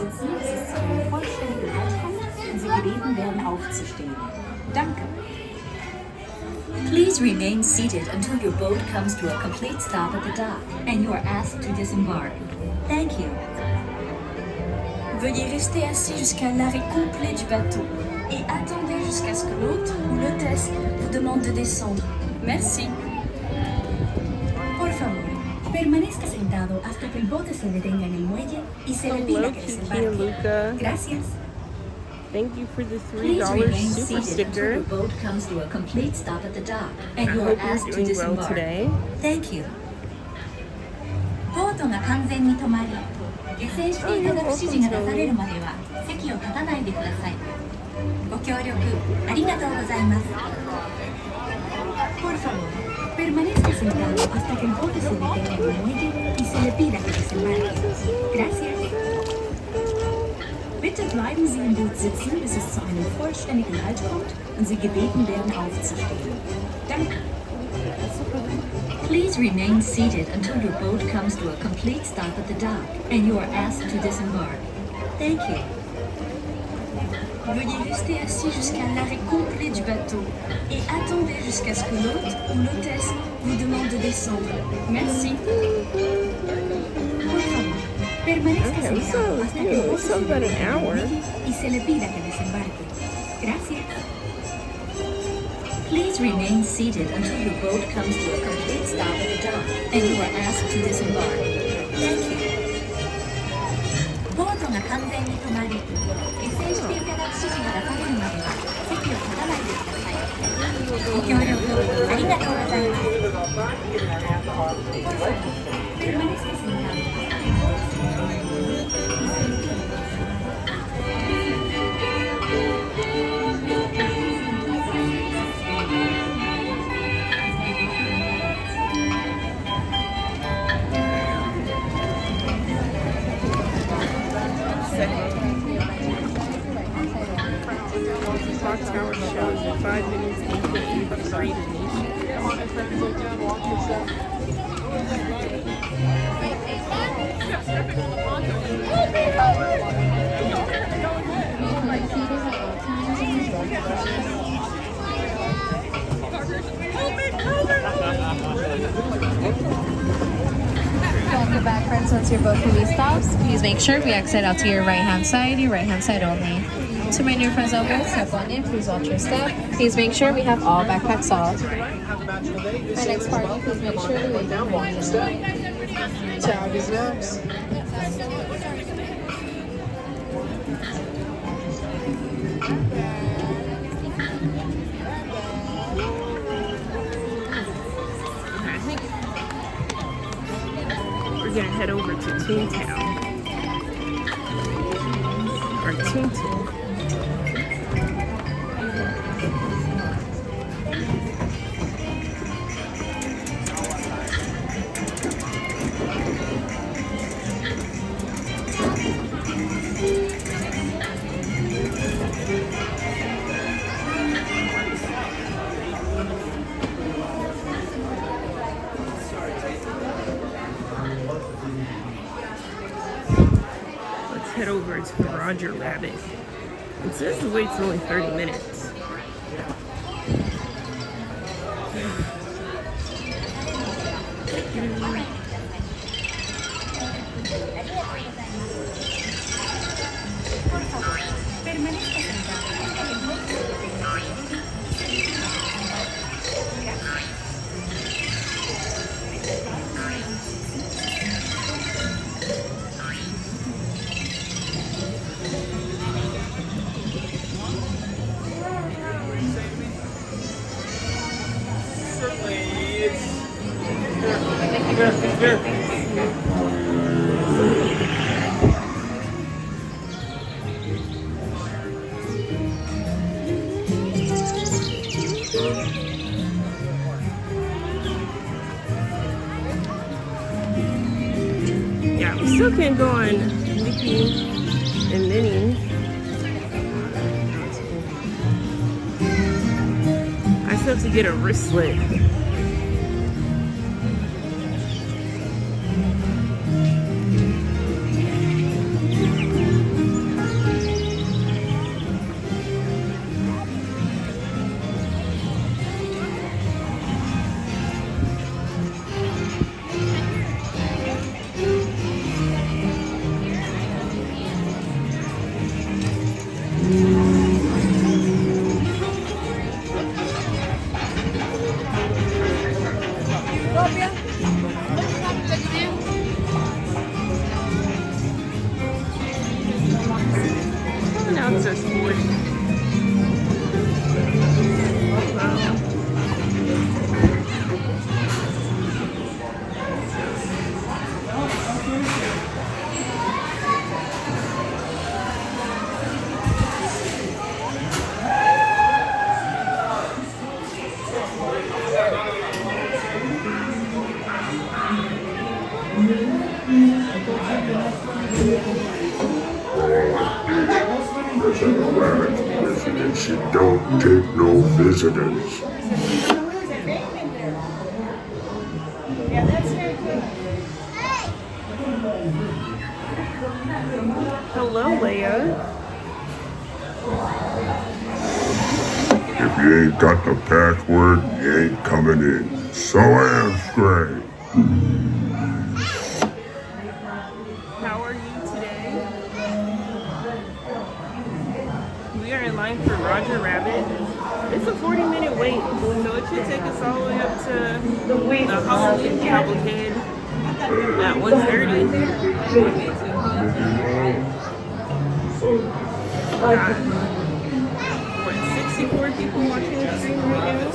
sitzen, bis es zu einem vollständigen Halt kommt und Sie gebeten werden, aufzustehen. Danke. Please remain seated until your boat comes to a complete stop at the dock and you are asked to disembark. Thank you. Veuillez rester assis jusqu'à l'arrêt complet du bateau et attendez jusqu'à ce que l'hôte ou l'hôtesse vous demande de descendre. Merci. Por favor, permanezca sentado hasta que el bote se detenga en el muelle y se le pida que desembarque. Gracias. Thank you for the Please $3 remain super seated until sticker. your boat comes to a complete stop at the dock and I you are hope you're asked to doing well disembark. today. Thank you. ボートが完全に止まり、下船していただく指示が出されるまでは席を立たないでください。ご協力ありがとうございます。Por favor, permanezca sentado hasta que el bote se detenga en el muelle y se le pida que desembarque. Gracias. Bitte bleiben Sie im Boot sitzen, bis es zu einem vollständigen Halt kommt und Sie gebeten werden, aufzustehen. Danke. Please remain seated until your boat comes to a complete stop at the dock and you are asked to disembark. Thank you. Veuillez rester assis jusqu'à l'arrêt complet du bateau et attendez jusqu'à ce que l'hôte ou l'hôtesse vous demande de descendre. Merci. Por favor, permanezca sentado hasta que el bote se detenga en el muelle y se le pida que desembarque. Gracias. Please remain seated until your boat comes to a complete stop at the dock and you are asked to disembark. Thank you. ボートが完全に止まり、下船していただく指示が出されるまでは席を立たないでください。ご協力ありがとうございます。Permanezca sentado. Clock tower shows in 5 minutes and 53 Welcome back, friends. Once your boat fully stops, please make sure we exit out to your right-hand side only. To my new friends on board, step on in, please watch your step. Please make sure we have all backpacks off. My next party, please make sure we wait down, watch your step. Tag is next. We're gonna head over to Toontown. Or Toontown. Head over to Roger Rabbit. It says the wait's only 30 minutes. Yeah, we still can't go on Mickey and Minnie. I still have to get a wristlet. Now it says 40. Residents, you don't take no visitors. Hello, Leia. If you ain't got the password, you ain't coming in. So am straight. How are you today? We are in line for Roger Rabbit. It's a 40-minute wait, so it should take us all the way up to the Halloween cavalcade at 1:30. What, 64 people watching the stream right now?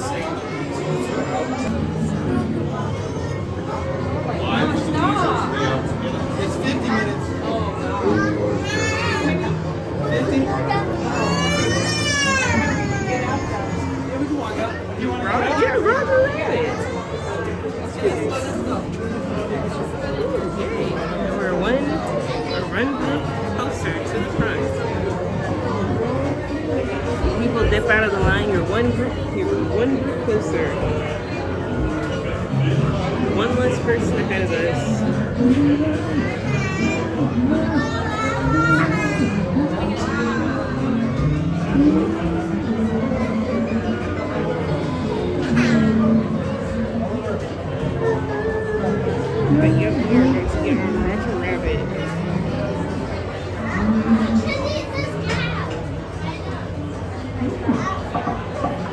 It's 50 minutes. 50? Yeah, Roger Rabbit. Yay. We're one run group closer to the front. People dip out of the line. You're one group closer. One less person ahead of us. But yep, we're going to get on Roger Rabbit.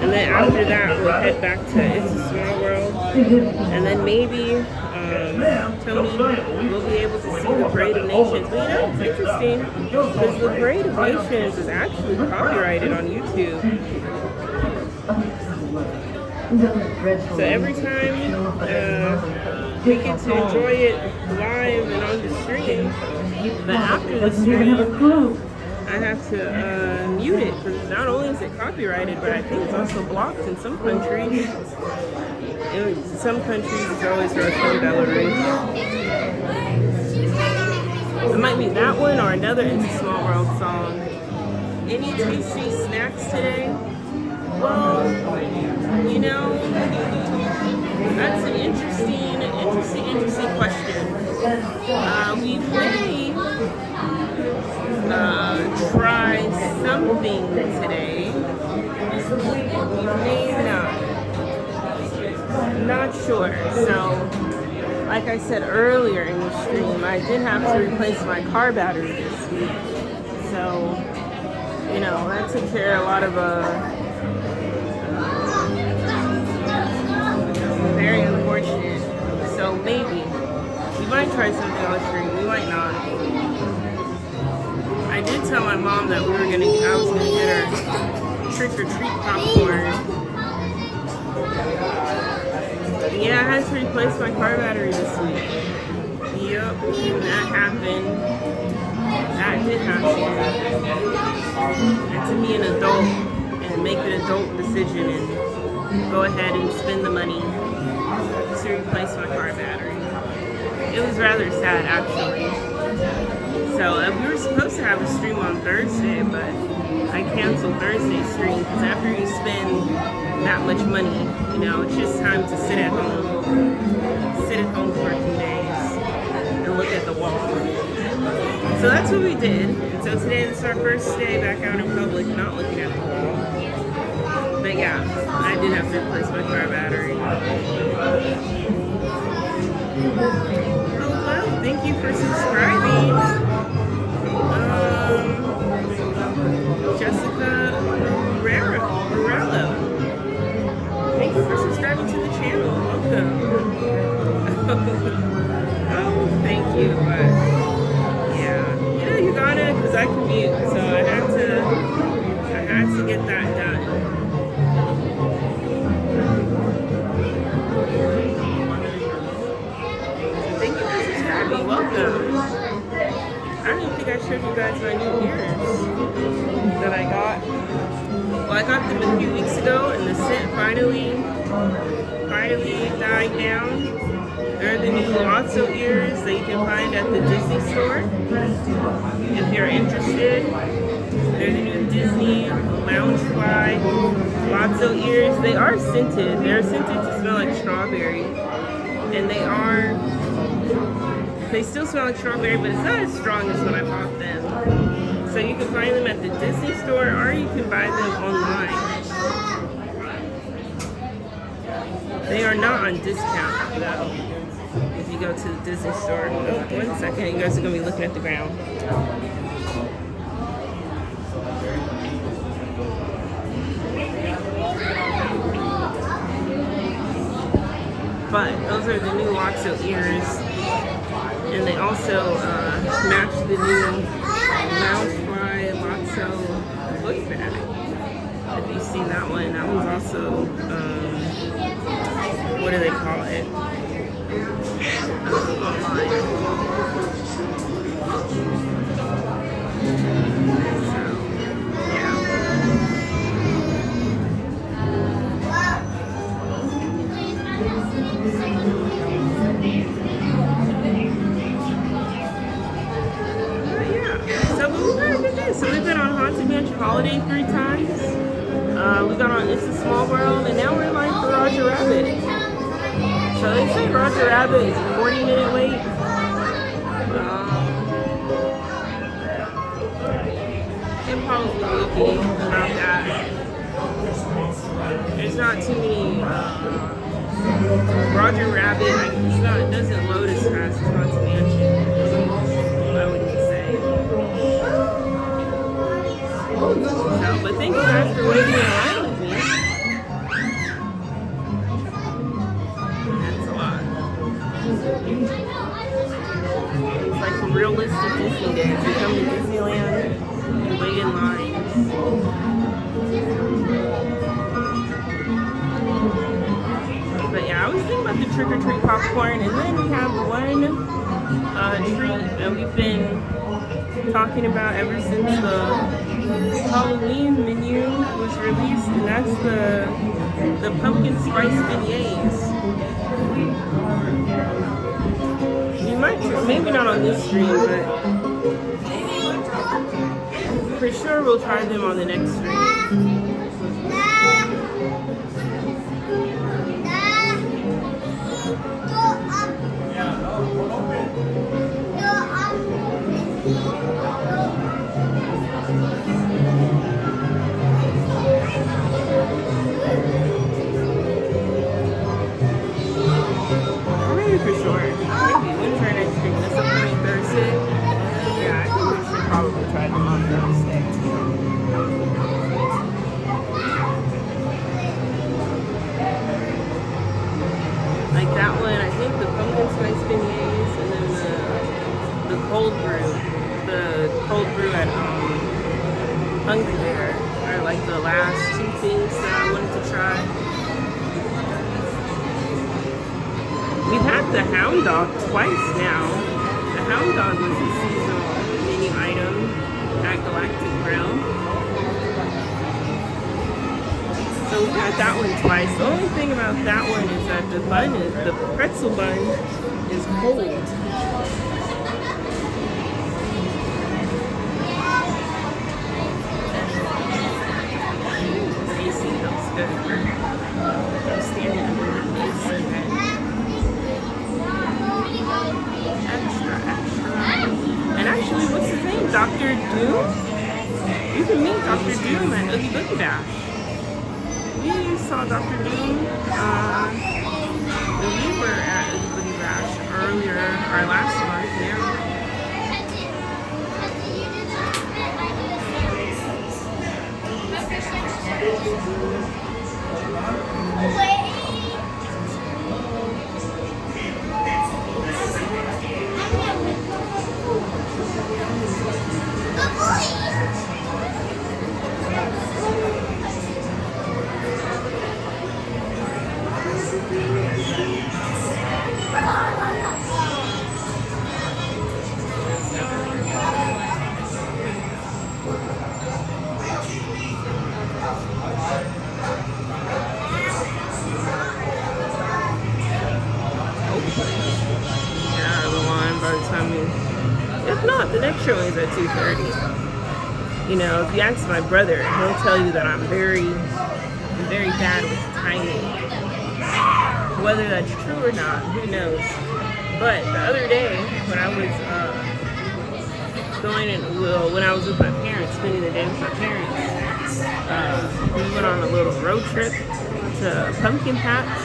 And then after that, we'll head back to It's a Small World. And then maybe Tony will be able to see the Parade of Nations. But you know, it's interesting because the Parade of Nations is actually copyrighted on YouTube. So every time we get to enjoy it live and on the stream, but after the stream, I have to mute it because not only is it copyrighted, but I think it's also blocked in some countries. In some countries, it's always Russia and Belarus. It might be that one or another It's a Small World song. Any tasty snacks today? Well, you know, that's an interesting question. We may try something today. We may not. Not sure. So, like I said earlier in the stream, I did have to replace my car battery this week. So, you know, that took care of a lot of very unfortunate. So maybe we might try something on the stream. We might not. I did tell my mom that I was gonna get her trick or treat popcorn. Yeah, I had to replace my car battery this week. Yep, that happened. That did happen. I had to be an adult and make an adult decision and go ahead and spend the money to replace my car battery. It was rather sad, actually. So we were supposed to have a stream on Thursday, but I canceled Thursday's stream because after you spend that much money, you know, it's just time to sit at home for a few days and look at the wall. So that's what we did. So today is our first day back out in public, not looking at the wall. But yeah, I did have to replace my car battery. Hello, thank you for subscribing. Jessica Morello. Thank you for subscribing to the channel. Welcome. showed you guys my new ears that I got. Well, I got them a few weeks ago, and the scent finally died down. They're the new Lotso ears that you can find at the Disney store. If you're interested, they're the new Disney Loungefly Lotso ears. They are scented. They're scented to smell like strawberry, and they still smell like strawberry, but it's not as strong as when I bought them. So you can find them at the Disney store, or you can buy them online. They are not on discount though. If you go to the Disney store, oh, 1 second, you guys are gonna be looking at the ground. But those are the new Lotso ears, and they also match the new Loungefly Lotso book bag. If you've seen that one, that one's also what do they call it? Online. So, yeah. So we've been on Haunted Mansion Holiday 3 times. We got on It's a Small World, and now we're in line for Roger Rabbit. So they say Roger Rabbit is a 40-minute wait. It probably will be about that. There's not too many. Roger Rabbit, it doesn't load as fast as Haunted Mansion, I wouldn't say. So, but thank you guys for waiting in line with me. That's a lot. It's like realistic Disney days. You come to Disneyland, you wait in lines. But yeah, I was thinking about the trick-or-treat popcorn, and then we have one treat that we've been talking about ever since the Halloween menu was released, and that's the pumpkin spice beignets. You might, maybe not on this stream, but for sure we'll try them on the next stream. For sure. Maybe when's our next stream? This upcoming Thursday? Yeah, I think we should probably try them on Thursday. Like that one, I think the pumpkin spice beignets, and then the cold brew. The cold brew at Hungry Bear are like the last 2 things that I wanted to try. We've had the Hound Dog twice now. The Hound Dog was a seasonal menu item at Galactic Grill. So we got that one twice. The only thing about that one is that the pretzel bun is cold. The AC looks good. I'm standing under the AC. Extra. And actually, what's his name? Dr. Doom? You can meet Dr. Doom at Oogie Boogie Bash. We saw Dr. Doom when we were at Oogie Boogie Bash earlier, our last month now. if not, the next showing is at 2:30. You know, if you ask my brother, he'll tell you that I'm very bad with timing. Whether that's true or not, who knows? But the other day, when I was when I was with my parents, spending the day with my parents, we went on a little road trip to Pumpkin Patch,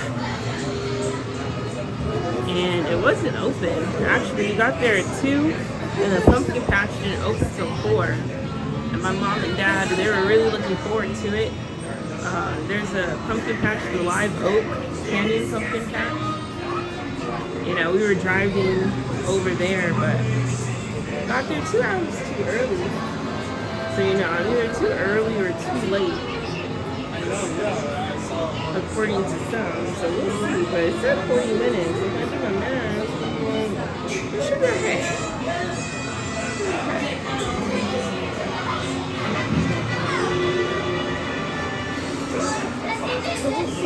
and it wasn't open. Actually, we got there at 2, and the Pumpkin Patch didn't open till 4. And my mom and dad, they were really looking forward to it. There's a pumpkin patch, the Live Oak Canyon Pumpkin Patch. You know, we were driving over there, but got there 2 hours too early. So, you know, I'm either too early or too late, according to some. So we'll see. But it said 40 minutes. If I do my math, we should be okay. So we'll see.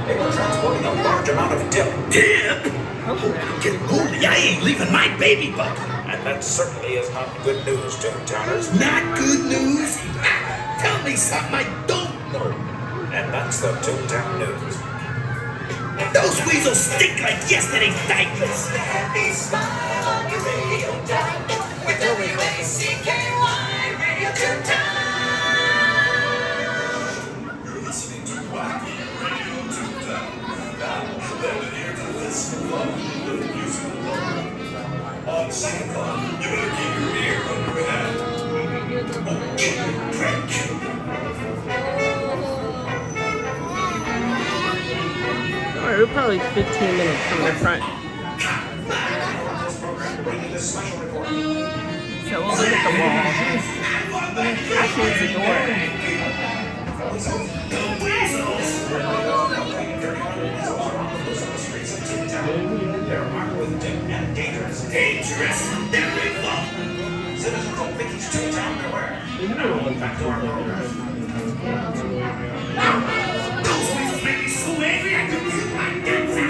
They were transporting a large amount of dip. Dip? Get moving. I ain't leaving my baby bucket. And that certainly is not good news, Toontowners. Not good news? Tell me something I don't know. And that's the Toontown News. Those weasels stink like yesterday's diapers. Happy smile on your radio dial with WACKY Radio Toontown. You're listening to Wacky Radio Toontown. Now, lend an ear to this fun little musical world. On second thought, you better keep your ear under your hat. We're probably 15 minutes from the front. So we'll look at the wall. Actually, it's a door. They're armed with dip and dangerous. Dangerous? They're involved. Citizens of Mickey's Toontown beware. Now, back to our program. Those weasels make me so angry I could shoot my guts out.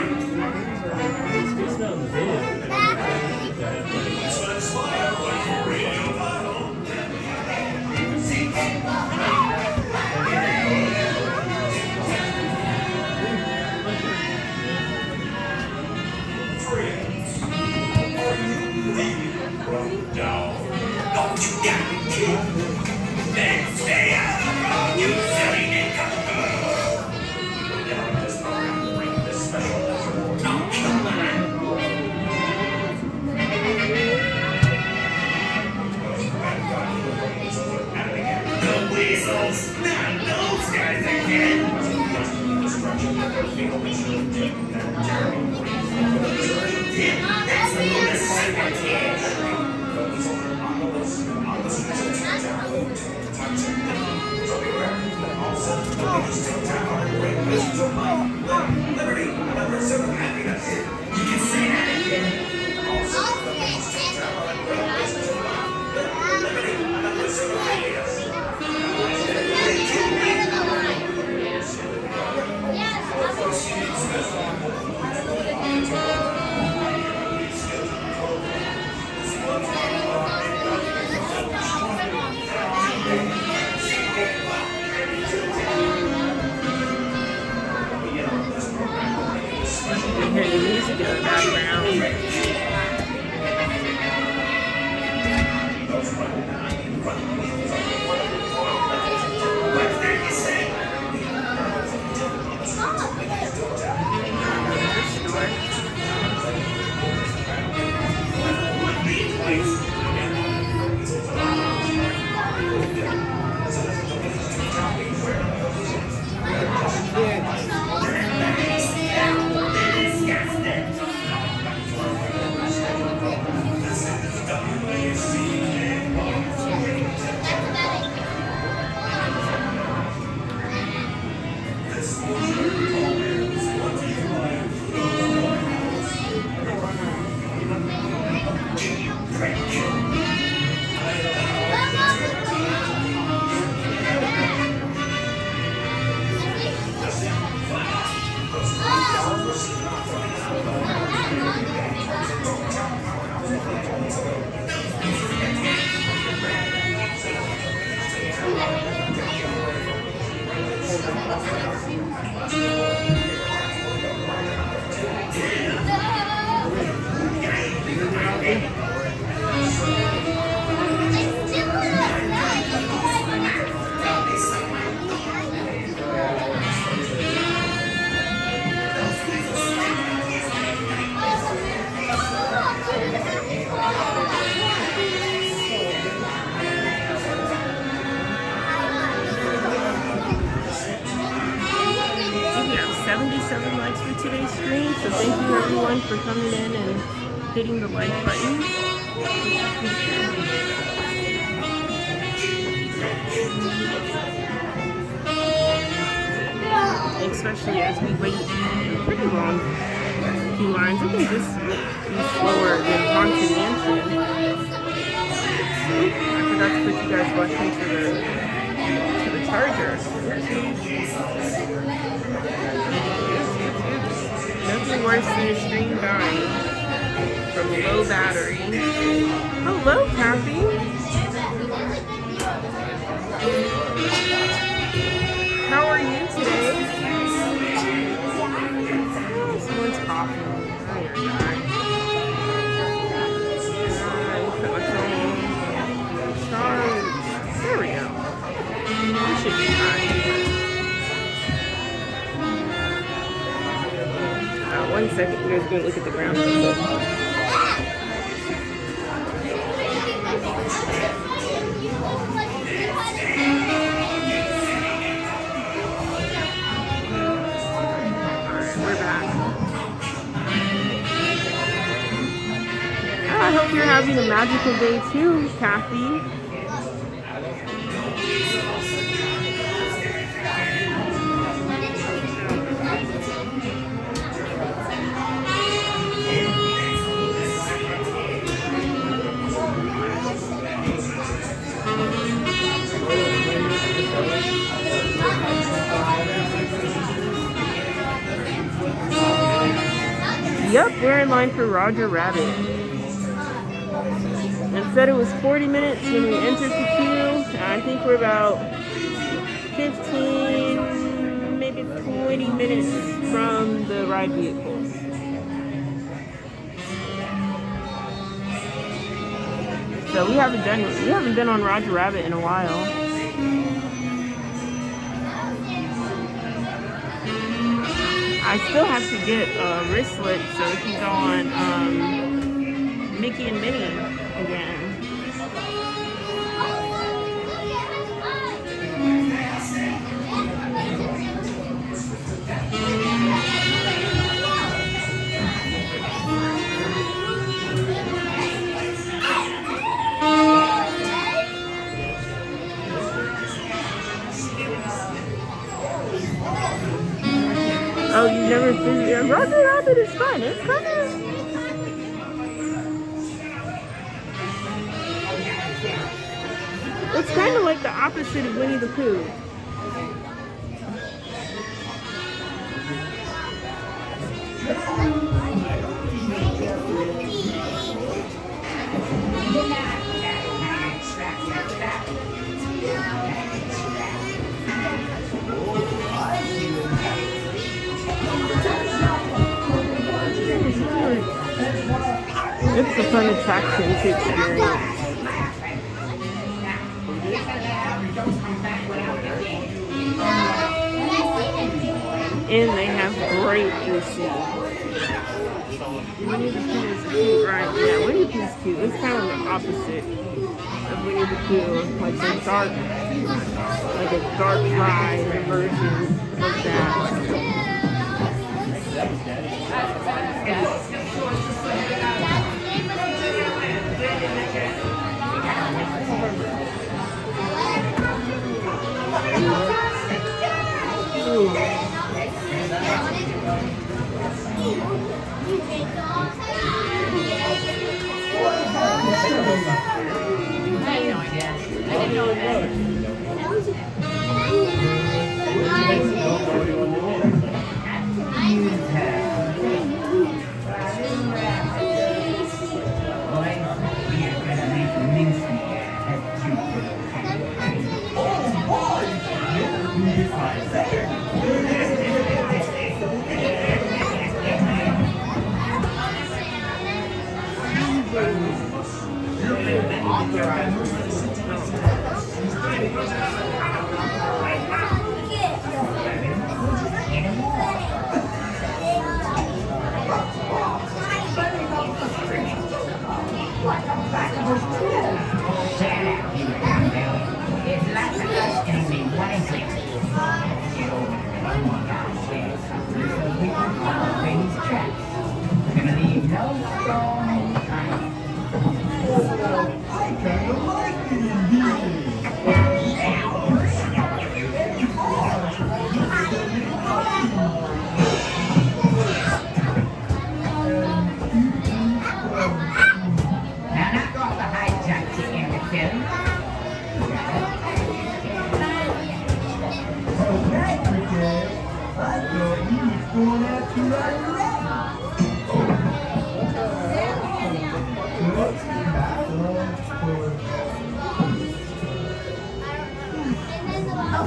Don't you got me, kid? Then stay out of the road, you silly nigga. This program brings this special message. No, come on. The weasels, not those guys again. Destruction of their fatal machine dip that terrible dip. That's the bonus sabotage. Liberty, another sip of happiness. You can say that again. Liberty, another sip of happiness. You hear Today's stream, so thank you everyone for coming in and hitting the like button. Especially as we wait pretty long queue lines. I think this will be slower than Haunted Mansion. I forgot to put you guys watching to the charger. Nothing worse than your stream dying from a low battery. Hello, Kathy. How are you today? Oh, someone's coughing. Oh, you're not. Put my phone. Charge. There we go. We should be fine. 1 second, you guys are going to look at the ground. Alright, we're back. I hope you're having a magical day too, Kathy. Yep, we're in line for Roger Rabbit. It said it was 40 minutes when we entered the queue. I think we're about 15, maybe 20 minutes from the ride vehicles. So we haven't been on Roger Rabbit in a while. I still have to get a wristlet so we can go on Mickey and Minnie again. Oh, you never visited? Roger Rabbit is fun. It's fun. It's kind of like the opposite of Winnie the Pooh. It's a fun attraction to experience. And they have great AC. Winnie the Pooh is cute, right? Yeah, Winnie the Pooh is cute. It's kind of the opposite of Winnie the Pooh. Like the dark, like a dark ride version of that.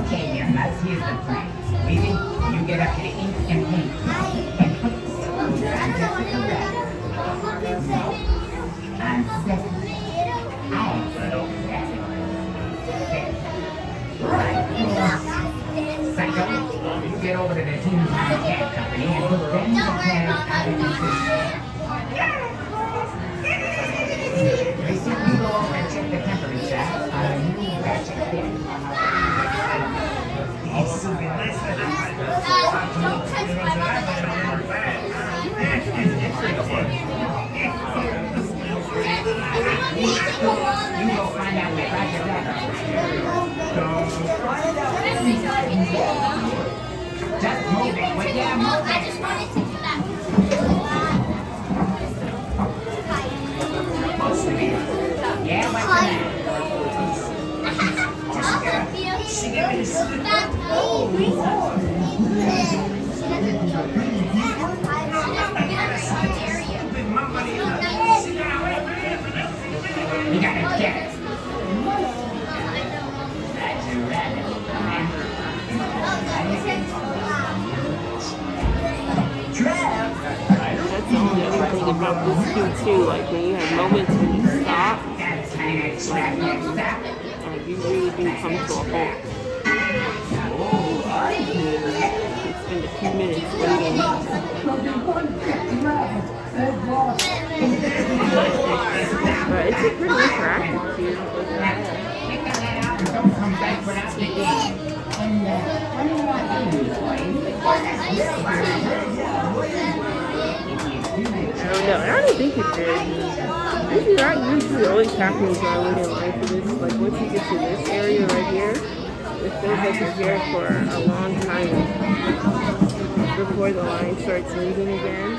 Okay, dear nuts, here's the plan. Baby, you get up to the ink and paint. And put the Jessica red. And second, I'll put over that. Psycho, you get over to the Toon Cat Company and put them the cat out of the Restroom, you go over and check the temperature on a new ratchet pin. Don't touch my You go find out where Roger Rabbit Just move it, will ya? Move it. I just wanted to do that. Yeah, what's the matter? She gave me the slip. You gotta get it. That's a rabbit. That's the only other thing about this too, like when you have moments when you stop, you really do come to a halt. Spend a few minutes waiting. But it's a pretty interactive too. Don't come back without the game. I don't think it did. This is not usually always happening, so I wouldn't lie for this. Like once you get to this area right here, it feels like it's here for a long time before the line starts moving again.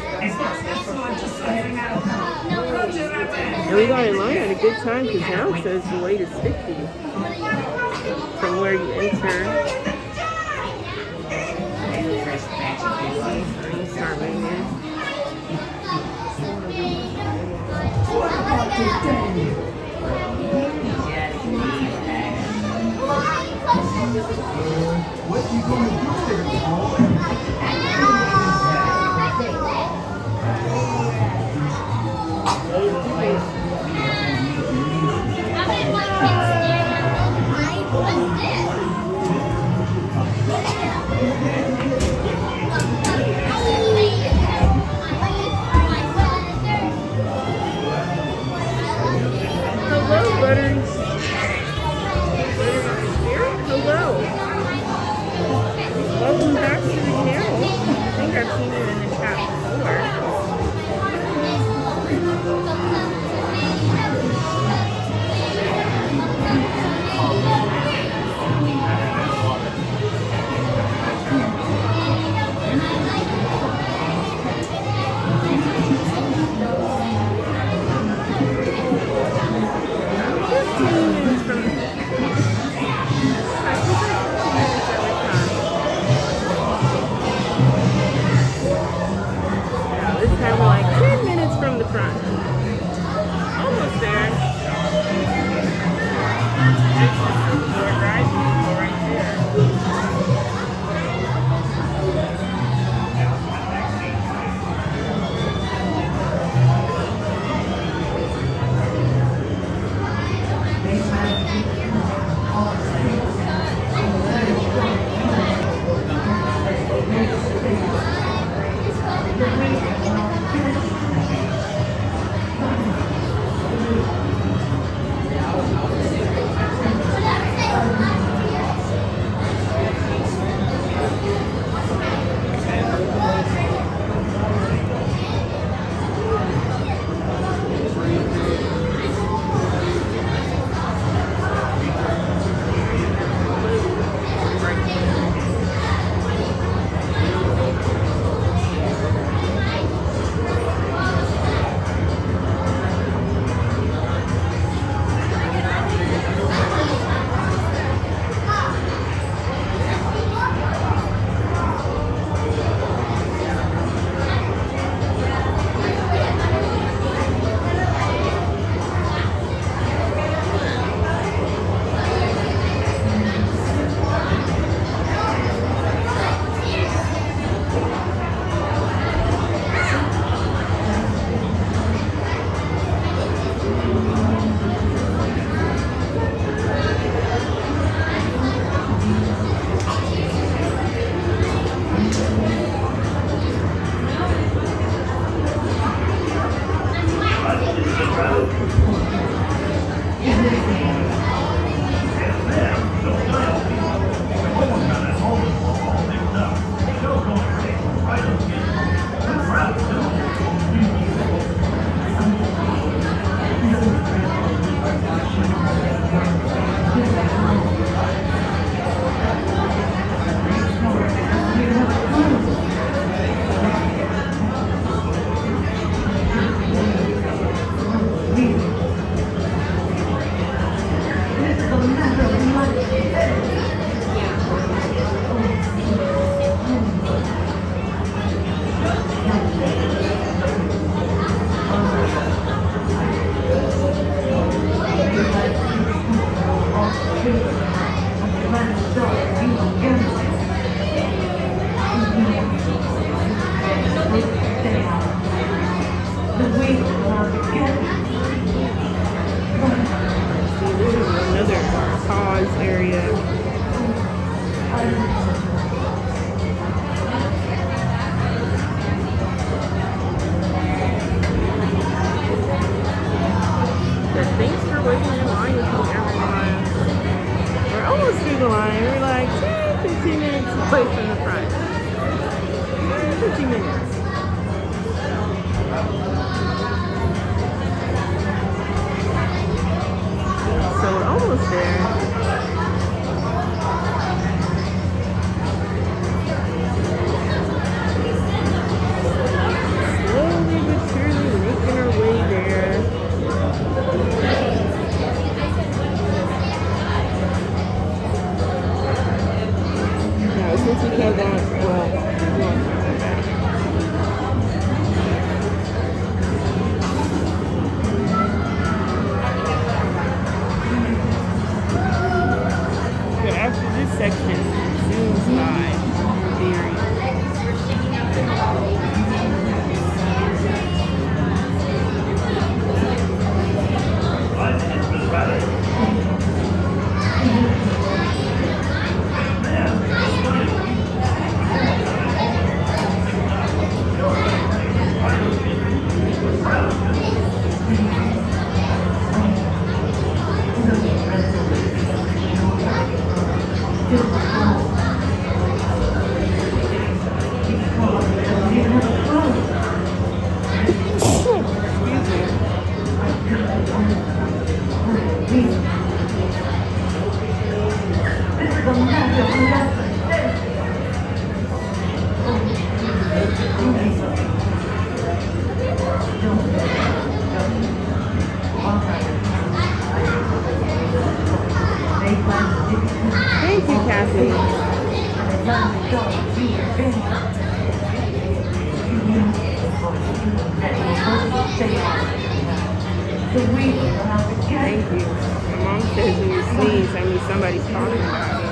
And we got in line at a good time because now it says the wait is 50 from where you enter. Start right here. What you gonna do there, boy? Hello, Butters. Hello. Welcome back to the channel. I think I've seen you in the chat before. This is another pause area. But thanks for waiting in line with me, everyone. We're almost through the line. We're like 10-15 minutes away from the front. 15 minutes. So we're almost there. Slowly but surely making our way there. Now, since we came down, well, we won't talk about that. But after this section, it zooms by the area. Thank you, Kathy. Thank you. My mom says when you sneeze, that means somebody's talking about you.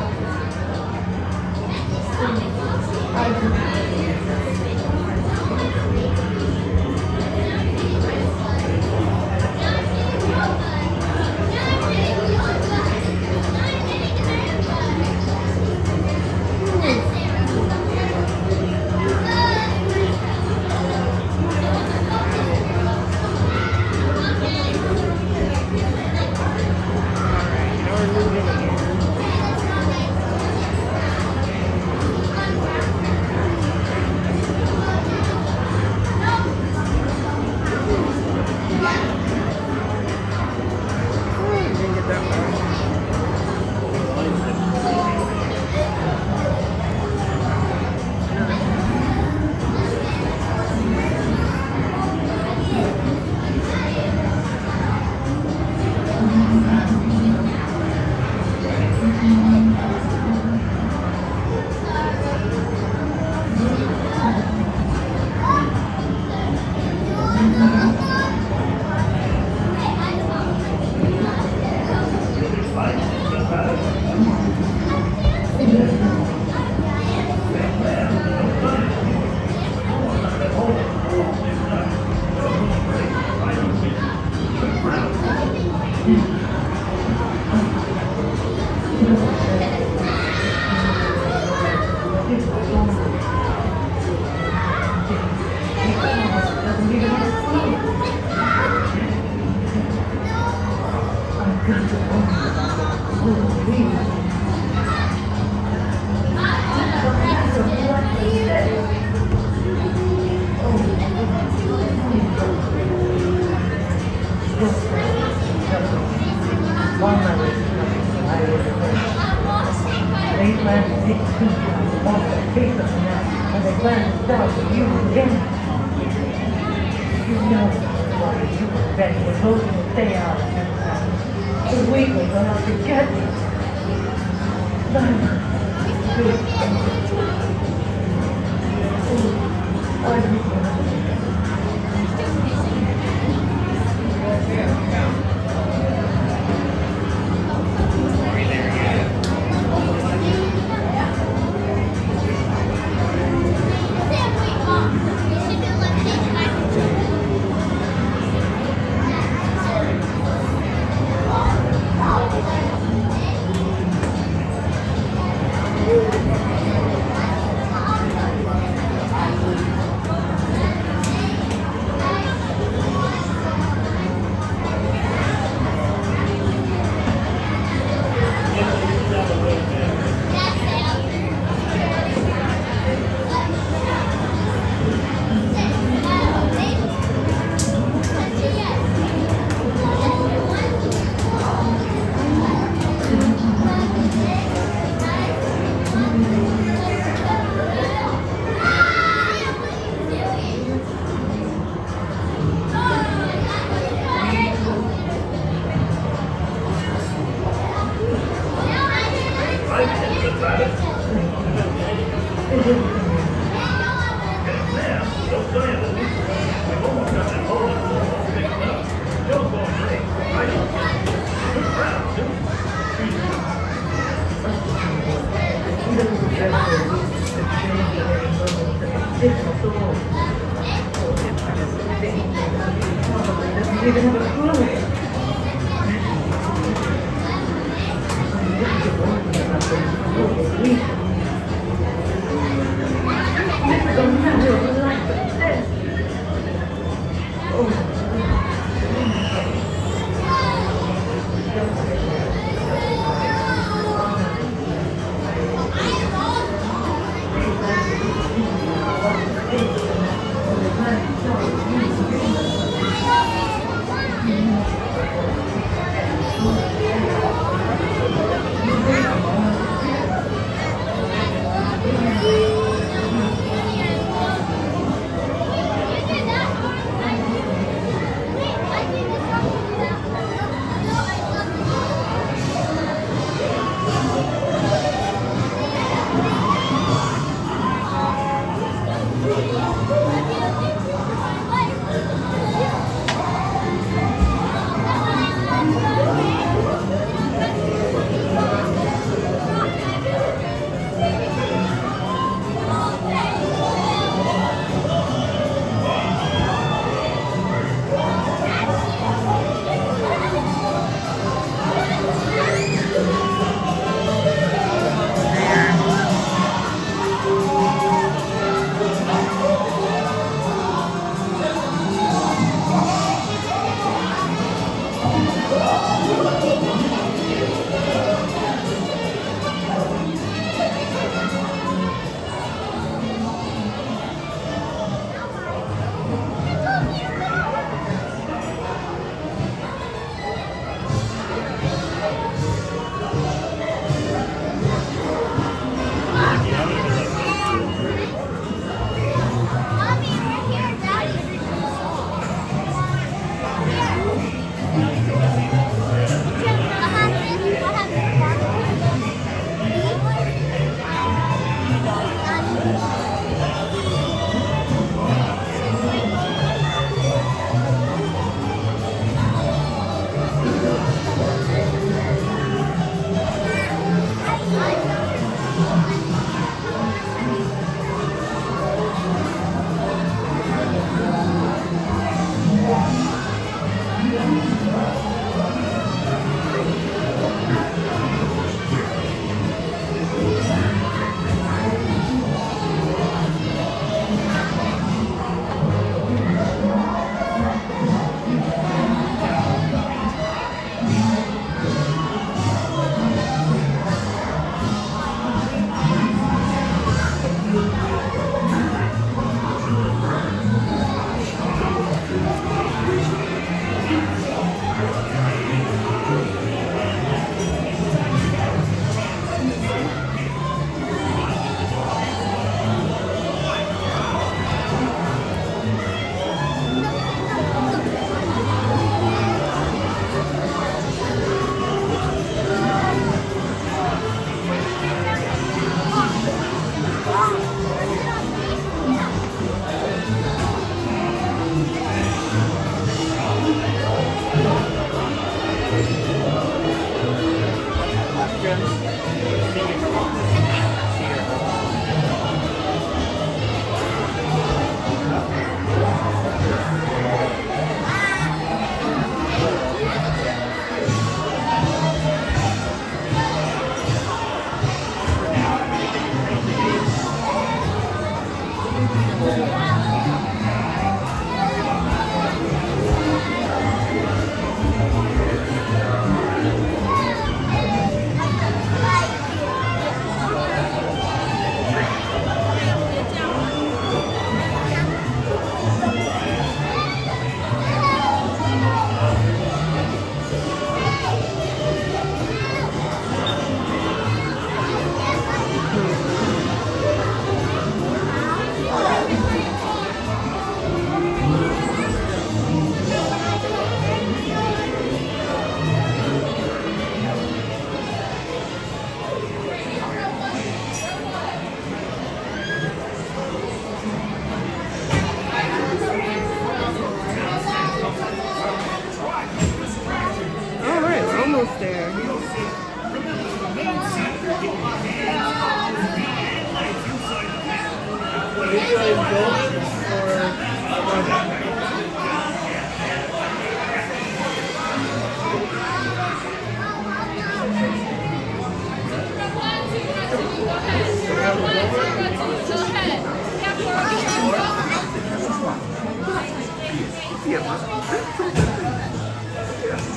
even have a car.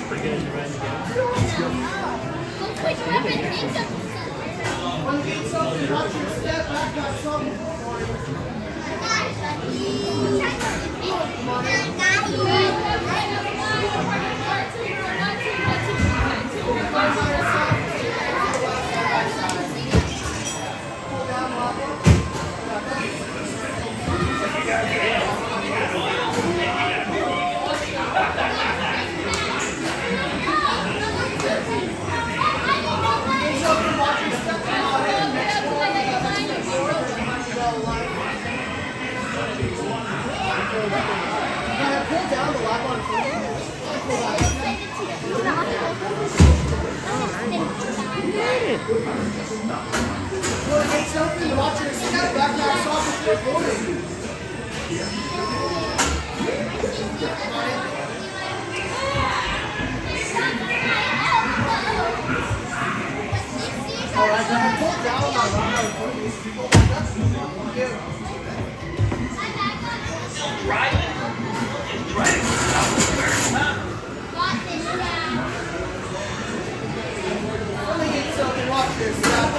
Pretty good as you're riding again. Watch your step. I got something for you. Watch your step. Backpack's off with your board. Alright, then pull down on watch your step.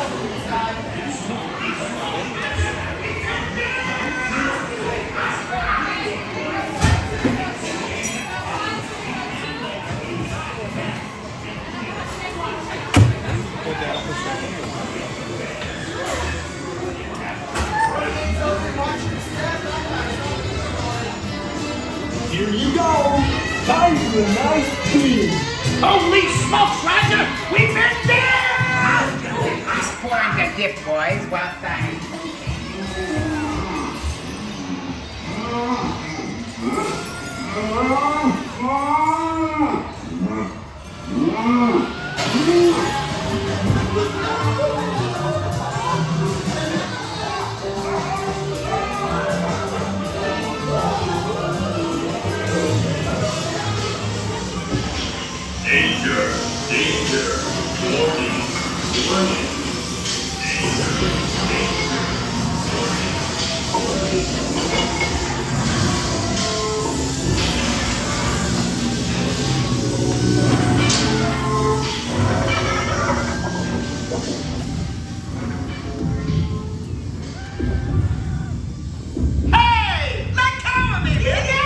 Here you go. Time for a nice tea. Holy smokes, Roger! We've been there! Just pouring the dip, boys. Well done. Danger, danger, warning, warning. Hey! Let go of me, will ya?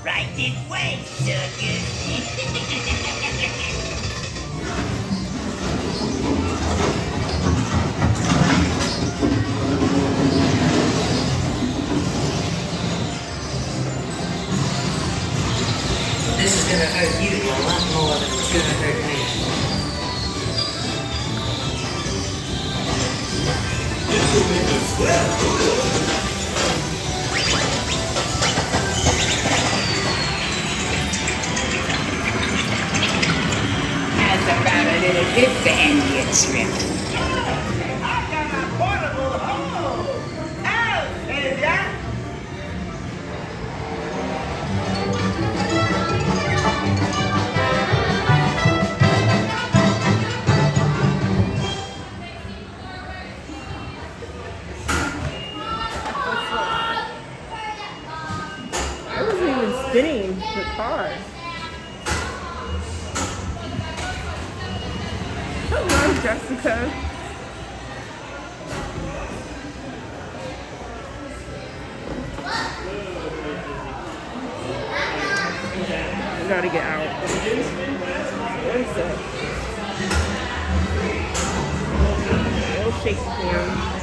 Right this way, suckers. This is gonna hurt you a lot more than it's gonna hurt me. This will make us swell. How's about a little dip for Andy and Shrimp? I got my portable hole! Out, Andy! I wasn't even spinning the car. Hello, Jessica. I gotta get out. What is that? shake hands.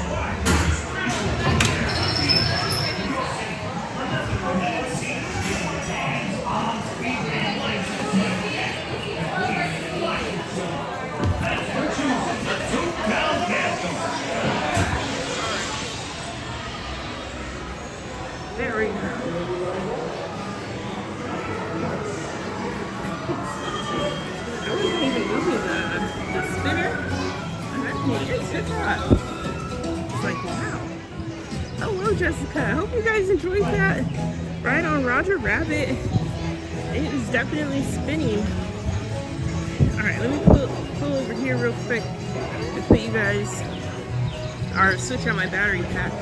There we go. I wasn't even moving the spinner. It's hot. It's like, wow. Hello, Jessica. I hope you guys enjoyed that ride on Roger Rabbit. It is definitely spinning. Alright, let me pull over here real quick to put you guys, or switch on my battery pack.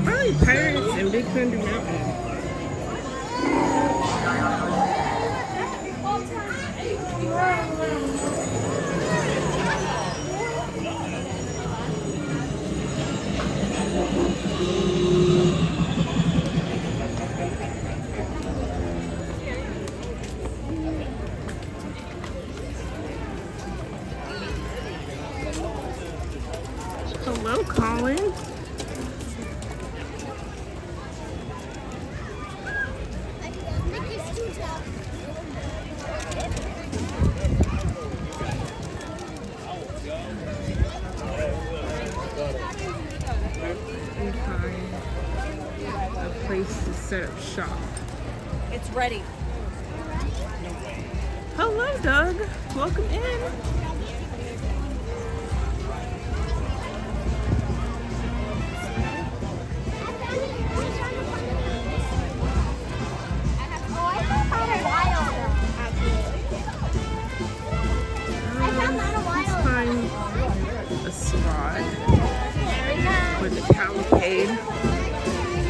Probably Pirates and Big Thunder Mountain. Hello, Colin. A place to set up shop. It's ready. Hello, Doug. Welcome in. Let's find a spot with a cavalcade,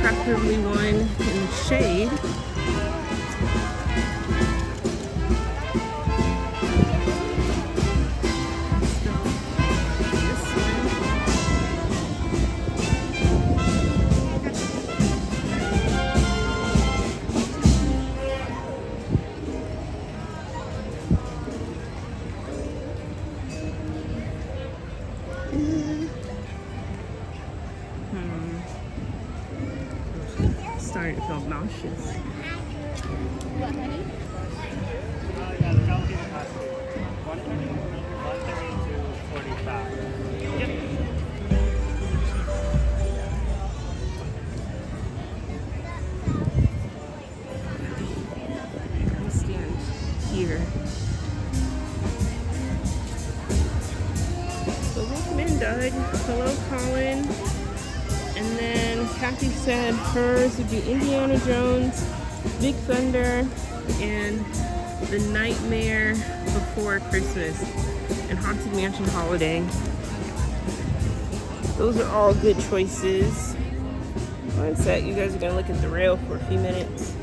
preferably one in the shade. Starting to feel nauseous. What, honey? I'll stand here. So welcome in, Doug. Hello, Colin. And then Kathy said hers would be Indiana Jones, Big Thunder, and The Nightmare Before Christmas, and Haunted Mansion Holiday. Those are all good choices. One sec, you guys are gonna look at the rail for a few minutes.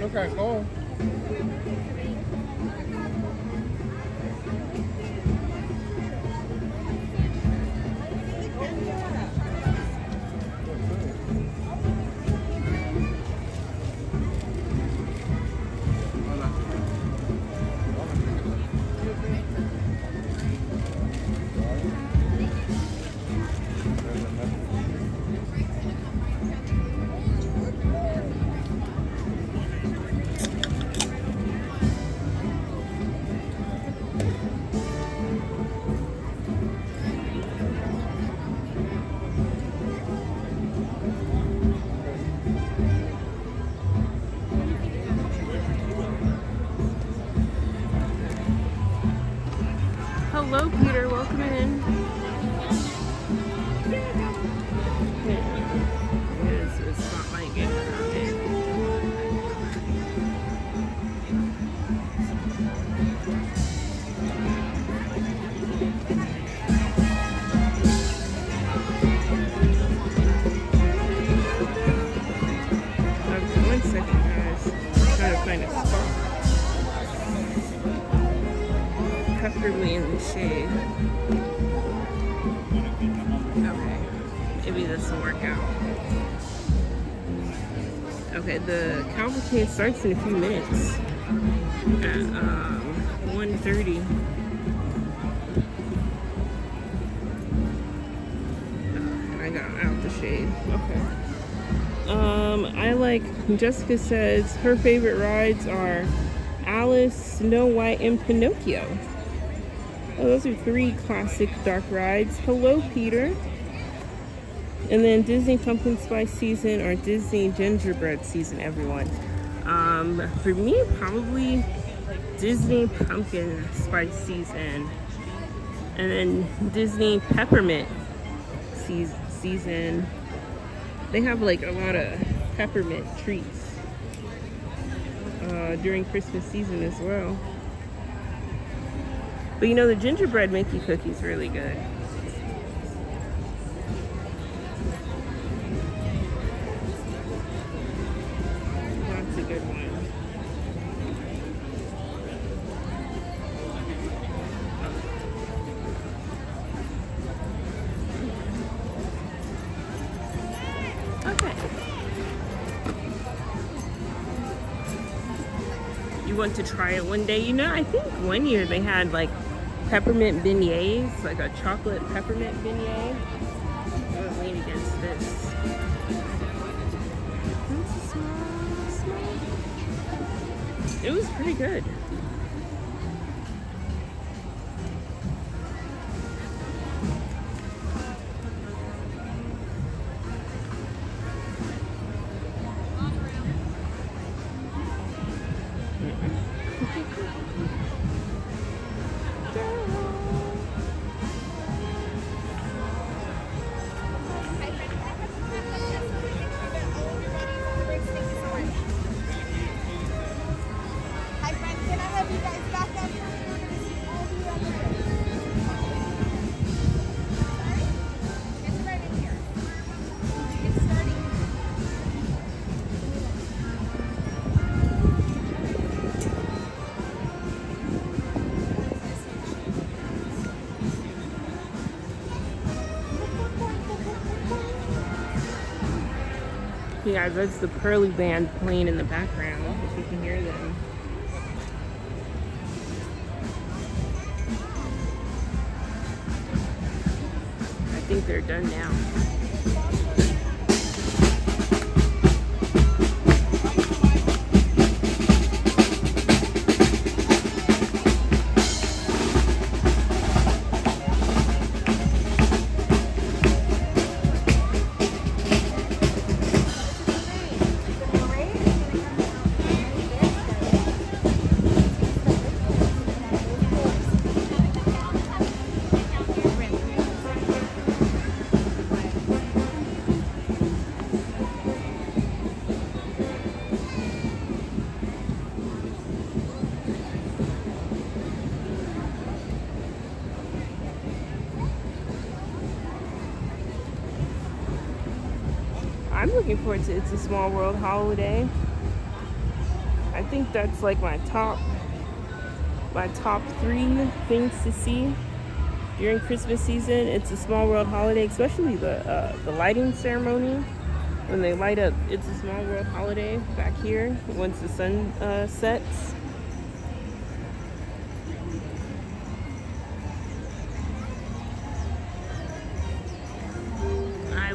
Okay, cool. Hello, Peter. Welcome in. Here's a spotlight getting around it. Okay, 1 second, guys. I'm trying to find a spot. Preferably in the shade. Okay, maybe this will work out. Okay, the cavalcade starts in a few minutes at 1:30. I got out the shade. Okay. I like, Jessica says her favorite rides are Alice, Snow White, and Pinocchio. Oh, those are 3 classic dark rides. Hello, Peter. And then Disney Pumpkin Spice Season or Disney Gingerbread Season, everyone. For me, probably Disney Pumpkin Spice Season. And then Disney Peppermint Season. They have like a lot of peppermint treats during Christmas season as well. But you know, the gingerbread Mickey cookie is really good. That's a good one. Okay. you want to try it one day. You know, I think one year they had like peppermint beignets, like a chocolate peppermint beignet. I would lean against this. It was pretty good. Yeah, that's the Pearly Band playing in the background, if you can hear them. I think they're done now. I'm looking forward to It's a Small World holiday. I think that's like my top 3 things to see during Christmas season. It's a Small World holiday, especially the lighting ceremony when they light up It's a Small World holiday back here once the sun sets.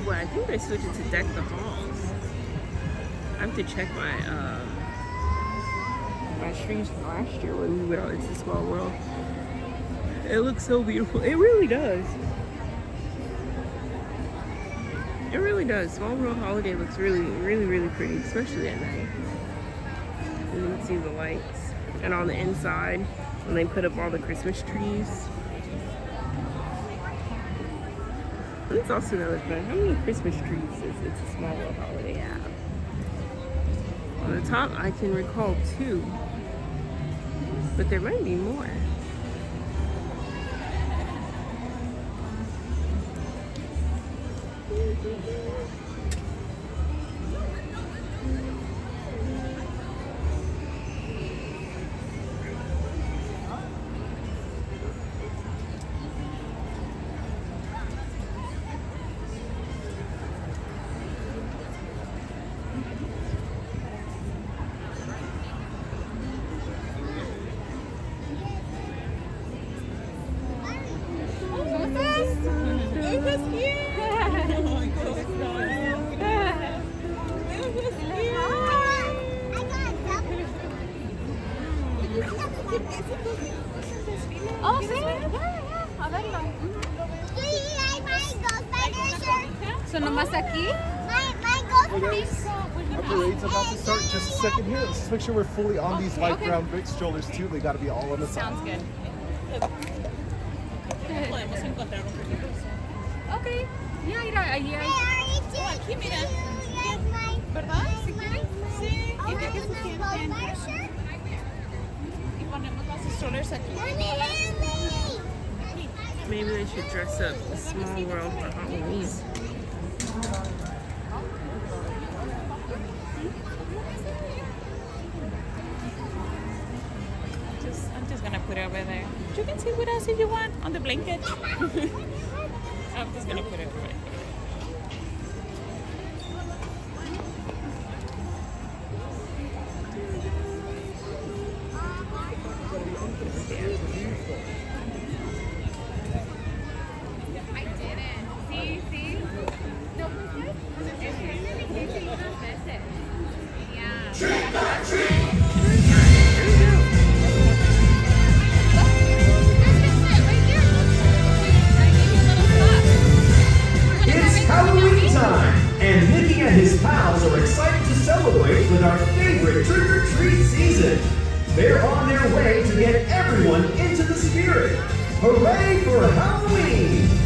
I think they switched it to Deck the Halls. I have to check my streams from last year when we went on It's a Small World. It looks so beautiful. It really does. It really does. Small World holiday looks really, really, really pretty, especially at night. And you can see the lights. And on the inside, when they put up all the Christmas trees. That's also another thing. How many Christmas trees does It's a Small World holiday have? On the top, I can recall 2, but there might be more. Oh, sí. A verlo. So nomás aquí? Our parade's about to start in just a second here. Let's just make sure we're fully on these light brown brick strollers too. They gotta be all on the side. Sounds good. Okay. Yeah, mira, ahí hay. Oh, aquí, mira. ¿Verdad? ¿Si quieres? Sí. Y de que se sienten. Y ponemos los strollers aquí. Maybe they should dress up a Small World for Halloween. I'm just gonna put it over there. You can sit with us if you want on the blanket. I'm just gonna put it right here. way to get everyone into the spirit. Hooray for Halloween!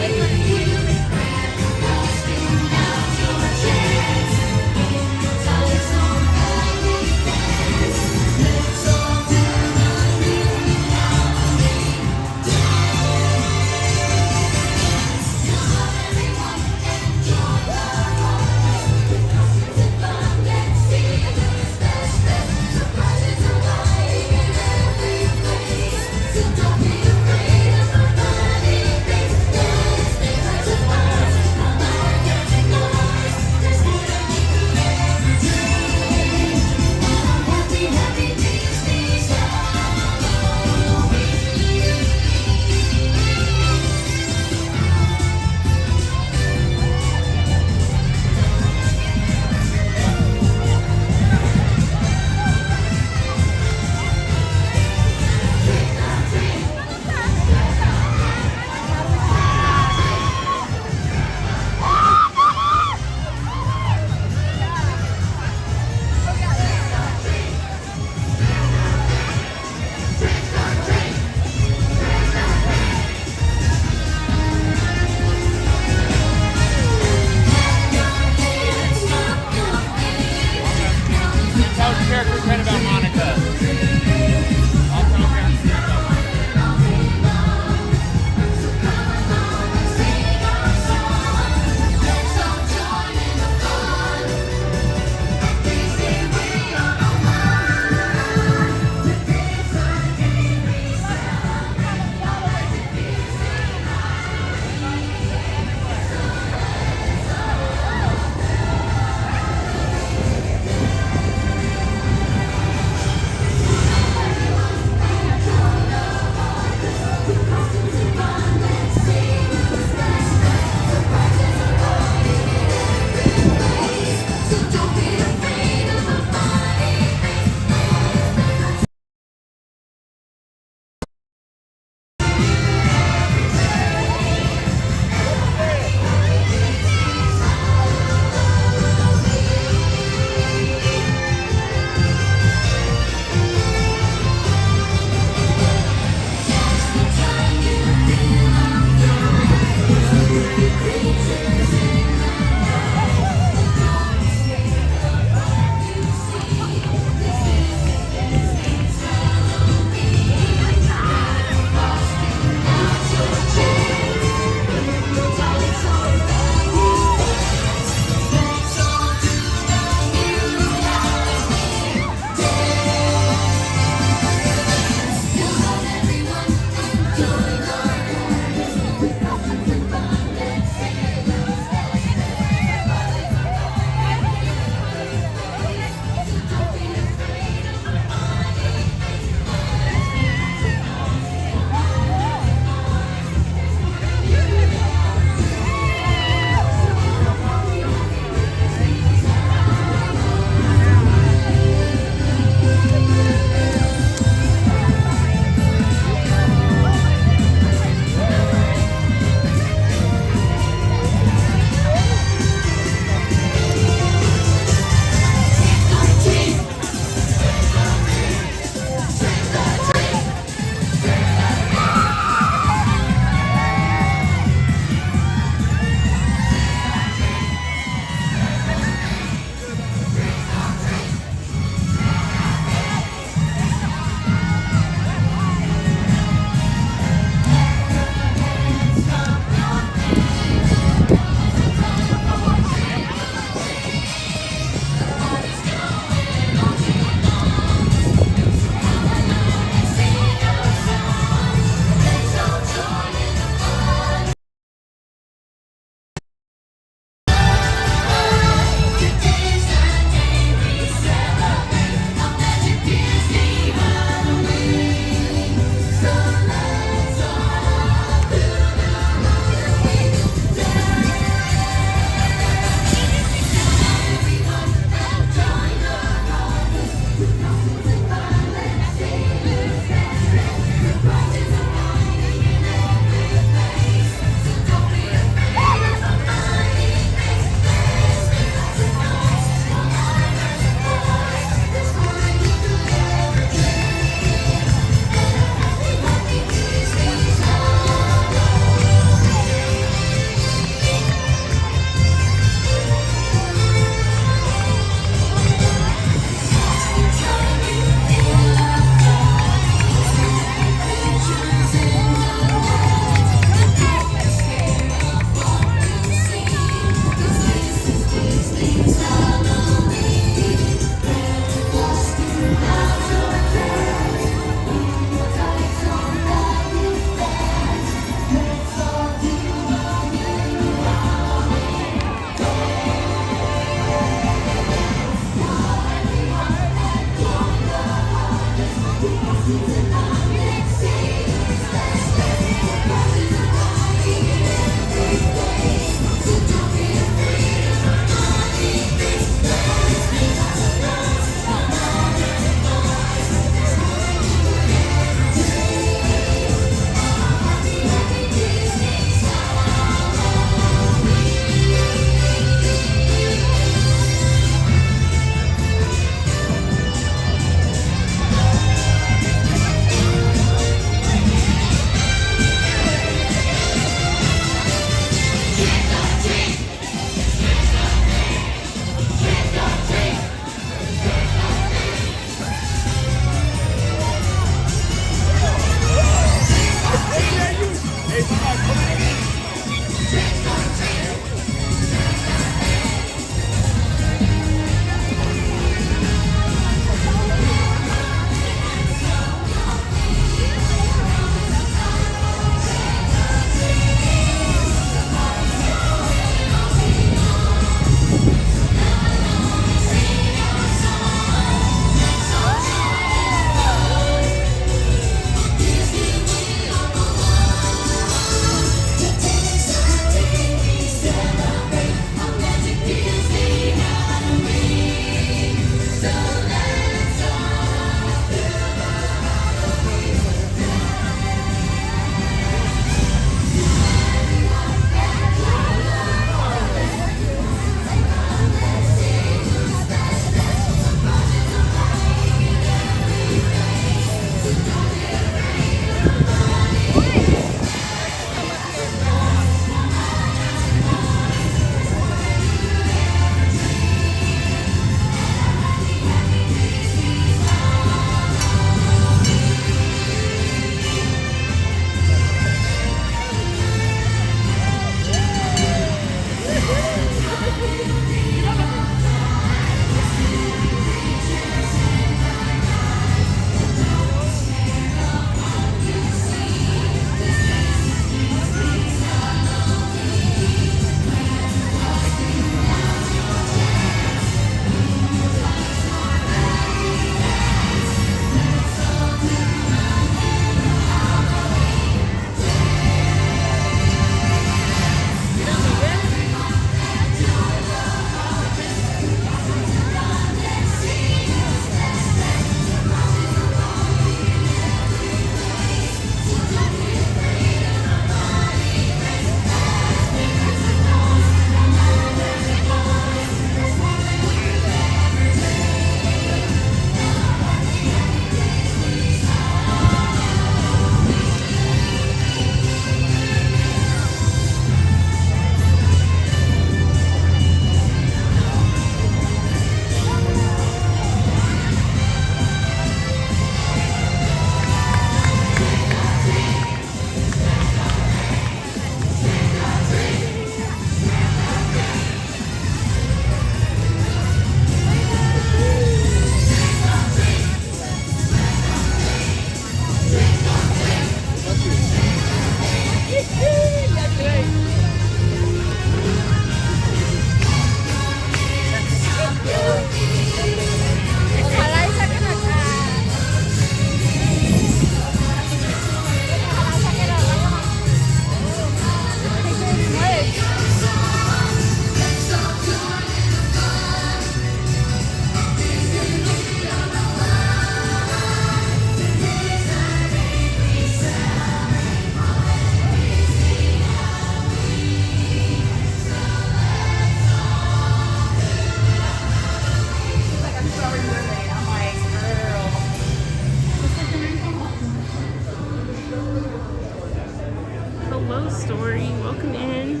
welcome in.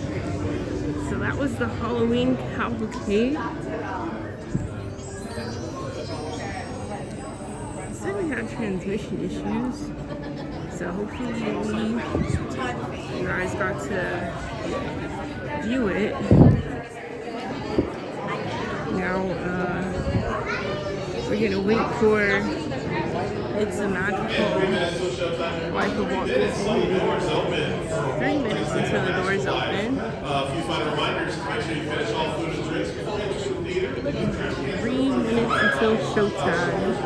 So that was the Halloween cavalcade. So we had transmission issues. So hopefully you guys got to view it. Now we're gonna wait for It's a Magical Life of Walt Disney. 3 minutes until the doors open. A few final reminders. Make sure you finish all food and drinks before entering the theater. 3 minutes until showtime.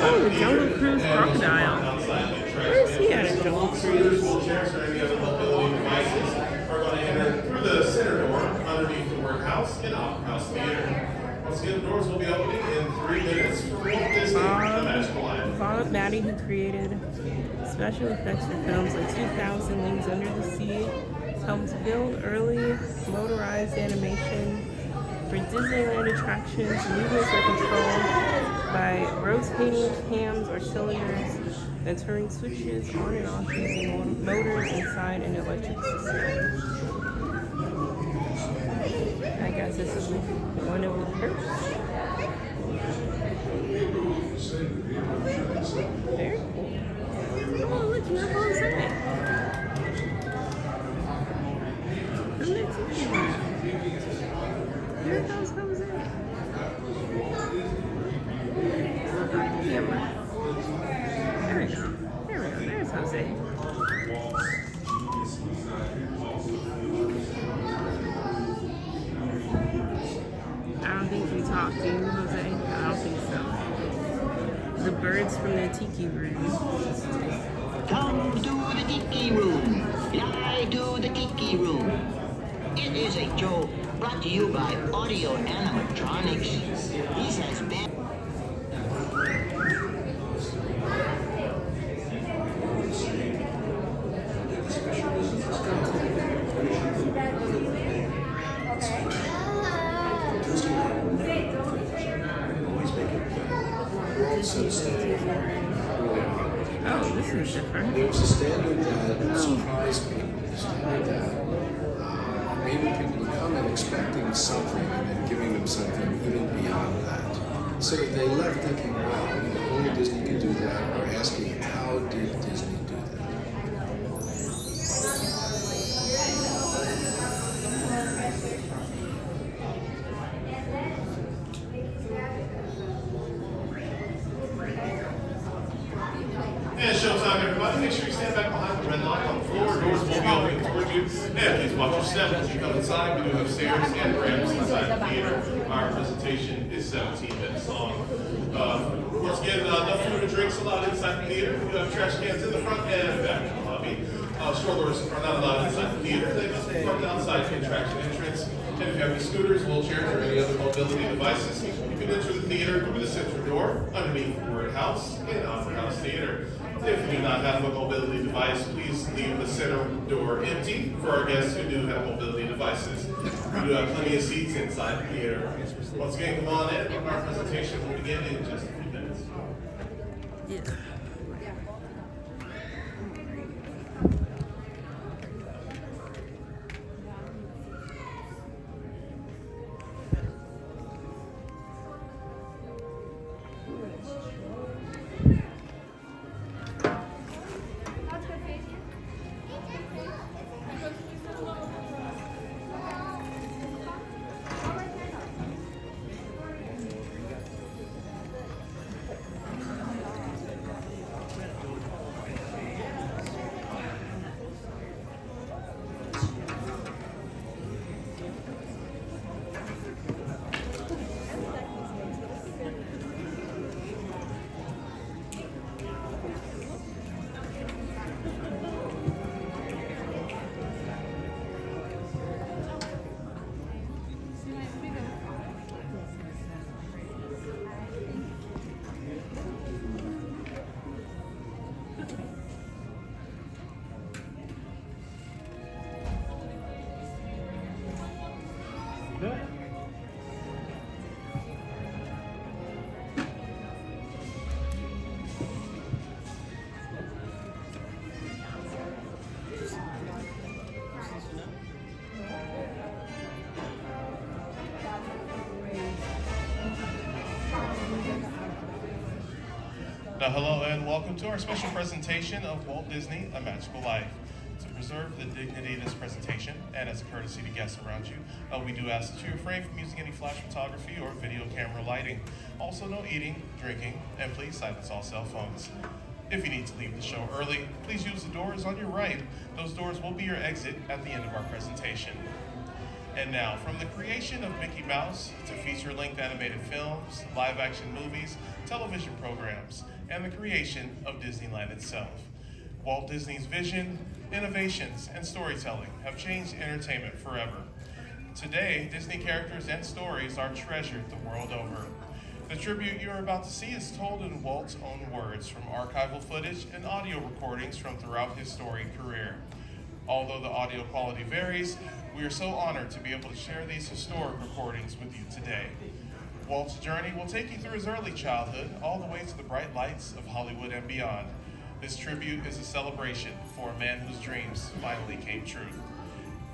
Oh, the Jungle Cruise crocodile. Where is he at a Jungle Cruise? Wheelchairs or any other mobility devices are going to enter through the center door underneath the workhouse and Opera House Theater. Once again, the doors will be opening in 3 minutes for Walt Disney, The Magical Life. Bob Maddie, who created special effects for films like 2000, Wings Under the Sea, helped build early motorized animation for Disneyland attractions. Movements are controlled by rotating cams or cylinders and turning switches on and off using motors inside an electric system. I guess this is one of the perks. Very cool. Oh, look, you have Jose. Isn't it too cute? Here comes Jose. Camera. There we go. There we go. There's Jose. I don't think we talked, do you, Jose? I don't think so. The birds from the tiki room. Come to the tiki room. Fly to the tiki room. It is a joke brought to you by Audio Animatronics. This has been... Oh, this is different. There was a standard that surprised people. The standard that made people come in expecting something and then giving them something even beyond that. So that they left thinking, wow, only Disney could do that, or asking, how did Disney do that? And showtime, everybody. Make sure you stand back behind the red line on the floor. Doors will be opening towards you. And please watch your step as you come inside. We do have stairs and ramps inside the theater. Our presentation is 17 minutes long. Once again, no food and drinks allowed inside the theater. We do have trash cans in the front and back in the lobby. Strollers are not allowed inside the theater. They must be parked outside the attraction entrance. And if you have any scooters, wheelchairs, or any other mobility devices, you can enter the theater through the center door underneath the Workhouse and Opera House Theater. If you do not have a mobility device, please leave the center door empty for our guests who do have mobility devices. We do have plenty of seats inside the theater. Once again, come on in. Our presentation will begin in just a few minutes. Yeah. Now, hello and welcome to our special presentation of Walt Disney, A Magical Life. To preserve the dignity of this presentation, and as a courtesy to guests around you, we do ask that you refrain from using any flash photography or video camera lighting. Also, no eating, drinking, and please silence all cell phones. If you need to leave the show early, please use the doors on your right. Those doors will be your exit at the end of our presentation. And now, from the creation of Mickey Mouse to feature-length animated films, live-action movies, television programs, and the creation of Disneyland itself, Walt Disney's vision, innovations, and storytelling have changed entertainment forever. Today, Disney characters and stories are treasured the world over. The tribute you're about to see is told in Walt's own words from archival footage and audio recordings from throughout his storied career. Although the audio quality varies, we are so honored to be able to share these historic recordings with you today. Walt's journey will take you through his early childhood all the way to the bright lights of Hollywood and beyond. This tribute is a celebration for a man whose dreams finally came true.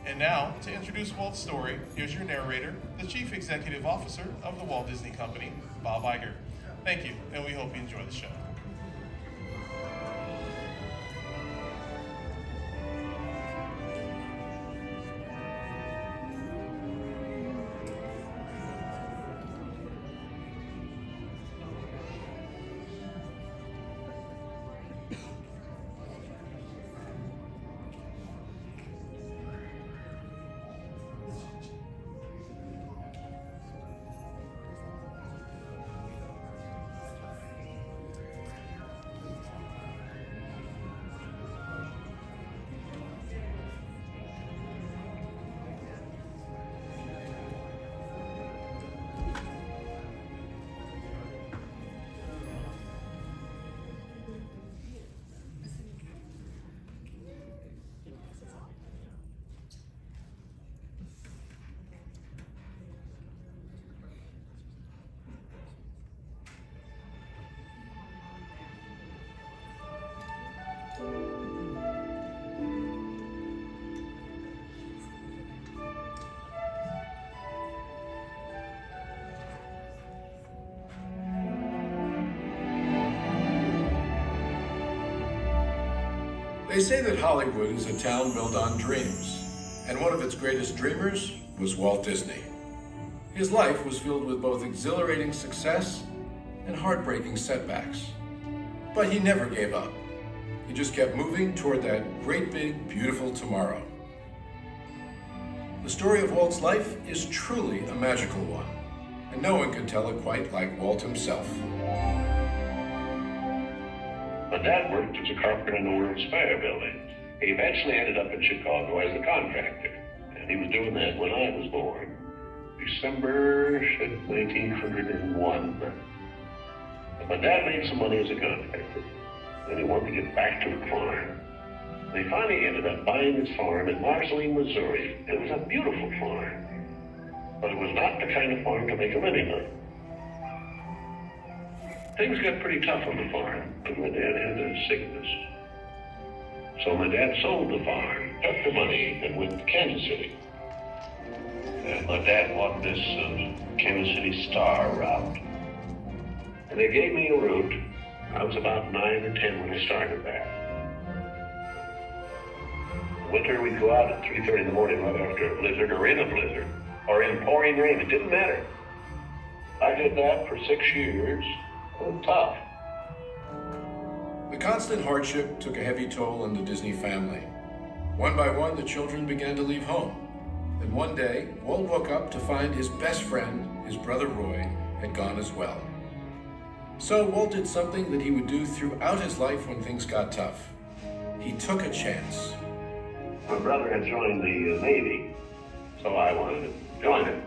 And now, to introduce Walt's story, here's your narrator, the Chief Executive Officer of the Walt Disney Company, Bob Iger. Thank you, and we hope you enjoy the show. They say that Hollywood is a town built on dreams, and one of its greatest dreamers was Walt Disney. His life was filled with both exhilarating success and heartbreaking setbacks. But he never gave up. He just kept moving toward that great big, beautiful tomorrow. The story of Walt's life is truly a magical one, and no one can tell it quite like Walt himself. My dad worked as a carpenter in the World's Fair building. He eventually ended up in Chicago as a contractor, and he was doing that when I was born, December 1901. My dad made some money as a contractor, and he wanted to get back to the farm. They finally ended up buying this farm in Marceline, Missouri. It was a beautiful farm, but it was not the kind of farm to make a living on. Things got pretty tough on the farm, and my dad had a sickness. So my dad sold the farm, took the money, and went to Kansas City. And my dad bought this Kansas City Star route. And they gave me a route. I was about 9 or 10 when I started that. Winter, we'd go out at 3:30 in the morning right after a blizzard, or in a blizzard, or in pouring rain. It didn't matter. I did that for 6 years. It was tough. The constant hardship took a heavy toll on the Disney family. One by one, the children began to leave home. Then one day, Walt woke up to find his best friend, his brother Roy, had gone as well. So Walt did something that he would do throughout his life when things got tough. He took a chance. My brother had joined the Navy, so I wanted to join him.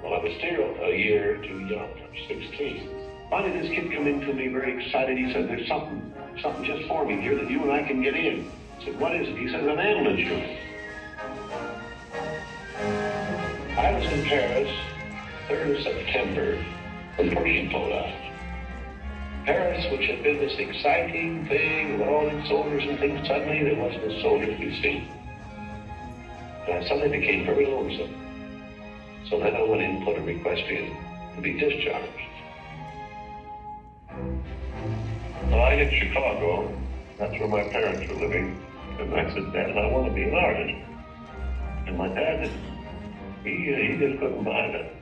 Well, I was still a year too young. I was 16. Finally, this kid come in to me very excited. He said, there's something just forming here that you and I can get in. I said, what is it? He says, an ambulance unit. I was in Paris, 3rd of September, when Pershing pulled out. Paris, which had been this exciting thing with all its soldiers and things, suddenly there wasn't a soldier to be seen. And I suddenly became very lonesome. So then I went in and put a request in to be discharged. Well, I hit Chicago. That's where my parents were living. And I said, Dad, I want to be an artist. And my dad, he just couldn't buy it.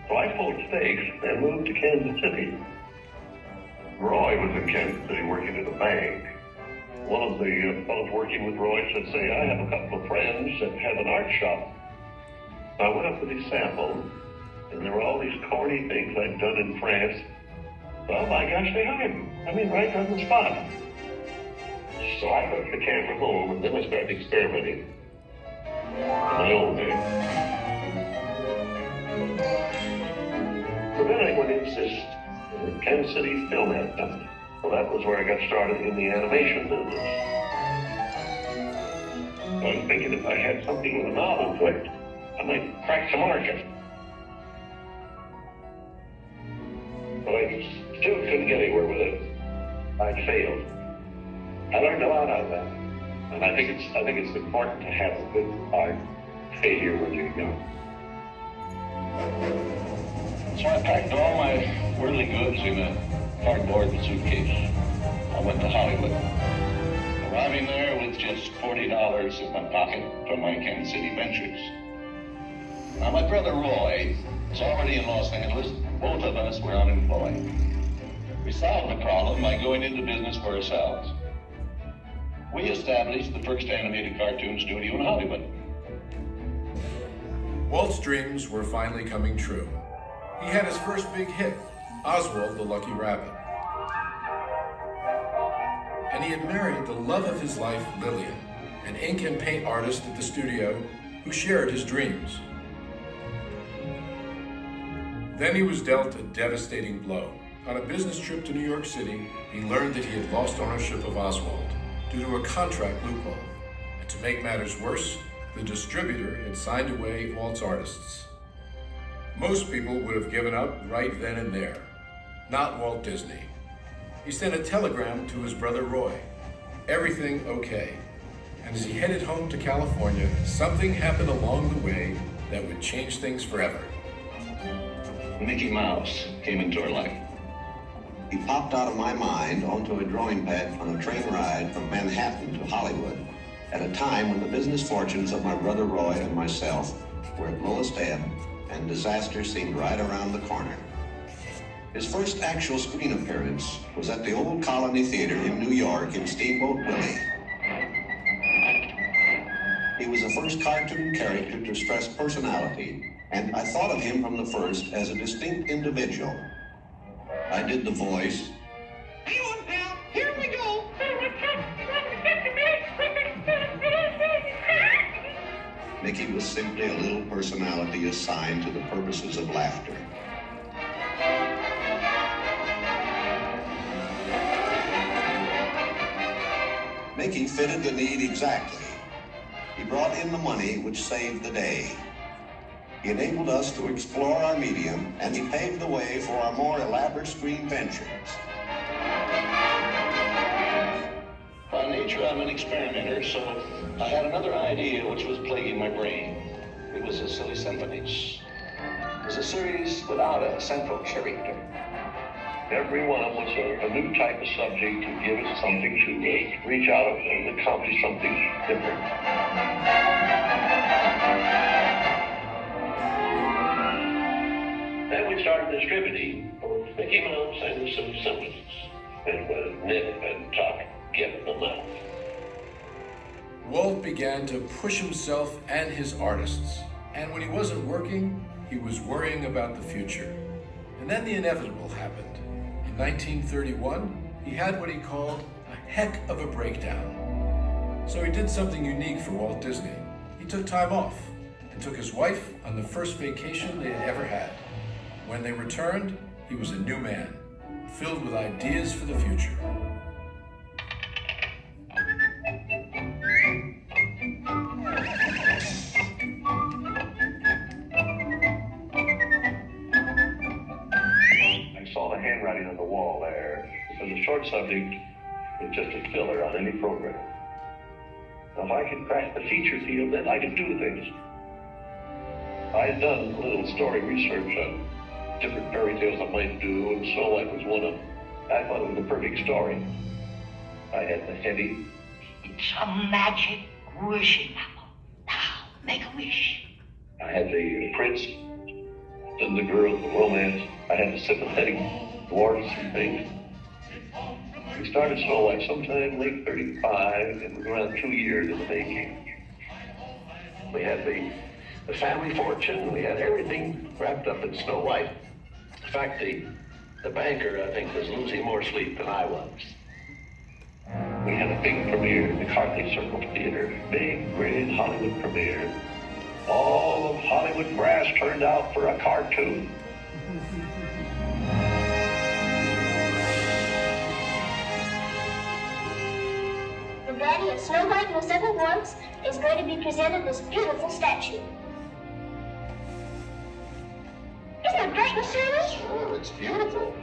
So I pulled stakes and moved to Kansas City. Roy was in Kansas City working at a bank. One of the fellows working with Roy said, say, I have a couple of friends that have an art shop. I went up with these samples, and there were all these corny things I'd done in France. Well, my gosh, they hired me. I mean, right on the spot. So I took the camera home, and then I started experimenting in my own way. So then I went into this Kansas City Film Ad Company. Well, that was where I got started in the animation business. I was thinking if I had something with a novel flick, I might crack the market. But I still couldn't get anywhere with it. I failed. I learned a lot out of that. And I think it's important to have a good art failure when you're young. So I packed all my worldly goods in a cardboard suitcase. I went to Hollywood. Arriving there with just $40 in my pocket from my Kansas City ventures. Now my brother Roy was already in Los Angeles. Both of us were unemployed. We solved the problem by going into business for ourselves. We established the first animated cartoon studio in Hollywood. Walt's dreams were finally coming true. He had his first big hit, Oswald the Lucky Rabbit. And he had married the love of his life, Lillian, an ink and paint artist at the studio who shared his dreams. Then he was dealt a devastating blow. On a business trip to New York City, he learned that he had lost ownership of Oswald due to a contract loophole. And to make matters worse, the distributor had signed away Walt's artists. Most people would have given up right then and there. Not Walt Disney. He sent a telegram to his brother Roy. Everything okay. And as he headed home to California, something happened along the way that would change things forever. Mickey Mouse came into our life. He popped out of my mind onto a drawing pad on a train ride from Manhattan to Hollywood at a time when the business fortunes of my brother Roy and myself were at lowest ebb and disaster seemed right around the corner. His first actual screen appearance was at the Old Colony Theater in New York in Steamboat Willie. He was the first cartoon character to stress personality, and I thought of him from the first as a distinct individual. I did the voice. Hang on, pal. Here we go. Mickey was simply a little personality assigned to the purposes of laughter. Mickey fitted the need exactly. He brought in the money which saved the day. He enabled us to explore our medium, and he paved the way for our more elaborate screen ventures. By nature, I'm an experimenter, so I had another idea which was plaguing my brain. It was the Silly Symphonies. It was a series without a central character. Every one was a new type of subject to give it something to reach out of and accomplish something different. Then we started distributing Mickey Mouse and the Silly Symphonies. It was nip and tuck, get them out. Walt began to push himself and his artists. And when he wasn't working, he was worrying about the future. And then the inevitable happened. In 1931, he had what he called a heck of a breakdown. So he did something unique for Walt Disney. He took time off and took his wife on the first vacation they had ever had. When they returned, he was a new man, filled with ideas for the future. I saw the handwriting on the wall there. It was a short subject. It's just a filler on any program. Now, if I could crack the feature field, then I could do things. I had done a little story research on different fairy tales I might do, and Snow White was one of them. I thought it was the perfect story. I had the heavy. It's a magic wishing apple. Now, make a wish. I had the prince, then the girl, the romance. I had the sympathetic dwarfs and things. We started Snow White sometime late 35, and it was around 2 years in the making. We had the family fortune, we had everything wrapped up in Snow White. In fact, the banker, I think, was losing more sleep than I was. We had a big premiere at the Carthay Circle Theater, big, grand Hollywood premiere. All of Hollywood brass turned out for a cartoon. The daddy of Snow White Knows Ever Once is going to be presented this beautiful statue. Isn't that great, Mr. Ernest? Sure, it's beautiful.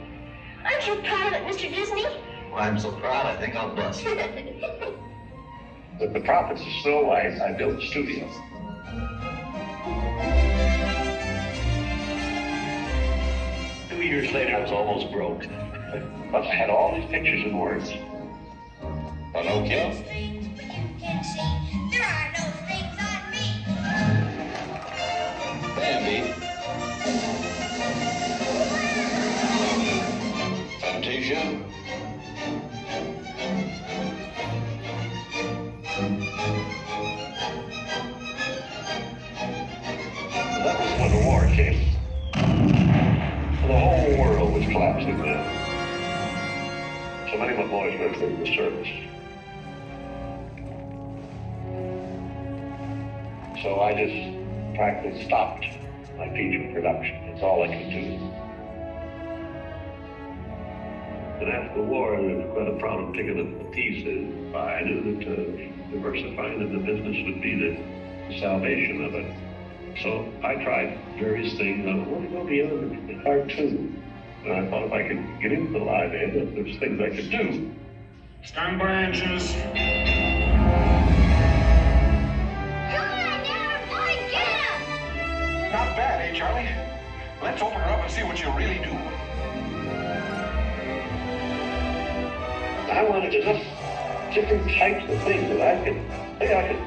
Aren't you proud of it, Mr. Disney? Well, I'm so proud, I think I'll bust. With the profits of Snow White, I built a studio. Years later, I was almost broke. But I had all these pictures and words. Pinocchio? There are no things on me. Bambi? Fantasia? That was when the war came. The whole world was collapsing then. So many of my boys went through the service. So I just practically stopped my feature production. It's all I could do. And after the war, there was quite a problem picking up the pieces. I knew that diversifying in the business would be the salvation of it. So I tried various things. I wanted to go beyond the cartoon. And I thought if I could get into the live end, that there's things I could do. Stand by, engines. Come on now, boy, get him! Not bad, eh, Charlie? Let's open her up and see what you really do. I wanted to just different types of things that I could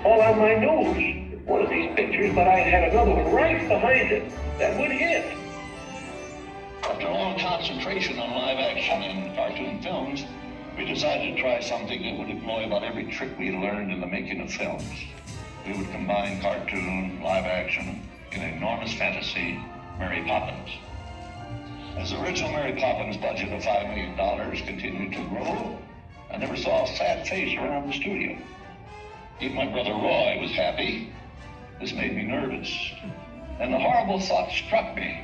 fall on my nose. One of these pictures, but I had another one right behind it that would hit. After a long concentration on live action and cartoon films, we decided to try something that would employ about every trick we learned in the making of films. We would combine cartoon, live action, in an enormous fantasy, Mary Poppins. As the original Mary Poppins budget of $5 million continued to grow, I never saw a sad face around the studio. Even my brother Roy was happy. This made me nervous. And the horrible thought struck me.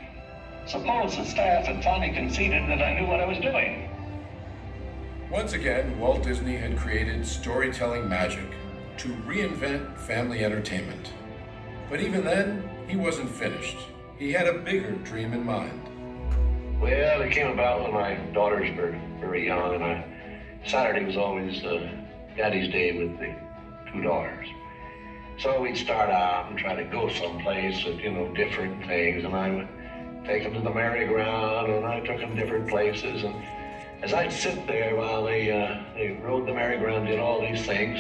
Suppose the staff had finally conceded that I knew what I was doing. Once again, Walt Disney had created storytelling magic to reinvent family entertainment. But even then, he wasn't finished. He had a bigger dream in mind. Well, it came about when my daughters were very young, and Saturday was always Daddy's Day with the two daughters. So we'd start out and try to go someplace with, different things, and I would take them to the merry-go-round, and I took them different places, and as I'd sit there while they rode the merry-go-round, did all these things,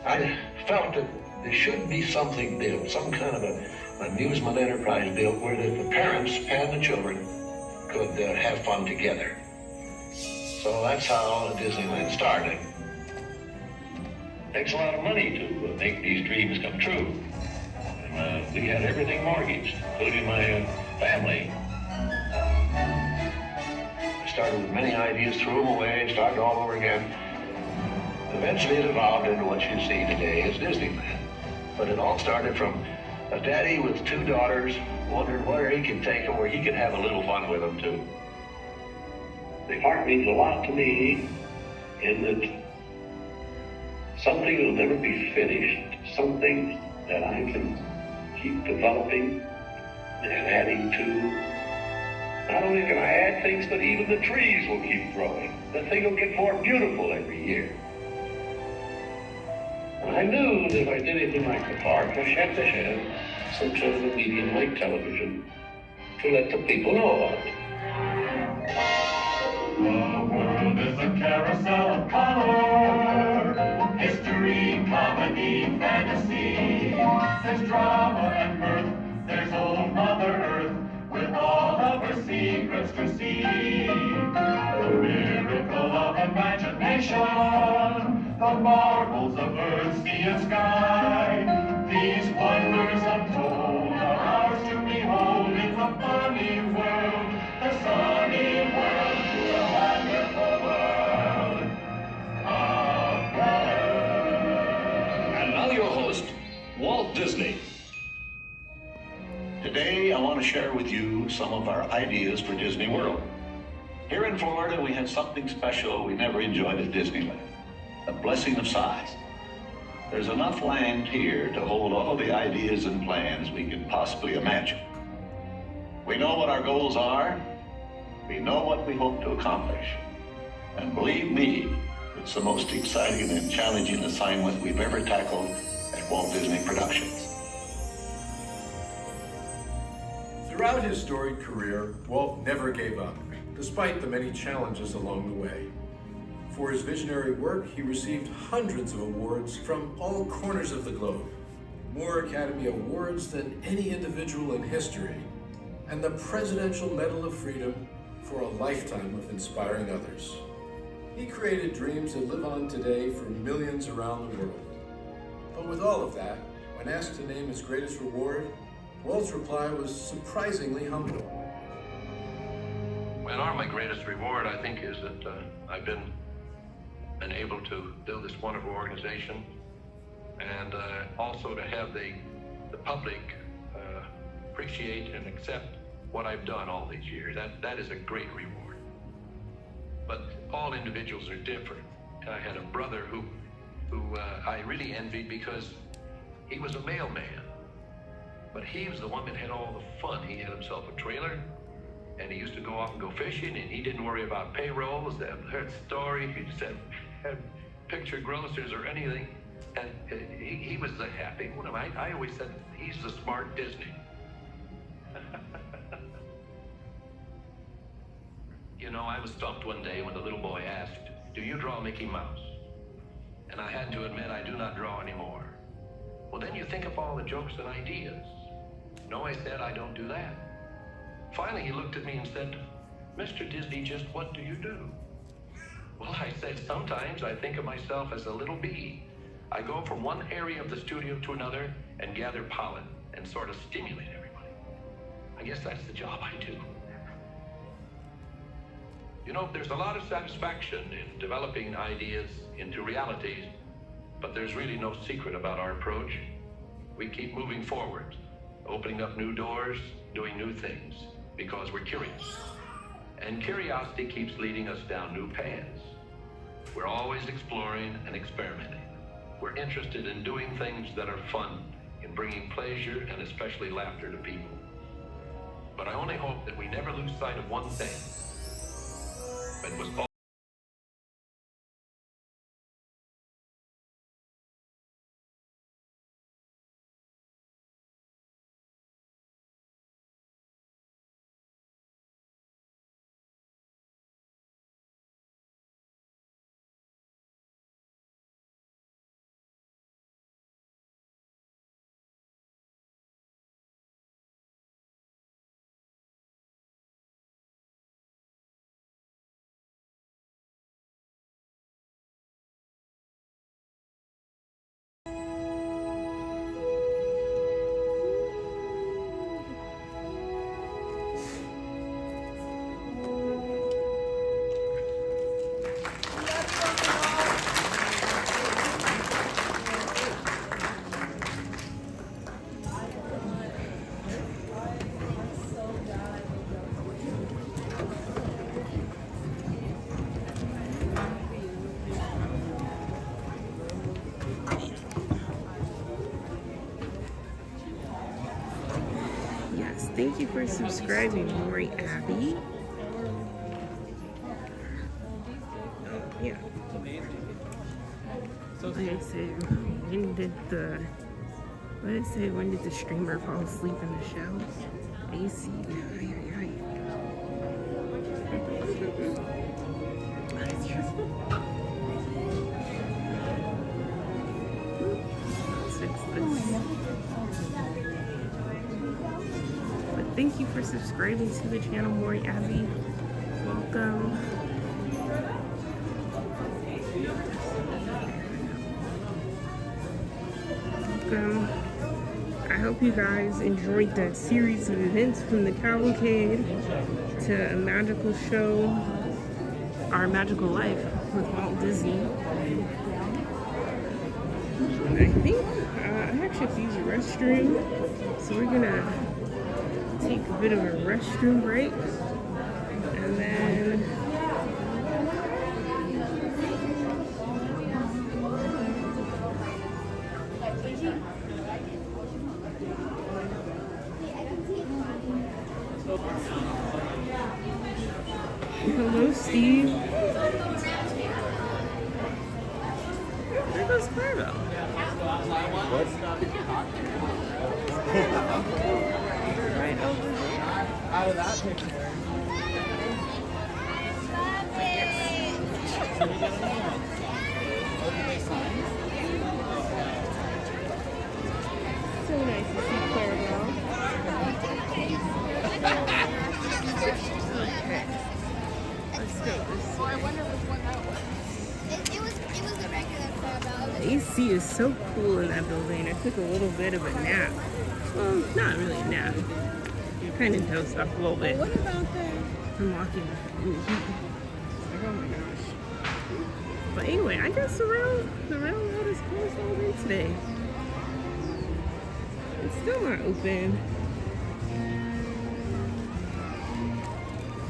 I felt that there should be something built, some kind of an amusement enterprise built where the parents and the children could have fun together. So that's how Disneyland started. It takes a lot of money to make these dreams come true. And we had everything mortgaged, including my family. I started with many ideas, threw them away, started all over again. Eventually it evolved into what you see today as Disneyland. But it all started from a daddy with two daughters wondering where he could take them, where he could have a little fun with them too. The art means a lot to me in that something will never be finished, something that I can keep developing and adding to. Not only can I add things, but even the trees will keep growing. The thing will get more beautiful every year. And I knew that if I did anything like the park, I had to have some sort of a medium like television to let the people know about it. There's a carousel of color, history, comedy, fantasy. There's drama and mirth, there's old Mother Earth, with all of her secrets to see. The miracle of imagination, the marvels of earth, sea and sky. These wonders untold are ours to behold in the funny world, the sunny world, the wonderful world of color. And now your host, Walt Disney. Today, I want to share with you some of our ideas for Disney World. Here in Florida, we have something special we never enjoyed at Disneyland, a blessing of size. There's enough land here to hold all the ideas and plans we can possibly imagine. We know what our goals are, we know what we hope to accomplish, and believe me, it's the most exciting and challenging assignment we've ever tackled at Walt Disney Productions. Throughout his storied career, Walt never gave up, despite the many challenges along the way. For his visionary work, he received hundreds of awards from all corners of the globe, more Academy Awards than any individual in history, and the Presidential Medal of Freedom for a lifetime of inspiring others. He created dreams that live on today for millions around the world. But with all of that, when asked to name his greatest reward, Walt's reply was surprisingly humble. Well, my greatest reward, I think, is that I've been able to build this wonderful organization, and also to have the public appreciate and accept what I've done all these years. That is a great reward. But all individuals are different. I had a brother who I really envied because he was a mailman, but he was the one that had all the fun. He had himself a trailer, and he used to go off and go fishing, and he didn't worry about payrolls, that story. He just had picture grocers or anything, and he was the happy one. I always said he's the smart Disney. You know, I was stumped one day when the little boy asked, "Do you draw Mickey Mouse?" And I had to admit I do not draw anymore. Well, then you think of all the jokes and ideas. No, I said, I don't do that. Finally, he looked at me and said, "Mr. Disney, just what do you do?" Well, I said, sometimes I think of myself as a little bee. I go from one area of the studio to another and gather pollen and sort of stimulate everybody. I guess that's the job I do. You know, there's a lot of satisfaction in developing ideas into realities, but there's really no secret about our approach. We keep moving forward, opening up new doors, doing new things, because we're curious. And curiosity keeps leading us down new paths. We're always exploring and experimenting. We're interested in doing things that are fun, in bringing pleasure and especially laughter to people. But I only hope that we never lose sight of one thing. It was all Thank you for subscribing, Lori Abby. Yeah. Like I said, when did the streamer fall asleep in the show? AC. That's Let's fix this. But thank you for subscribing to the channel, Maury Abby. Welcome. Welcome. I hope you guys enjoyed that series of events from the cavalcade to a magical show, Our Magical Life with Walt Disney. And I think I actually have to use a restroom, so we're gonna take a bit of a restroom break, and then hello, Steve. There goes Carlo. Right over there. Out of that picture. So nice to see Clairville. Okay. Let's go. Oh, I wonder which one that was. It was the regular Clarabelle. The AC is so cool in that building. I took a little bit of a nap. Well, not really a nap. Kind of dozed off a little bit. What about the... I'm walking in the heat. Like, oh my gosh. But anyway, I guess the railroad is closed all day today. It's still not open.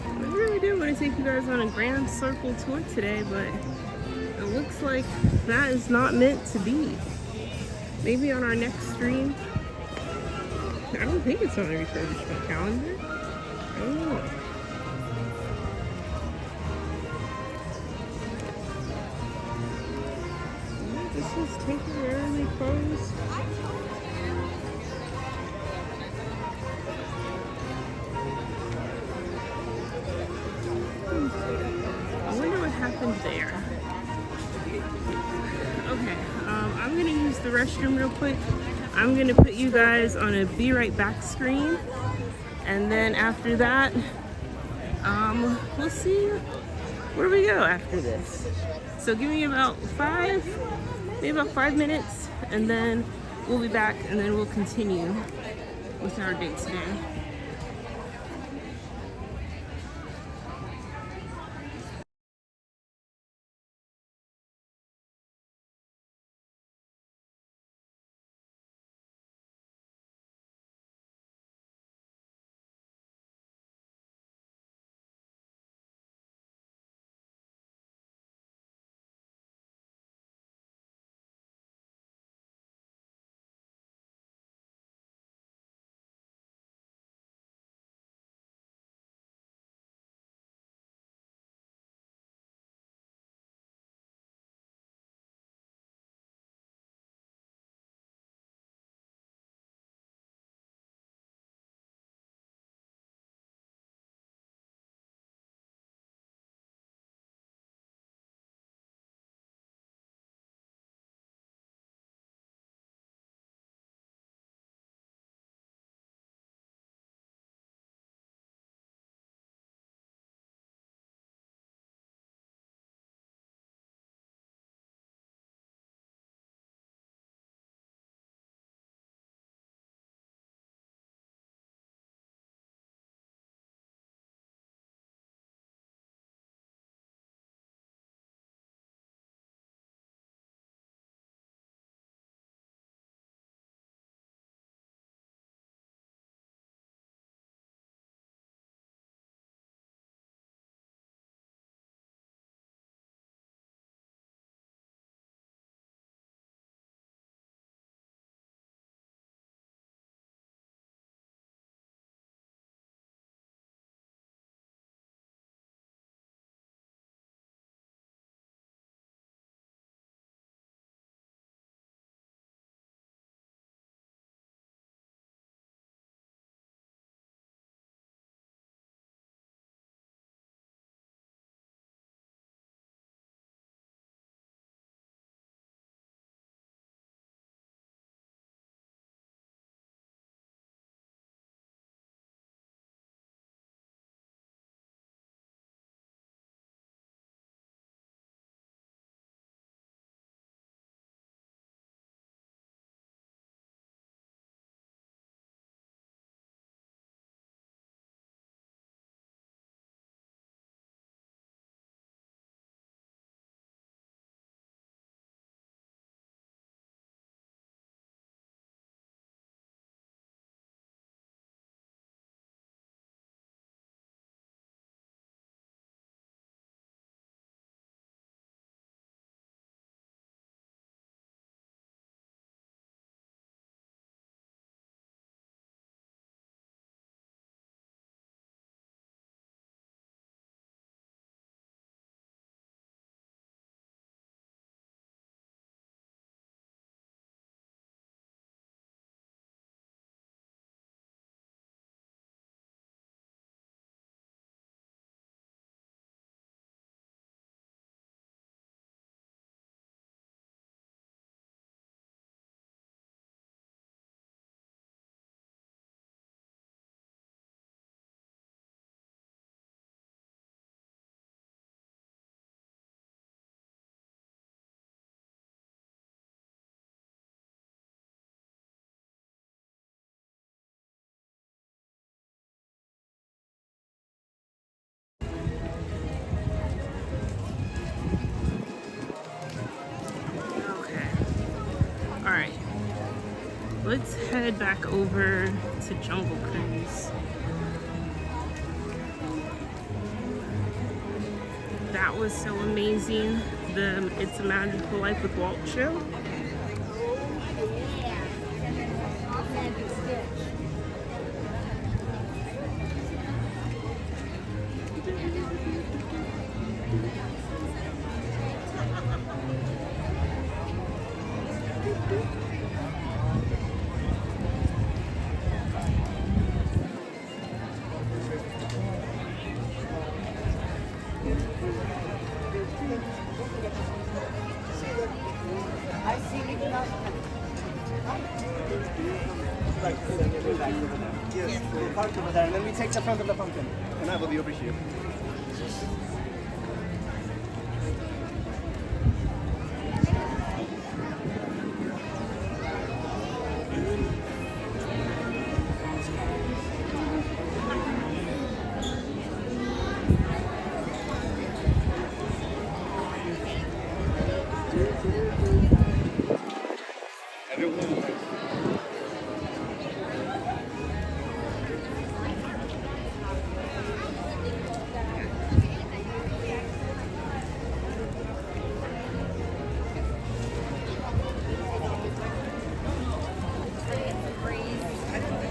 I really do want to take you guys on a grand circle tour today, but it looks like that is not meant to be. Maybe on our next stream. I don't think it's on the refurbishment calendar. I don't know. This is temporarily closed. I wonder what happened there. Okay, I'm gonna use the restroom real quick. I'm gonna put you guys on a be right back screen, and then after that, we'll see where we go after this. So give me about maybe about 5 minutes, and then we'll be back, and then we'll continue with our day today. let's head back over to Jungle Cruise. That was so amazing. The It's a Magical Life with Walt show. Yes, we'll park over there, and then we take the front of the pumpkin, and I will be over here.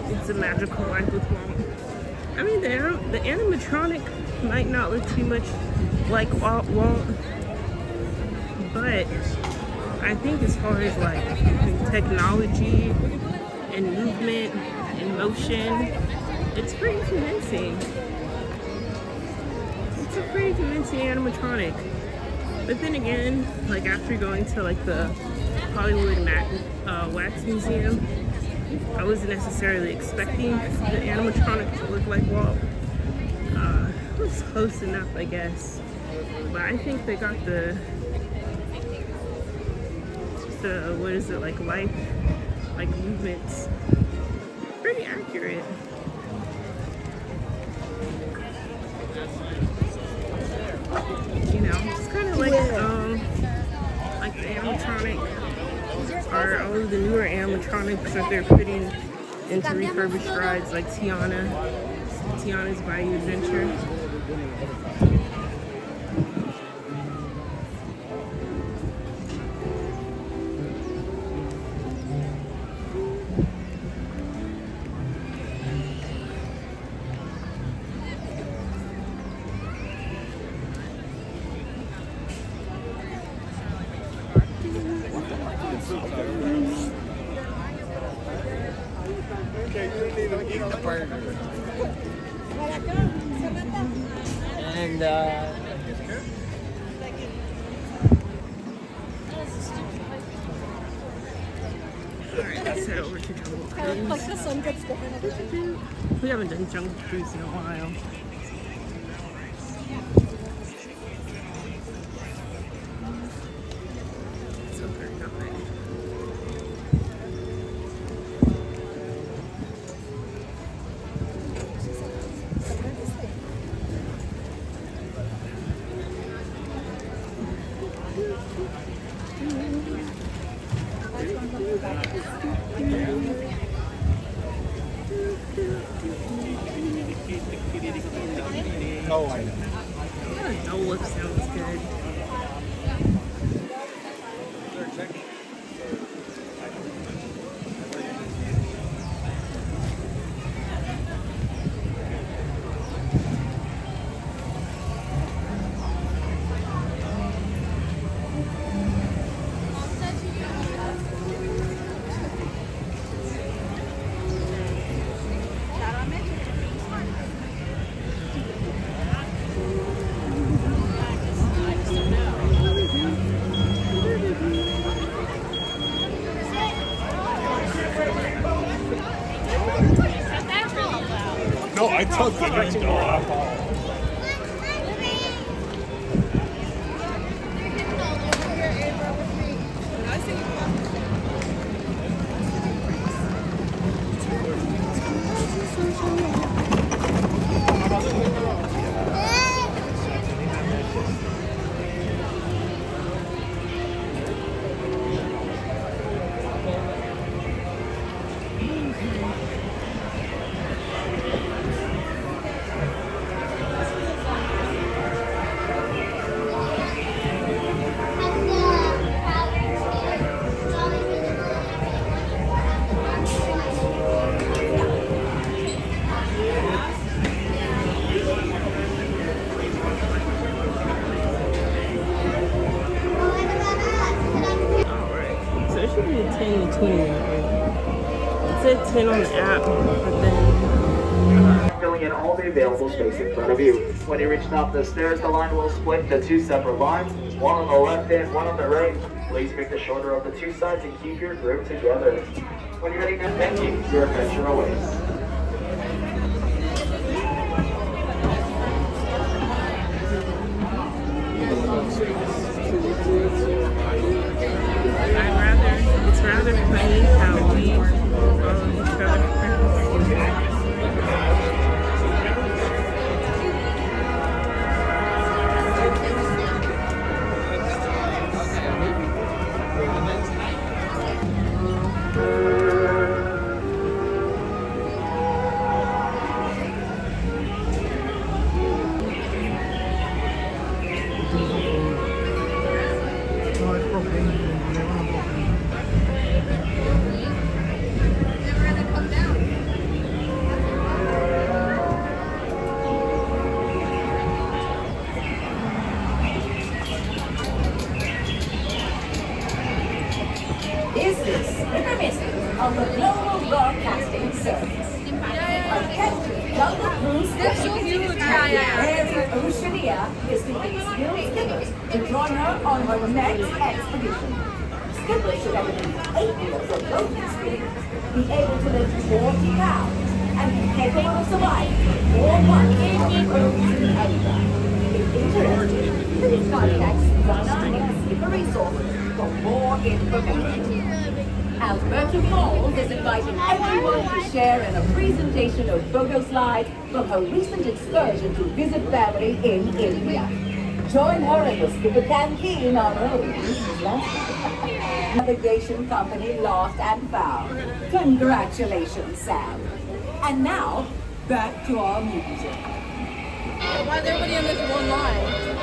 It's a Magical Life with Walt. I mean, the animatronic might not look too much like Walt, but I think as far as like technology and movement and motion, it's pretty convincing. It's a pretty convincing animatronic. But then again, like after going to like the Hollywood Wax Museum, I wasn't necessarily expecting the animatronic to look like Walt. It was close enough, I guess. But I think they got the what is it, like life, like movements, pretty accurate. You know, it's kind of like the animatronic, or all of the newer animatronics that they're putting into refurbished rides, like Tiana's Bayou Adventure. Okay, you didn't even eat the burger. And Alright, let's head over to Jungle Cruise. We haven't done Jungle Cruise in a while. So very nice. Oh, I know. No lip sounds good. No, I took the green door off. 10 to 20 minute wait. It said 10 on the app, but then filling in all the available space in front of you. When you reach the top of the stairs, the line will split into two separate lines, one on the left and one on the right. Please pick the shorter of the two sides and keep your group together. When you're ready now, thank you. Your adventure awaits. it's rather funny how we follow each other. Is this the premises of the Global Broadcasting Service? Jungle Cruise Mary Oceania is taking skilled skippers to join her on her next expedition. Skippers should have at least 8 years of boat experience, be able to lift 40 pounds, and be capable of surviving 4 months on the road to Asia. If interested, please contact Susanna in Skipper Resources for more information. Alberta Falls is inviting everyone to share in a presentation of photo slides from her recent excursion to visit family in India. Join her in the Skipper Canteen on her navigation company Lost and Found. Congratulations, Sam. And now, back to our music. Why is everybody on this one line?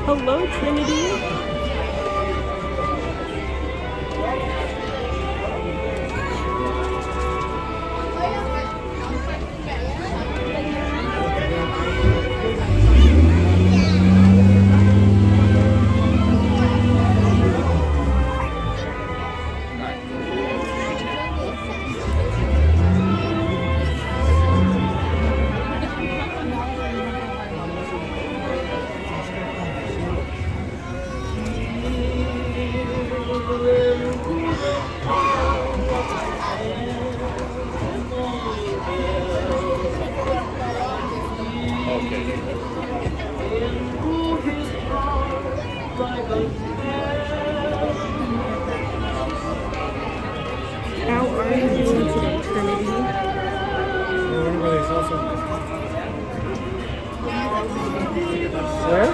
Hello, Trinity. How are you doing today, Trinity? Everybody's awesome. Where?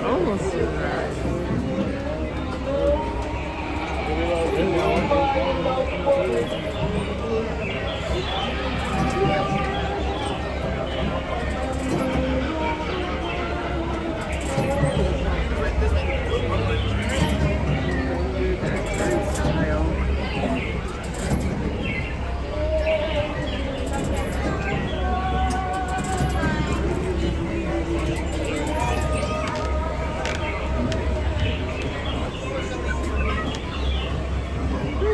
Almost surprised.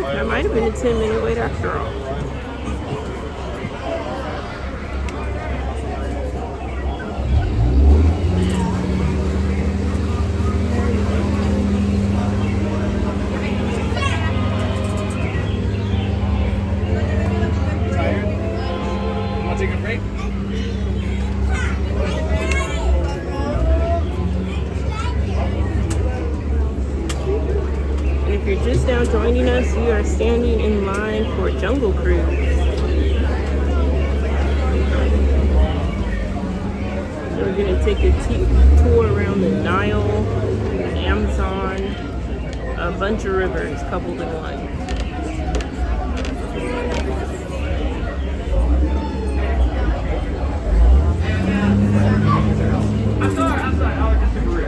That might have been a 10-minute wait after all. Tired? Want to take a break? If you're just now joining us, we are standing in line for Jungle Cruise. We're going to take a tour around the Nile, Amazon, a bunch of rivers coupled in one. I'm sorry. I'll just agree.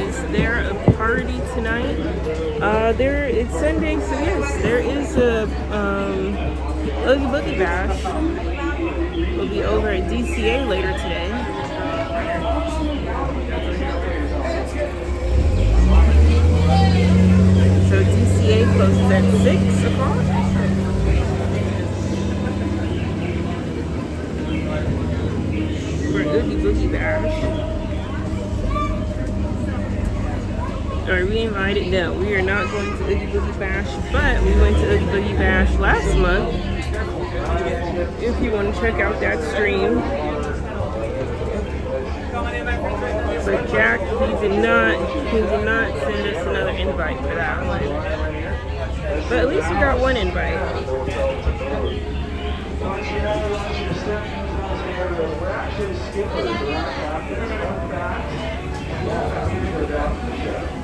Is there a party tonight? It's Sunday, so yes, there is a Oogie Boogie Bash. We'll be over at DCA later today. So DCA closes at 6 o'clock. For Oogie Boogie Bash. Are we invited? No, we are not going to Oogie Boogie Bash, but we went to Oogie Boogie Bash last month. If you want to check out that stream. But Jack, he did not send us another invite for that one. But at least we got one invite. we're actually skippers. We're not captains. Fun fact. Yeah, we're down for the show.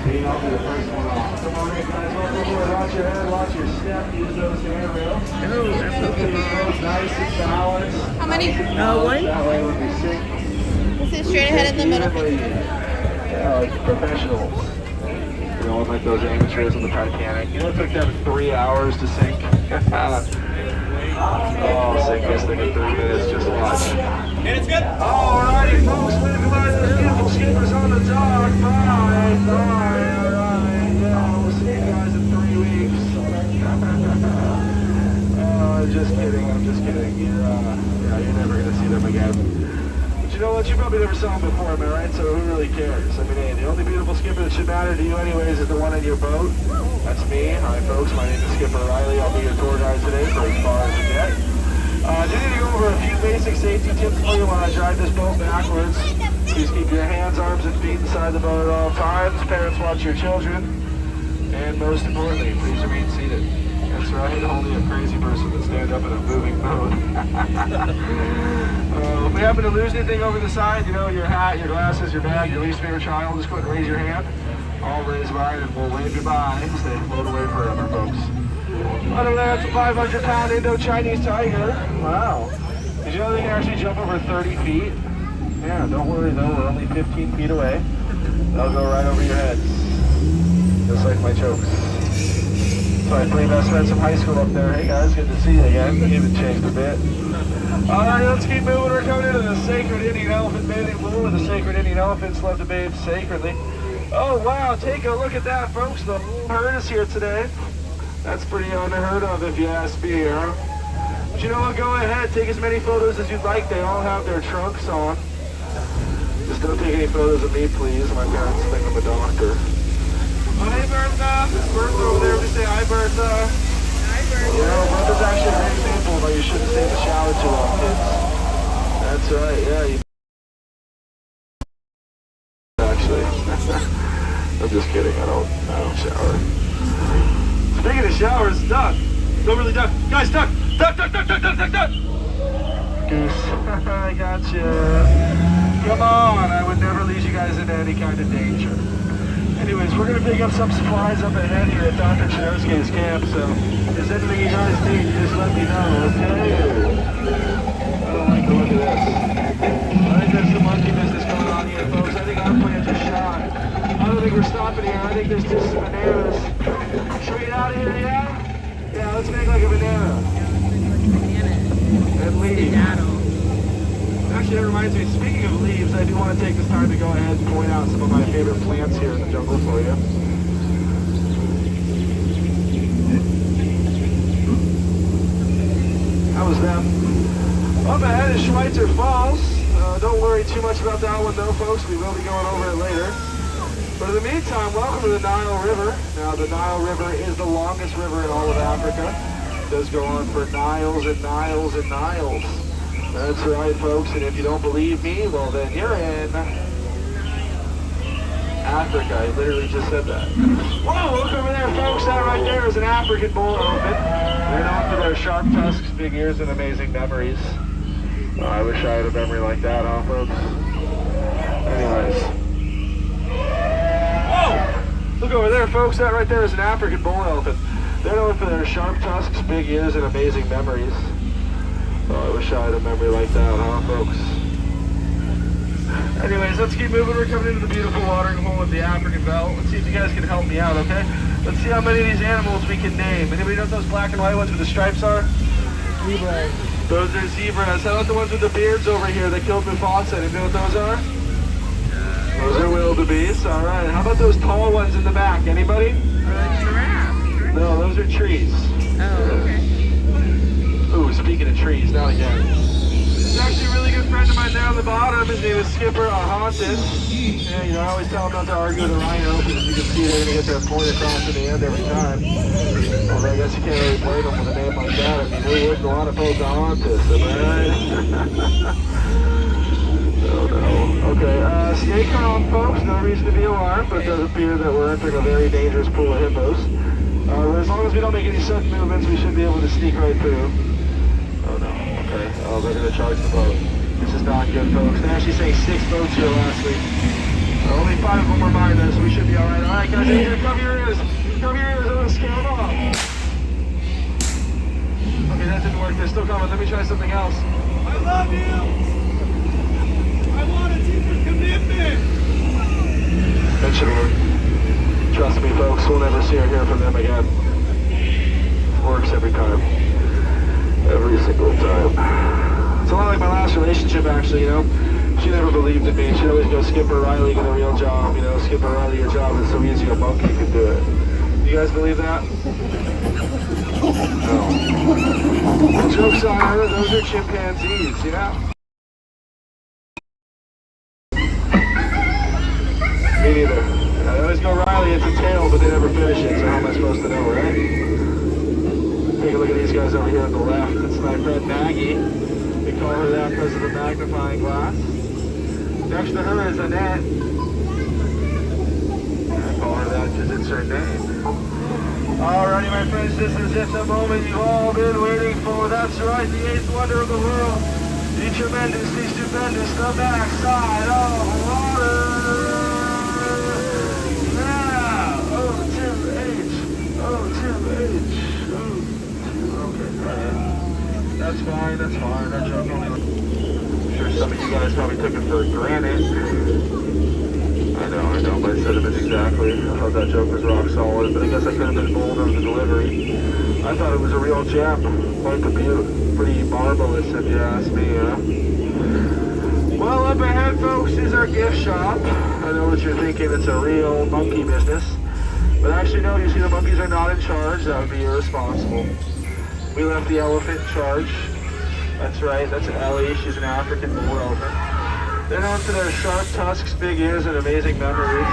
Being off to the first one off. Come on in, guys. Welcome aboard. Watch your head, watch your step. Use those handrails. Oh, that's Keep those nice and balanced. How many? One. That way when we sink. We'll sit straight ahead in the middle. Yeah, like professionals. You know, like those amateurs on the Titanic. You know, it took them 3 hours to sink. Oh, sink this thing in 3 minutes. Just watch. And it's good. Alrighty, folks. Wave goodbye to those beautiful skippers on the dock. Bye. Alright. Yeah, we'll see you guys in 3 weeks. Just kidding. I'm just kidding. You're never gonna see them again. You know what? You probably never saw them before, am I right? So who really cares? I mean, hey, the only beautiful skipper that should matter to you anyways is the one in your boat. That's me. Hi, folks. My name is Skipper Riley. I'll be your tour guide today for as far as we get. I do need to go over a few basic safety tips for you while I drive this boat backwards. Please keep your hands, arms, and feet inside the boat at all times. Parents, watch your children. And most importantly, please remain seated. That's right, only a crazy person would stand up in a moving boat. If we happen to lose anything over the side, you know, your hat, your glasses, your bag, your least favorite child, just go ahead and raise your hand. I'll raise mine and we'll wave goodbye. Stay float away forever, folks. Other than that, it's a 500-pound Indo-Chinese tiger. Wow. Did you know they can actually jump over 30 feet? Yeah, don't worry though, we're only 15 feet away. They'll go right over your heads. Just like my jokes. My three best friends from high school up there. Hey guys, good to see you again. You haven't changed a bit. Alright, let's keep moving. We're coming into the sacred Indian elephant bathing pool where the sacred Indian elephants love to bathe sacredly. Oh wow, take a look at that, folks. The herd is here today. That's pretty unheard of if you ask me, huh? But you know what, go ahead, take as many photos as you'd like. They all have their trunks on. Just don't take any photos of me, please. My parents think I'm a doctor. Oh, hey, Bertha. It's Bertha over there. We say hi, Bertha. Hi, Bertha. You know, Bertha's actually a great example of how you shouldn't stay in the shower too long, kids. That's right, yeah. Actually. I'm just kidding. I don't shower. Speaking of showers, duck. Go really duck. Guys, duck. Duck, duck, duck, duck, duck, duck, duck. Goose. I gotcha. Come on. I would never lead you guys into any kind of danger. Anyways, we're going to pick up some supplies up ahead here at Dr. Chinosky's camp, so if there's anything you guys need, just let me know, okay? I don't like the look of this. I think there's some monkey business going on here, folks. I think our plans are shot. I don't think we're stopping here. I think there's just some bananas. Should we get out of here, yeah? Yeah, let's make like a banana. And leave. Actually, that reminds me, speaking of leaves, I do want to take this time to go ahead and point out some of my favorite plants here in the jungle for you. How was that? Up ahead is Schweitzer Falls. Don't worry too much about that one though, folks. We will be going over it later. But in the meantime, welcome to the Nile River. Now, the Nile River is the longest river in all of Africa. It does go on for miles and miles and miles. That's right, folks, and if you don't believe me, well, then you're in Africa. I literally just said that. Whoa, look over there, folks. That right there is an African bull elephant. They're known for their sharp tusks, big ears, and amazing memories. Oh, I wish I had a memory like that, huh, folks? Anyways. Whoa! Look over there, folks. That right there is an African bull elephant. They're known for their sharp tusks, big ears, and amazing memories. Oh, I wish I had a memory like that, huh, folks? Anyways, let's keep moving. We're coming into the beautiful watering hole of the African belt. Let's see if you guys can help me out, okay? Let's see how many of these animals we can name. Anybody know what those black and white ones with the stripes are? Zebras. Those are zebras. How about the ones with the beards over here that killed Mufasa? Anybody know what those are? Those are wildebeest. All right. How about those tall ones in the back? Anybody? Giraffe. No, those are trees. Oh, okay. Ooh, speaking of trees, not again. There's actually a really good friend of mine there on the bottom. His name is Skipper Ahontis. Yeah, you know, I always tell him not to argue with a rhino because you can see they're going to get their point across in the end every time. Although I guess you can't really blame them with a name like that. I mean, who wouldn't want to poke Ahontis, am I right? Oh, no. Okay, stay calm, folks. No reason to be alarmed, but it does appear that we're entering a very dangerous pool of hippos. As long as we don't make any sudden movements, we should be able to sneak right through. Oh, no. Okay. Oh, they're gonna charge the boat. This is not good, folks. They actually say 6 boats here last week. Only 5 of them were mine, though, so we should be alright. Alright, guys, here, cover your ears. Cover your ears, I'm gonna scale them off. Okay, that didn't work. They're still coming. Let me try something else. I love you! I want a deeper commitment! That should work. Trust me, folks, we'll never see or hear from them again. Works every time. Every single time. It's a lot like my last relationship, actually, you know? She never believed in me. She'd always go, Skipper Riley, get a real job, you know? Skipper Riley, your job is so easy, a monkey can do it. You guys believe that? No. The joke's on her, those are chimpanzees, you know? Me neither. I always go, Riley, it's a tail, but they never finish it, so how am I supposed to know, right? Take a look at these guys over here on the left. It's my friend Maggie. We call her that because of the magnifying glass. Next to her is Annette. I call her that because it's her name. Alrighty, my friends, this is it, the moment you've all been waiting for. That's right, the 8th wonder of the world. The tremendous, the stupendous, the backside of water. Yeah! O2H. O2H. Okay, that's fine, that joke only. I'm sure some of you guys probably took it for granted. I know, my sentiments exactly. I thought that joke was rock solid, but I guess I could have been bolder with the delivery. I thought it was a real gem, quite the beaut. Pretty marvelous, if you ask me, Well, up ahead, folks, is our gift shop. I know what you're thinking, it's a real monkey business. But actually, no, you see the monkeys are not in charge. That would be irresponsible. We left the elephant in charge. That's right, that's Ellie. She's an African bull elephant. They're known for their sharp tusks, big ears, and amazing memories.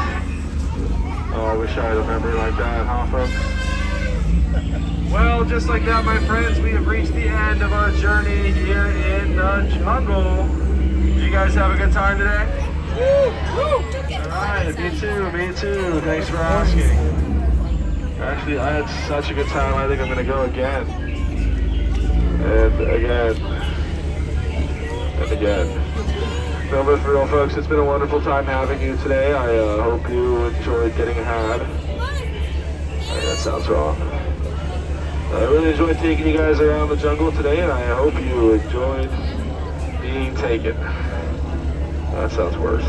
Oh, I wish I had a memory like that, huh, folks? Well, just like that, my friends, we have reached the end of our journey here in the jungle. You guys have a good time today? Woo! Alright, me too. Thanks for asking. Actually, I had such a good time, I think I'm going to go again. And again. And again. No, but for real, folks, it's been a wonderful time having you today. I hope you enjoyed getting had. That sounds wrong. I really enjoyed taking you guys around the jungle today, and I hope you enjoyed being taken. That sounds worse.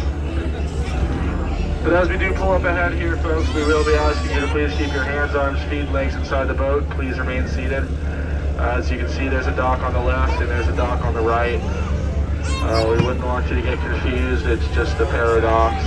But as we do pull up ahead here, folks, we will be asking you to please keep your hands, arms, feet, legs inside the boat. Please remain seated. As you can see, there's a dock on the left and there's a dock on the right. We wouldn't want you to get confused. It's just a paradox.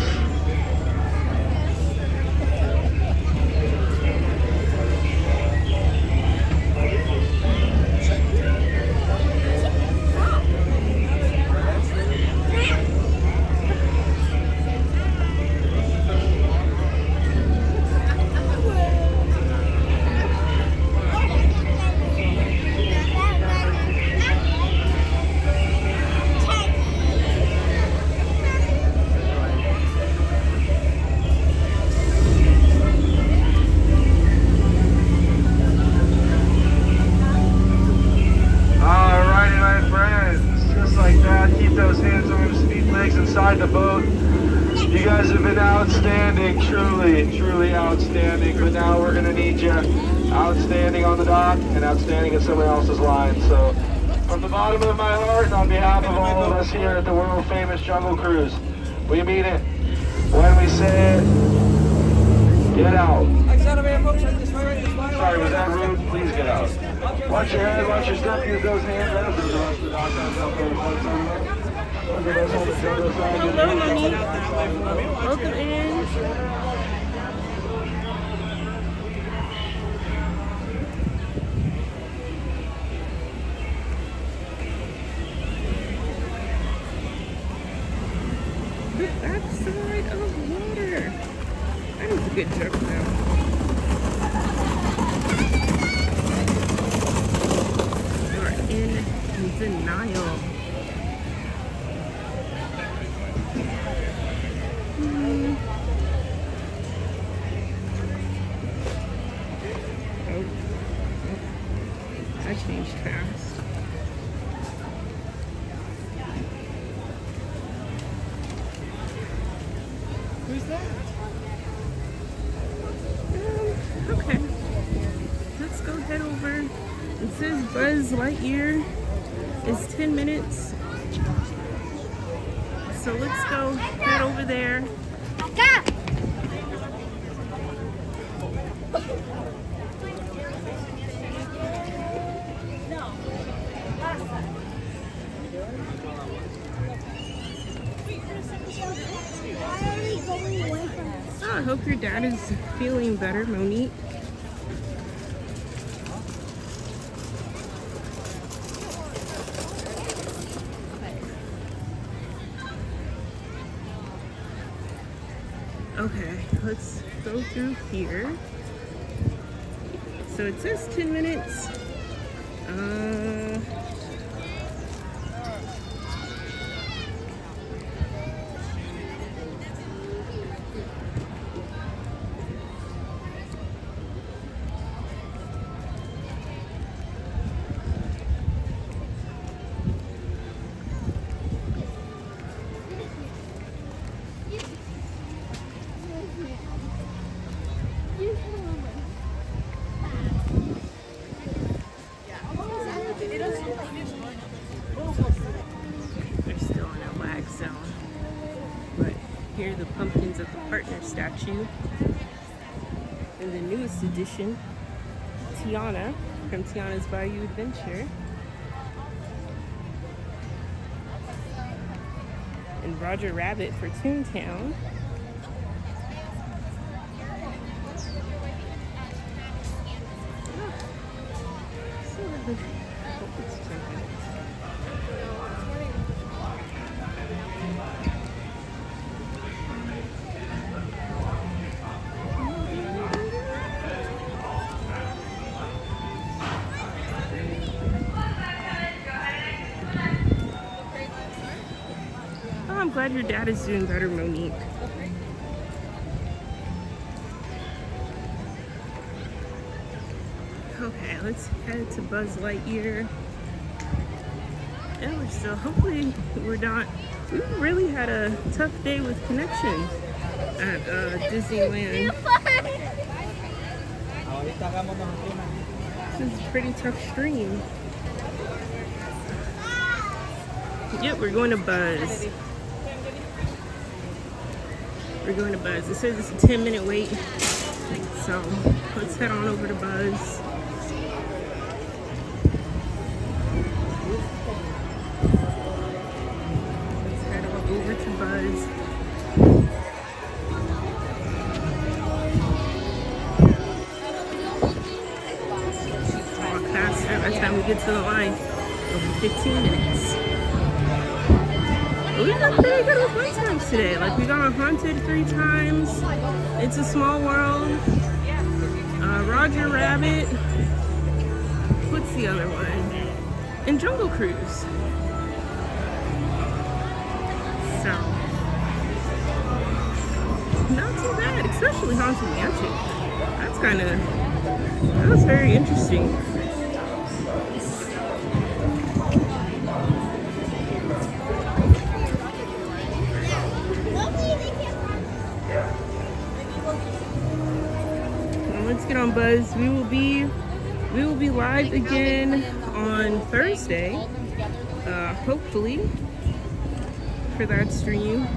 The boat. You guys have been outstanding, truly outstanding, but now we're going to need you outstanding on the dock and outstanding at someone else's line. So from the bottom of my heart and on behalf of all of us here at the world famous Jungle Cruise, we mean it when we say it. Get out. Sorry, was that rude? Please get out. Watch your head, watch your step, use those hands. Hello, mommy. Welcome in. The backside of water. That is a good joke now. You are in denial. I changed fast. Who's that? Okay. Let's go head over. It says Buzz Lightyear is 10 minutes. So let's go head over there. Oh, I hope your dad is feeling better, Monique. Okay, let's go through here. So it says 10 minutes. Here are the pumpkins of the partner statue. And the newest addition, Tiana from Tiana's Bayou Adventure. And Roger Rabbit for Toontown. I'm glad your dad is doing better, Monique. Okay, let's head to Buzz Lightyear. And we're still, hopefully we're not, we really had a tough day with connection at Disneyland. This is a pretty tough stream. Yep, we're going to Buzz. We're going to Buzz. It says it's a 10-minute wait. So let's head on over to Buzz. Let's head on over to Buzz. Walk faster by the time we get to the line. It'll be 15 minutes. We got pretty good with wait times today. Like, we got on Haunted 3 times. It's a Small World. Roger Rabbit. What's the other one? And Jungle Cruise. So, not too bad, especially Haunted Mansion. That was very interesting. Let's get on Buzz. We will be live again on Thursday, hopefully, for that stream.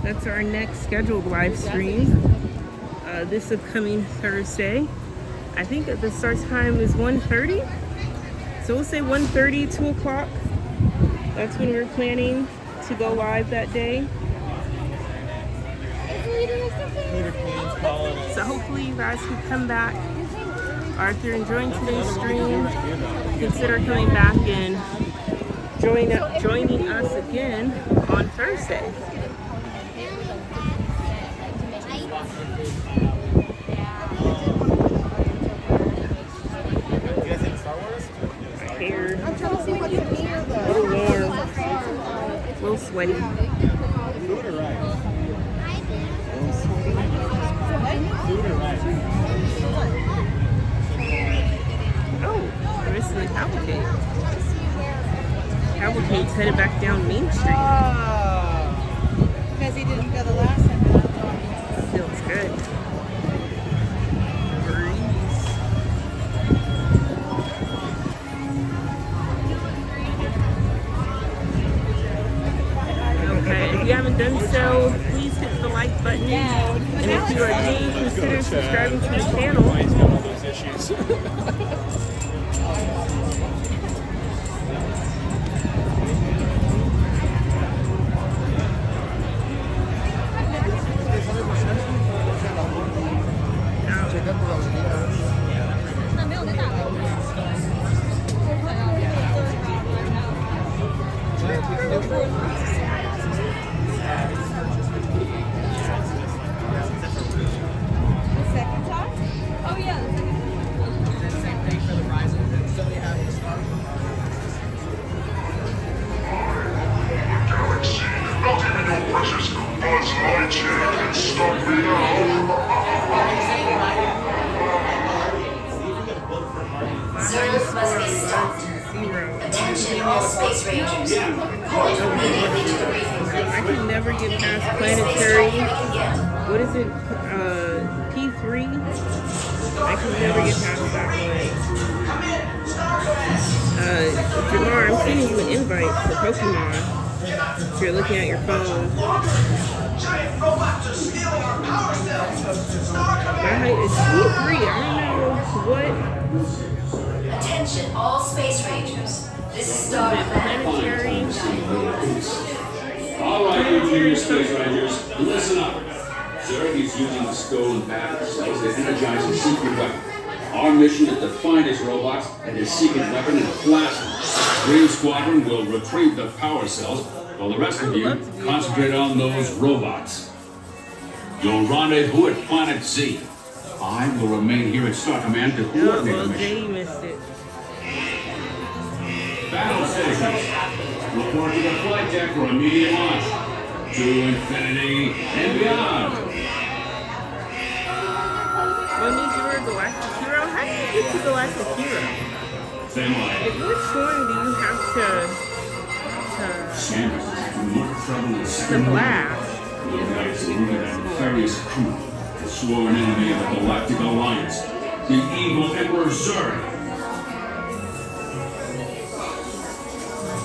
That's our next scheduled live stream, this upcoming Thursday. I think the start time is 1:30, so we'll say 1:30, 2 o'clock. That's when we're planning to go live that day. So hopefully you guys can come back, or if you're enjoying today's stream, consider coming back and joining us again on Thursday. My hair, a little warm, a little sweaty. Oh, the rest of the cavalcade. Cavalcade's headed back down Main Street. because he didn't go the last time. Feels good. Okay, if you haven't done so, please hit the like button. And if you are new, consider subscribing to the channel. Service must be stopped. Attention all Space Rangers. Report immediately to the briefing room. I can never get past planetary. What is it? P3? I can never get past that one. Jamar, I'm sending you an invite for Pokemon. If you're looking at your phone. My height is P3. I don't know what. Attention all Space Rangers. This is Star Planetary. All right, you junior Space Rangers, listen up. Zurg is using the stolen battery cells to energize his secret weapon. Our mission is to find his robots and his secret weapon and blast them. Green Squadron will retrieve the power cells, while the rest of you concentrate on those robots. You'll rendezvous at Planet Z. I will remain here at Star Command to coordinate the mission. You missed it. Battle stations, report to the flight deck for immediate launch. To infinity and beyond. When you're a Galactic Hero, how do you get to Galactic Hero? Same way. Which one do you have to Sanders is having more trouble than second blast? The Knights eluded that nefarious crew, the sworn enemy of the Galactic Alliance, the evil Emperor Zurg.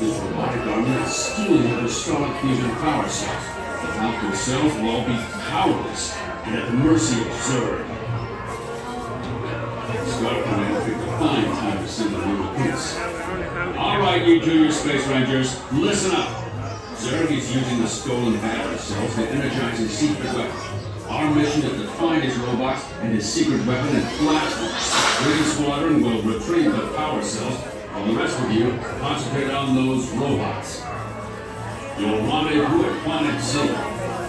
His robotic army is stealing the historic fusion power cells. The Falcon cells will all be powerless and at the mercy of Zurg. Star Command picked a fine time to send a little piece. All right, you junior Space Rangers, listen up. Zurg is using the stolen battery cells to energize his secret weapon. Our mission is to find his robots and his secret weapon and blast them. Green Squadron will retrieve the power cells, while the rest of you concentrate on those robots. You'll rendezvous at Planet Z.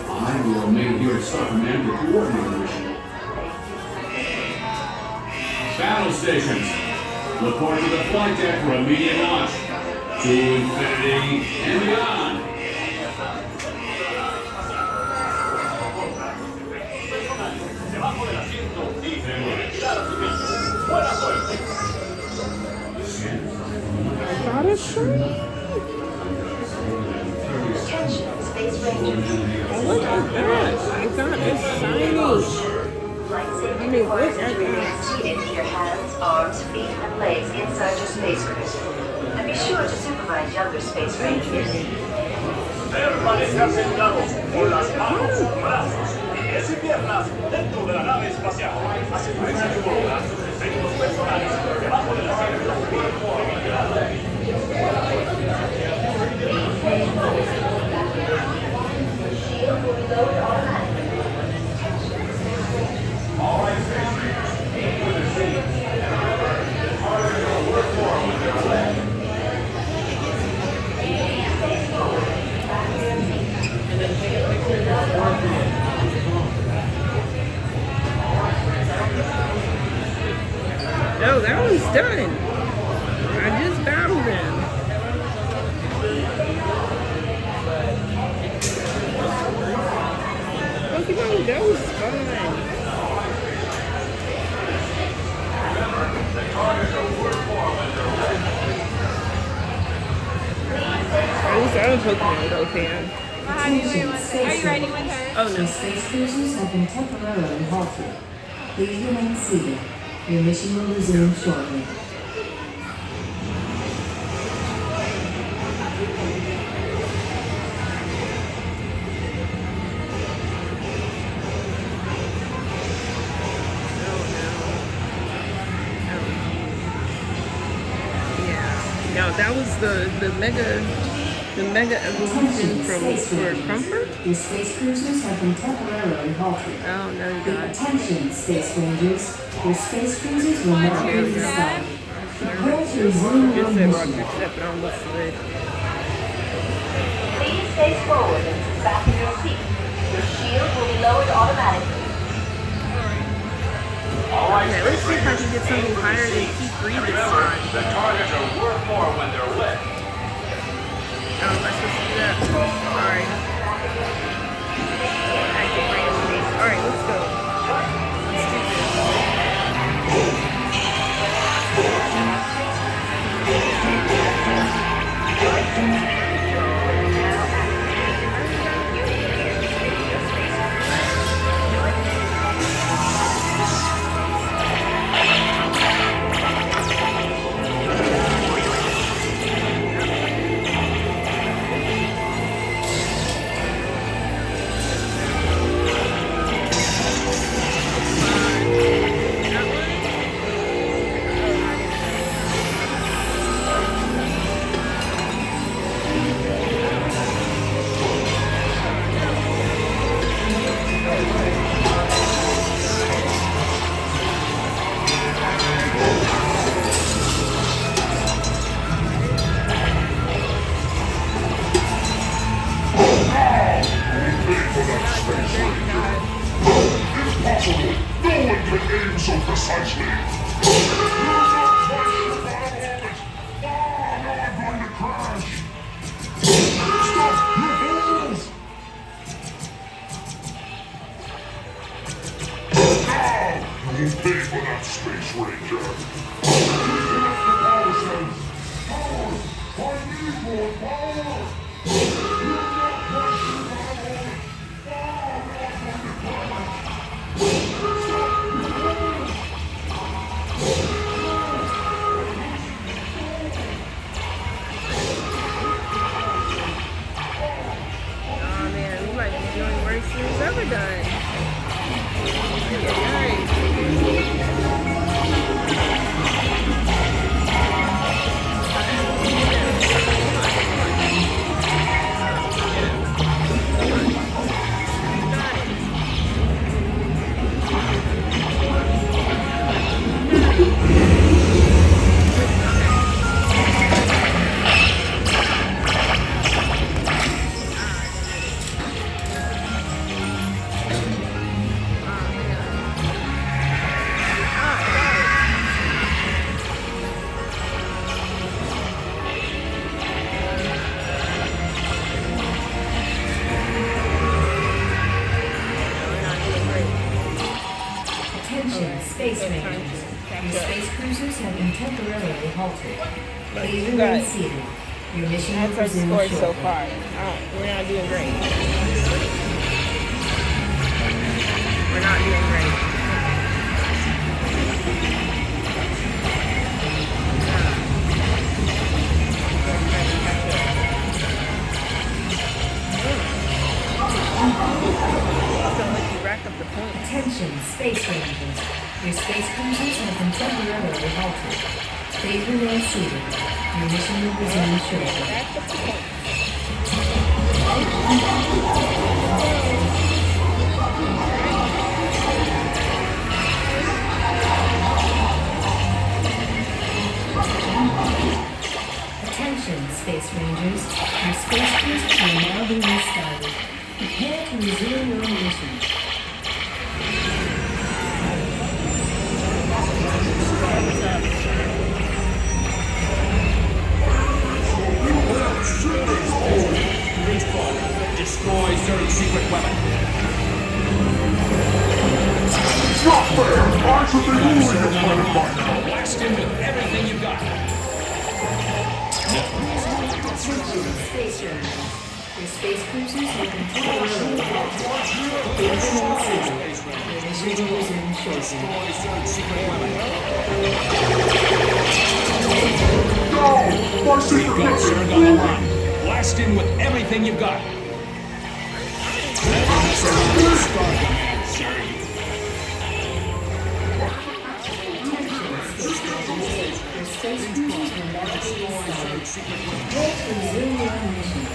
I will remain here at Star Command to coordinate the mission. Battle stations, report to the flight deck for immediate launch. To infinity and beyond. Got a shiny. Look at that. I got a shiny. I mean, look at that. Into your hands, arms, feet, and legs inside your space suit. And be sure to supervise younger Space Rangers. Permanecerse sentados con las manos, brazos, pies y piernas dentro de la nave espacial. Asegúrense de colocar sus efectos personales debajo del asiento. Shield will be loaded automatically. All right, Space Rangers, aim for the scene. Harder to work more with their legs. No, that one's done. I just battled him. Pokemon Go is fun. At least I'm a Pokemon Go fan. Are you riding with her? Oh, no. Space cruisers have been temporarily halted. Please remain seated. Your mission will resume shortly. No, that was the mega evolution for Comfort. Your space cruisers have been temporarily halted. Oh no, you got it. Attention, Space Rangers. Your space cruisers will now be restarted. Prepare to resume your mission. Please face forward and fasten your seat. Your shield will be lowered automatically. Okay, let's see if I can get something higher than keep breathing. The targets are worth more when they're wet. Oh, am I supposed to do that? Alright. Alright, let's go. Let's do Space Rangers. Your space cruisers have been temporarily halted. Please You remain got seated. Your mission will That's our resume score shortly. so far. We're not doing great. We're not doing great. Attention, Space Rangers. Your space cruisers have been temporarily halted. Please remain seated. Your mission will resume shortly. Attention, Space Rangers. Your space cruisers will now be restarted. Prepare to resume your mission. Destroy certain secret weapon. Stop there! I should be moving this planet by now. Blast him with everything you've got. Space Rangers. Your space cruisers will continue early. Please remain seated. Your will resume shortly. We've got Zurg on the run. Blast in with everything you've got. Space cruisers will never be restored. Prepare to resume your mission.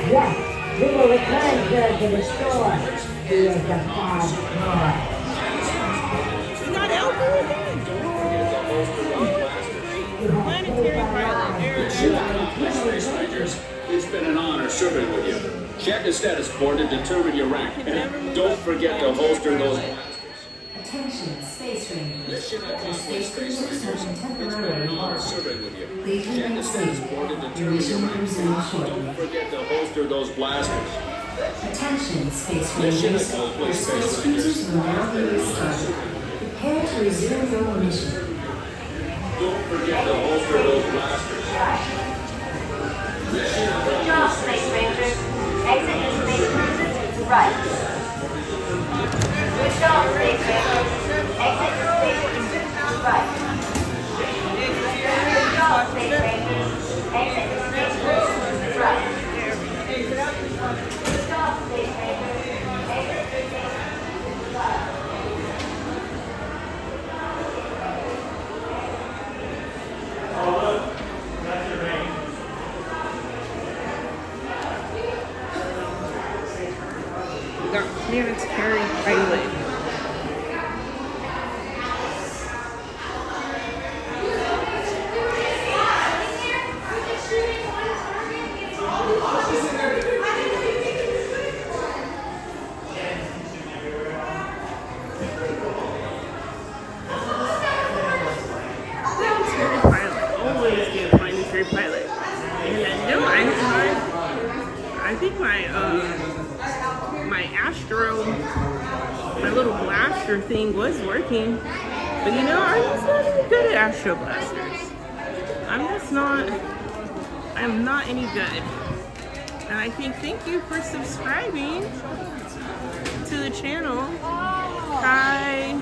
Yes, we will return Zurg to the store. He is the bad boy. Not Elder again. Planetary pilot. Space Rangers, it's been an honor serving with you. Check the status board to determine your rank. And don't forget to holster those blasters. Attention, Space Rangers. Mission Your accomplished, space Space cruisers have Rangers. been It's been temporarily an honor halted. serving with you. Please Check remain the status seated. board to Your determine your mission will rank. resume And shortly. don't forget to holster those blasters. Attention, Space Mission Rangers. Your accomplished, space Space cruisers Rangers. will now be restarted. Prepare to resume your mission. Don't forget to holster those blasters. Mission Good job, Space Rangers. Exit the space cruisers right. Good job, Space Rangers. Exit the space cruisers right. Good job, Space Rangers. Exit the space cruisers right. Good job, Space Rangers. Exit the space cruisers right. We got planetary pilot. Planetary pilot. Always get a planetary pilot. And no, I think my Astro, my little blaster thing was working. But you know, I'm just not any good at Astro blasters. I'm not any good. And I think thank you for subscribing to the channel. Hi,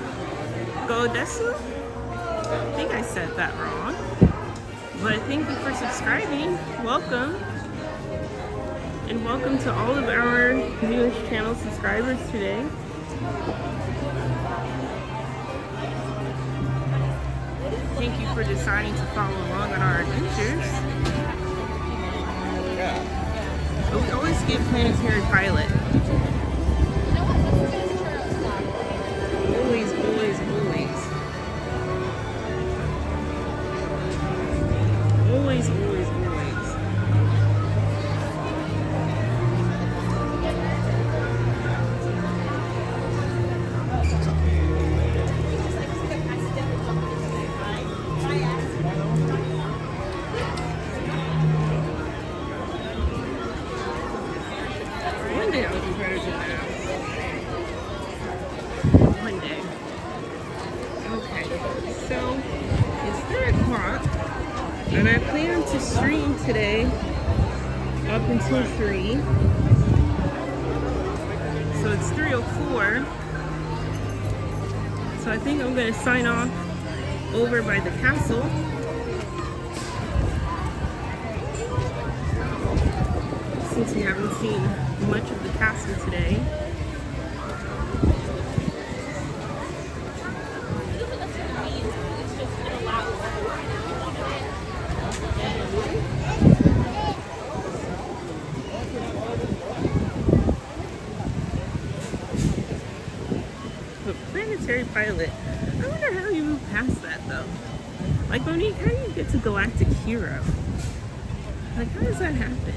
Godesu. I think I said that wrong. But thank you for subscribing. Welcome. And welcome to all of our newest channel subscribers today. Thank you for deciding to follow along on our adventures. But we always get planetary pilot. Always, always, always. Always, always, always. One day. Okay, so it's 3 o'clock, and I plan to stream today up until 3. So it's 3:04. So I think I'm gonna sign off over by the castle. Since we haven't seen much of the castle today. But planetary pilot, I wonder how you move past that though. though. Like, Monique, how do you get to Galactic Hero? Like, how does that happen?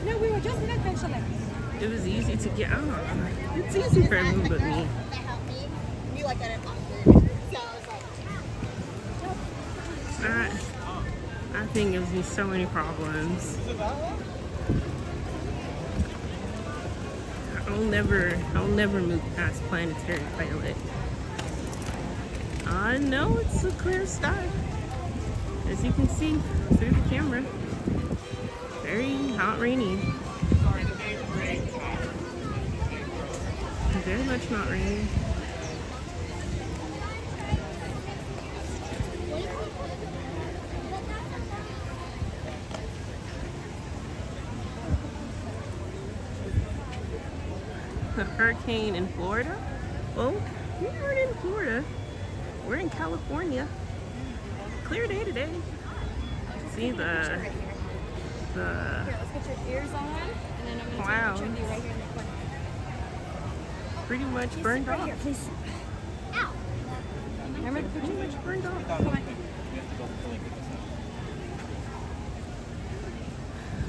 No, we were just in Adventure Land. It was easy to get on. It's easy for everyone but me. That thing gives me so many problems. I'll never move past Planetary Pilot. I know it's a clear sky, as you can see through the camera. Very not rainy. Very much not rainy. A hurricane in Florida? Well, we aren't in Florida. We're in California. Clear day today. See the Here, let's get your ears on, and then I'm going to take a picture of you right here in the corner. Pretty much burned off. Here, please. Ow! Remember the picture? Pretty much burned off. Come on.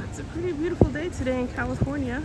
It's a pretty beautiful day today in California.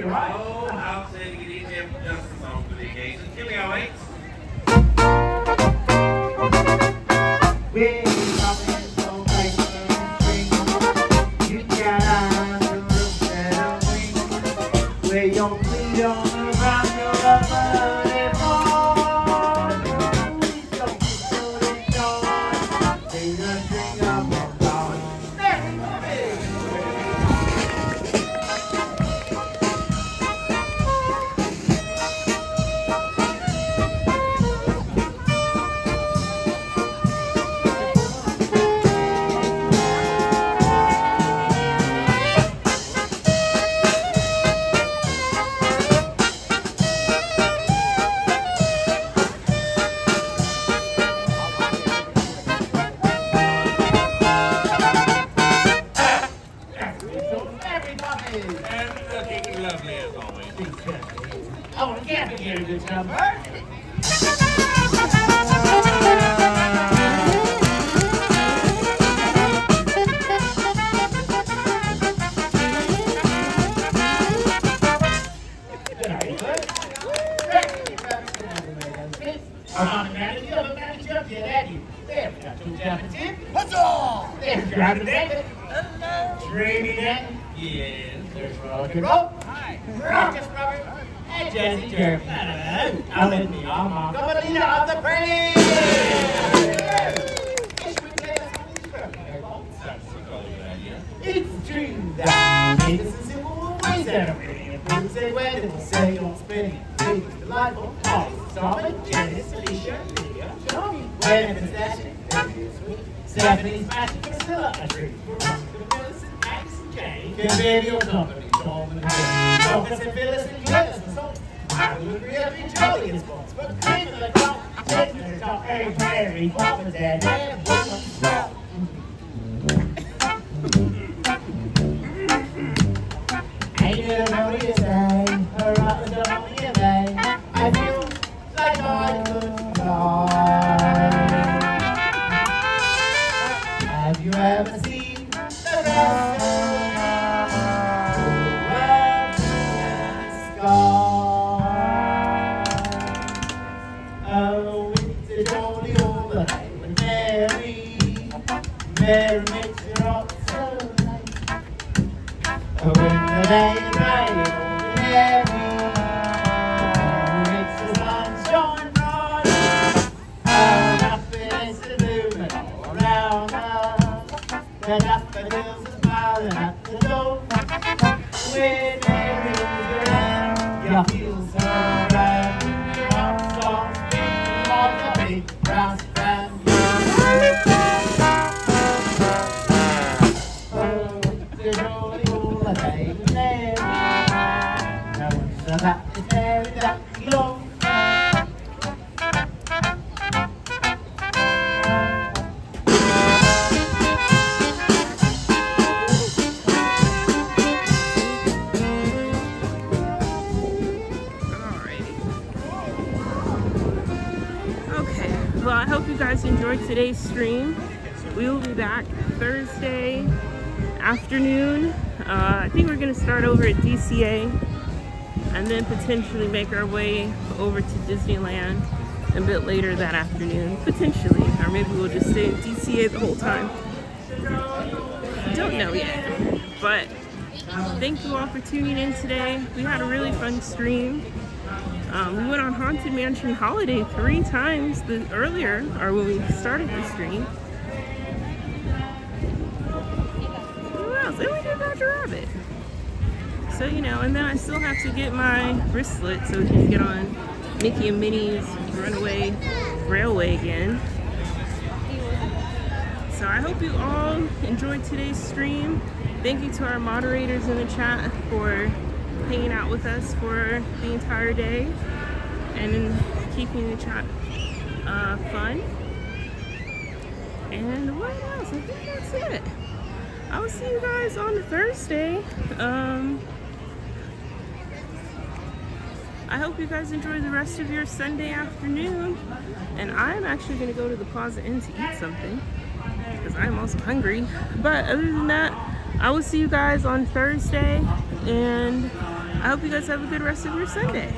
Oh, I'll say to get in there for just a song for the occasion. Give me our eights. Where your feet on the ground, you're a bird born. Please don't put it on. Sing a string of a song. Oh, we can't forget a good number. Driving David. Dreamy David. Yes, there's rock and roll. Hi. Rockets, Robert. Hey, Jesse Jeremy. I'll let me on, Mom. Come on, leader of the parade. It's true that we need some simple ways that are pretty. And people say, well, they will say on spinning. It's delightful. Oh, Solomon, Janice, Alicia, Lydia, Tommy. When it's dashing, it's sweet. Stephanie's matching Priscilla, a treat for Phyllis and Max and Jane. Can baby your company, Solomon and Jane. Focus and Phyllis and Glennis and so. I will agree up in Joey in sports, but cream in the top, taking the top, Harry, Mary, Papa's dad, and Woman's dog. Ain't it a melody say, her up and down on the day. I feel like I could fly. Have you ever seen the rest of the sky? Oh, it's a jolly old day when Mary makes it all so nice. Oh, when the day is bright and heavy, makes the sun shine bright. Oh, happiness is blooming all around us. The daffodils are smiling at the door. When Mary moves around, you feel so grand. Your arms are spinning like a big brass band. Oh, it's a jolly old day with Mary. Now what's the that is Mary that belongs? Well, I hope you guys enjoyed today's stream. We will be back Thursday afternoon. I think we're going to start over at DCA and then potentially make our way over to Disneyland a bit later that afternoon, potentially. Or maybe we'll just stay in DCA the whole time. Don't know yet. But thank you all for tuning in today. We had a really fun stream. We went on Haunted Mansion Holiday 3 times earlier, or when we started the stream. Who else? And we did Dr. Rabbit. So, you know, and then I still have to get my wristlet so we can get on Mickey and Minnie's Runaway Railway again. So I hope you all enjoyed today's stream. Thank you to our moderators in the chat for hanging out with us for the entire day and keeping the chat fun. And what else? I think that's it. I will see you guys on Thursday. I hope you guys enjoy the rest of your Sunday afternoon. And I'm actually going to go to the Plaza Inn to eat something because I'm also hungry. But other than that, I will see you guys on Thursday. And I hope you guys have a good rest of your Sunday.